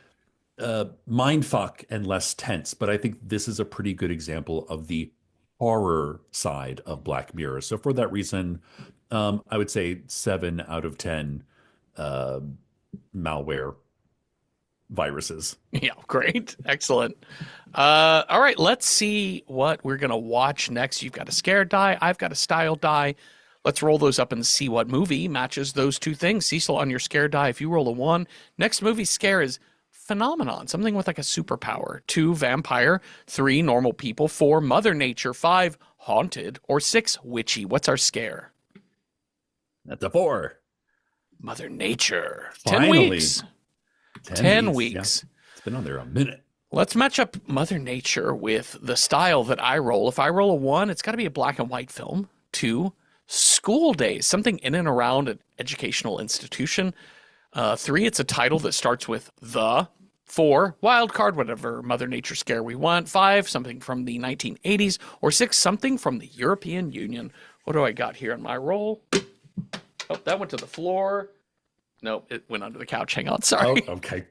mind fuck and less tense. But I think this is a pretty good example of the horror side of Black Mirror. So for that reason, I would say 7 out of 10 uh, malware viruses. Yeah, great. Excellent. All right, let's see what we're going to watch next. You've got a scare die, I've got a style die. Let's roll those up and see what movie matches those two things. Cecil, on your scare die, if you roll a 1, next movie scare is phenomenon, something with like a superpower. 2, vampire. 3, normal people. 4, mother nature. 5, haunted. Or 6, witchy. What's our scare? That's a 4. Mother nature. 10 Finally, weeks. 10 10 weeks. Yeah, weeks. it's been on there a minute. Let's match up Mother Nature with the style that I roll. If I roll a 1, it's got to be a black and white film. 2, school days, something in and around an educational institution. 3, it's a title that starts with the. 4, wild card, whatever Mother Nature scare we want. 5, something from the 1980s. Or 6, something from the European Union. What do I got here on my roll? Oh, that went to the floor. No, it went under the couch. Hang on, Oh, sorry. okay.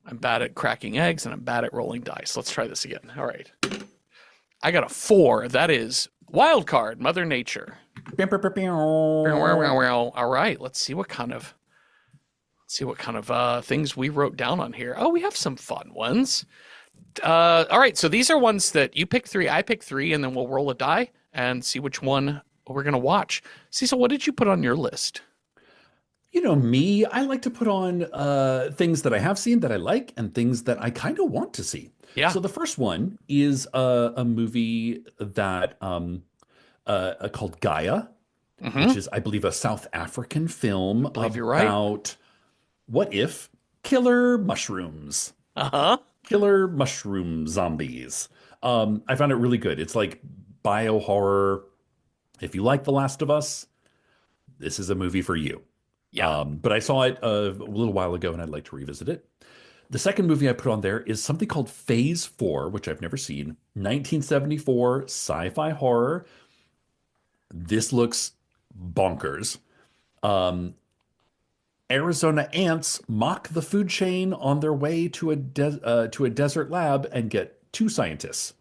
I'm bad at cracking eggs and I'm bad at rolling dice. Let's try this again. All right. I got a 4. That is wild card, Mother Nature. All right. Let's see what kind of things we wrote down on here. Oh, we have some fun ones. All right. So these are ones that you pick 3, I pick 3, and then we'll roll a die and see which one we're gonna watch. Cecil, what did you put on your list? You know me, I like to put on things that I have seen that I like and things that I kind of want to see. Yeah. So the first one is a movie that called Gaia, which Mm-hmm. is, I believe, a South African film I believe you're right. about what if killer mushrooms, Uh-huh. killer mushroom zombies. I found it really good. It's like bio horror. If you like The Last of Us, this is a movie for you. Yeah. But I saw it a little while ago and I'd like to revisit it. The second movie I put on there is something called Phase 4, which I've never seen. 1974 sci-fi horror. This looks bonkers. Um, Arizona ants mock the food chain on their way to a desert lab and get two scientists.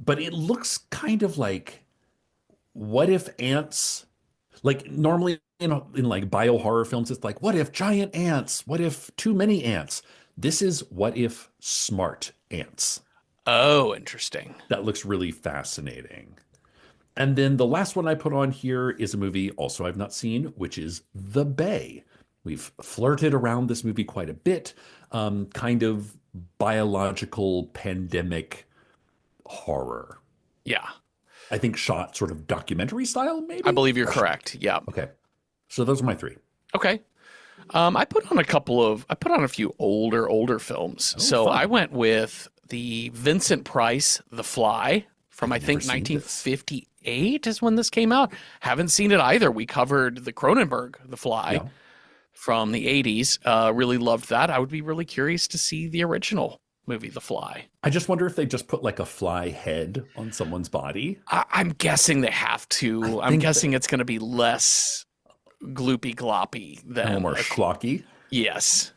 But it looks kind of like, what if ants, like normally in like bio horror films, it's like, what if giant ants? What if too many ants? This is what if smart ants. Oh, interesting. That looks really fascinating. And then the last one I put on here is a movie also I've not seen, which is The Bay. We've flirted around this movie quite a bit, kind of biological pandemic horror. Yeah, I think shot sort of documentary style, I maybe? believe you're correct. Yeah. Okay. So those are my three. Okay. I put on a few older films. Oh, So I fun. went with the Vincent Price, The Fly, from I I've never think seen this. 1958 is when this came out. Haven't seen it either. We covered the Cronenberg, The Fly, Yeah. from the 80s. Really loved that. I would be really curious to see the original movie, The Fly. I just wonder if they just put like a fly head on someone's body. I'm guessing they have I to. I'm think guessing it's going to be less gloopy gloppy a little than more schlocky. yes.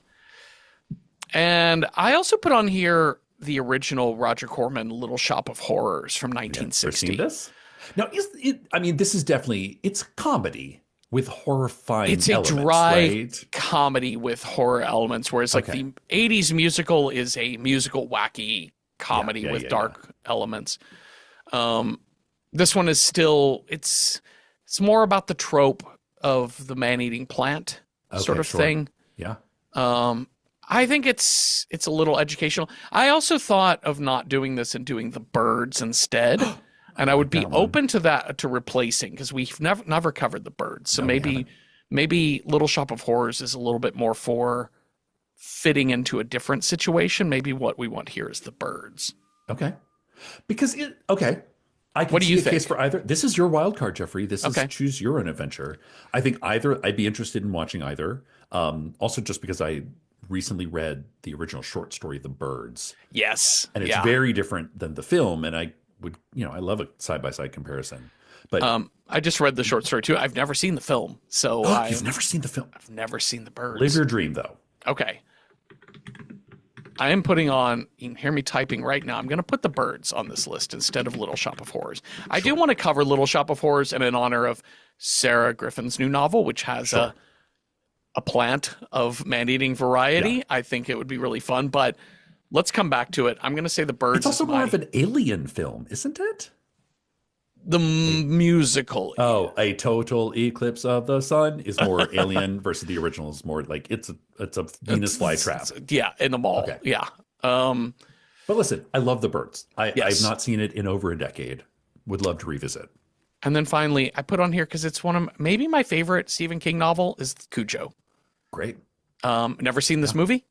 And I also put on here the original Roger Corman Little Shop of Horrors from I've never seen 1960. this. Now, is it, I mean, this is definitely, it's comedy with horrifying It's a elements, dry right? comedy with horror elements, whereas like Okay. the 80s musical is a musical wacky comedy Yeah, yeah, with yeah, dark elements. This one is still it's more about the trope of the man-eating plant sort Okay, of sure. thing. Yeah. I think it's a little educational. I also thought of not doing this and doing the birds instead. And I would be that one. open to that, to replacing, because we've never covered the birds. So No, we maybe haven't. maybe Little Shop of Horrors is a little bit more for fitting into a different situation. Maybe what we want here is the birds. Okay. Because okay. I can What do see you a case think? for either. This is your wild card, Jeffrey. This is Okay. choose your own adventure. I think either, I'd be interested in watching either. Also, just because I recently read the original short story, The Birds, Yes. and it's Yeah. very different than the film. And I would, I love a side by side comparison. But I just read the short story too. I've never seen the film, so you've never seen the film. I've never seen the birds. Live your dream, though. Okay. I am putting on, you can hear me typing right now. I'm going to put the birds on this list instead of Little Shop of Horrors. I do want to cover Little Shop of Horrors in honor of Sarah Griffin's new novel, which has a plant of man-eating variety. Yeah. I think it would be really fun, but let's come back to it. I'm going to say the birds It's also is more of an alien film, isn't it? the musical. Oh, a total eclipse of the sun is more alien versus the original is more like it's a Venus flytrap. Yeah, in the mall. Okay. Yeah. But listen, I love The Birds. I've Yes. not seen it in over a decade. Would love to revisit. And then finally, I put on here because it's one of maybe my favorite Stephen King novel is Cujo. Great. Never seen this movie.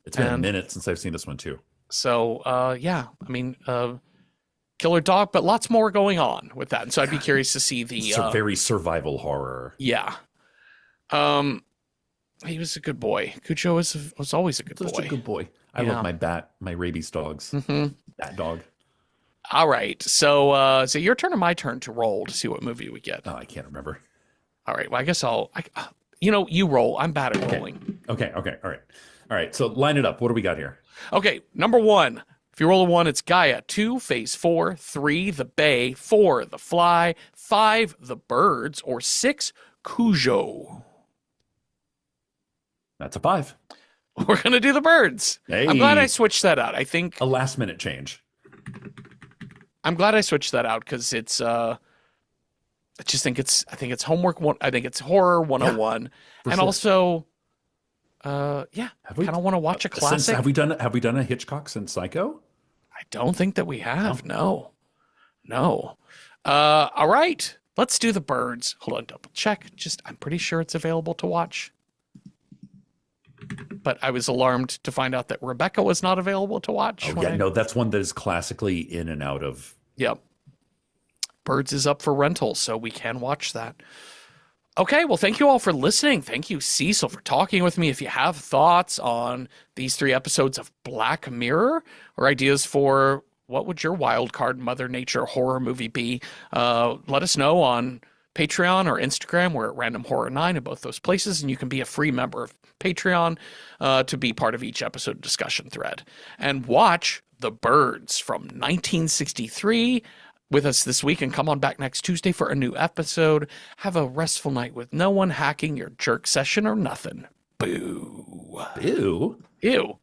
It's been a And- minute since I've seen this one too. So, yeah, I mean, killer dog, but lots more going on with that. And so I'd be curious to see the, It's a very survival horror. yeah. He was a good boy. Cujo was always a good Such boy. a good boy. I Yeah. love my rabies dogs. Mhm. That dog. All right. So your turn or my turn to roll to see what movie we get. Oh, I can't remember. All right. Well, I guess you roll. I'm bad at rolling. Okay. All right. All right. So line it up. What do we got here? Okay. Number 1. If you roll a 1, it's Gaia. 2, Phase 4. 3, The Bay. 4, The Fly. 5, The Birds. Or 6, Cujo. That's a 5. We're going to do The Birds. Hey. I'm glad I switched that out. A last minute change. I'm glad I switched that out because it's I think it's homework one. I think it's horror 101. for And sure. also yeah, Have we- kind of want to watch a classic. Have we done a Hitchcock since Psycho? I don't think that we have. No. All right. Let's do The Birds. Hold on, double check. I'm pretty sure it's available to watch. But I was alarmed to find out that Rebecca was not available to watch. Oh yeah, no, that's one that is classically in and out of. Yep. Birds is up for rental, so we can watch that. Okay, well, thank you all for listening. Thank you, Cecil, for talking with me. If you have thoughts on these 3 episodes of Black Mirror or ideas for what would your wild card Mother Nature horror movie be, let us know on Patreon or Instagram. We're at Random Horror 9 in both those places, and you can be a free member of Patreon to be part of each episode discussion thread. And watch The Birds from 1963 with us this week, and come on back next Tuesday for a new episode. Have a restful night with no one hacking your jerk session or nothing. Boo. Ew. Ew.